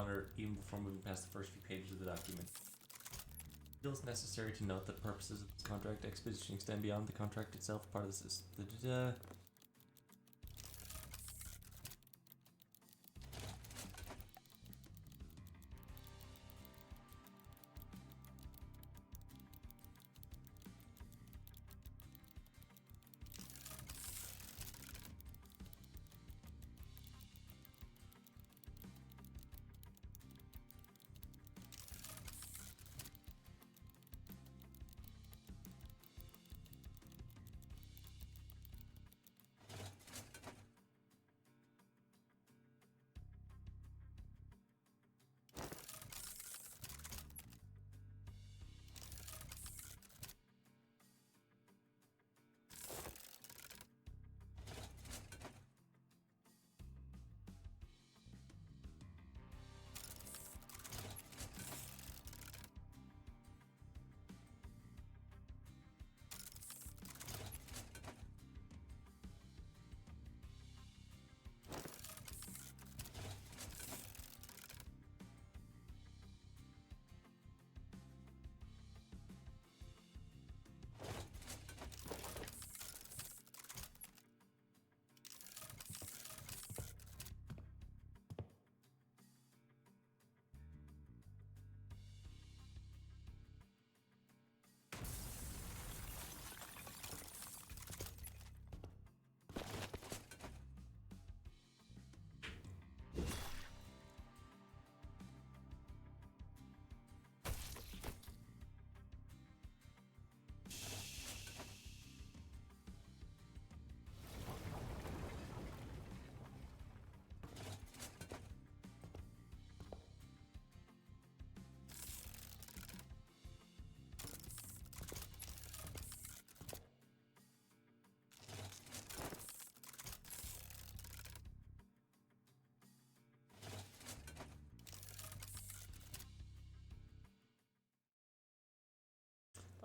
her even before moving past the first few pages of the document. It feels necessary to note that purposes of this contract expedition extend beyond the contract itself. Part of this is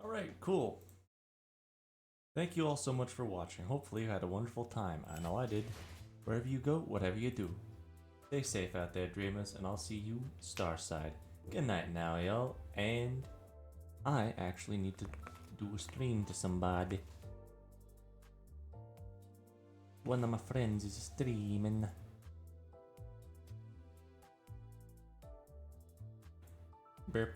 Alright, cool. Thank you all so much for watching. Hopefully you had a wonderful time. I know I did. Wherever you go, whatever you do. Stay safe out there, dreamers, and I'll see you Starside. Good night now, y'all. And I actually need to do a stream to somebody. One of my friends is streaming. Burp.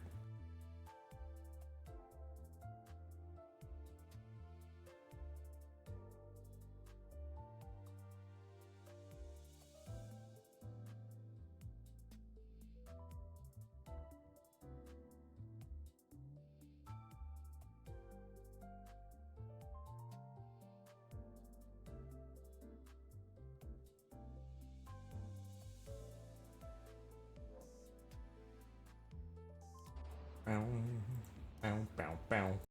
Bow, bow, bow, bow.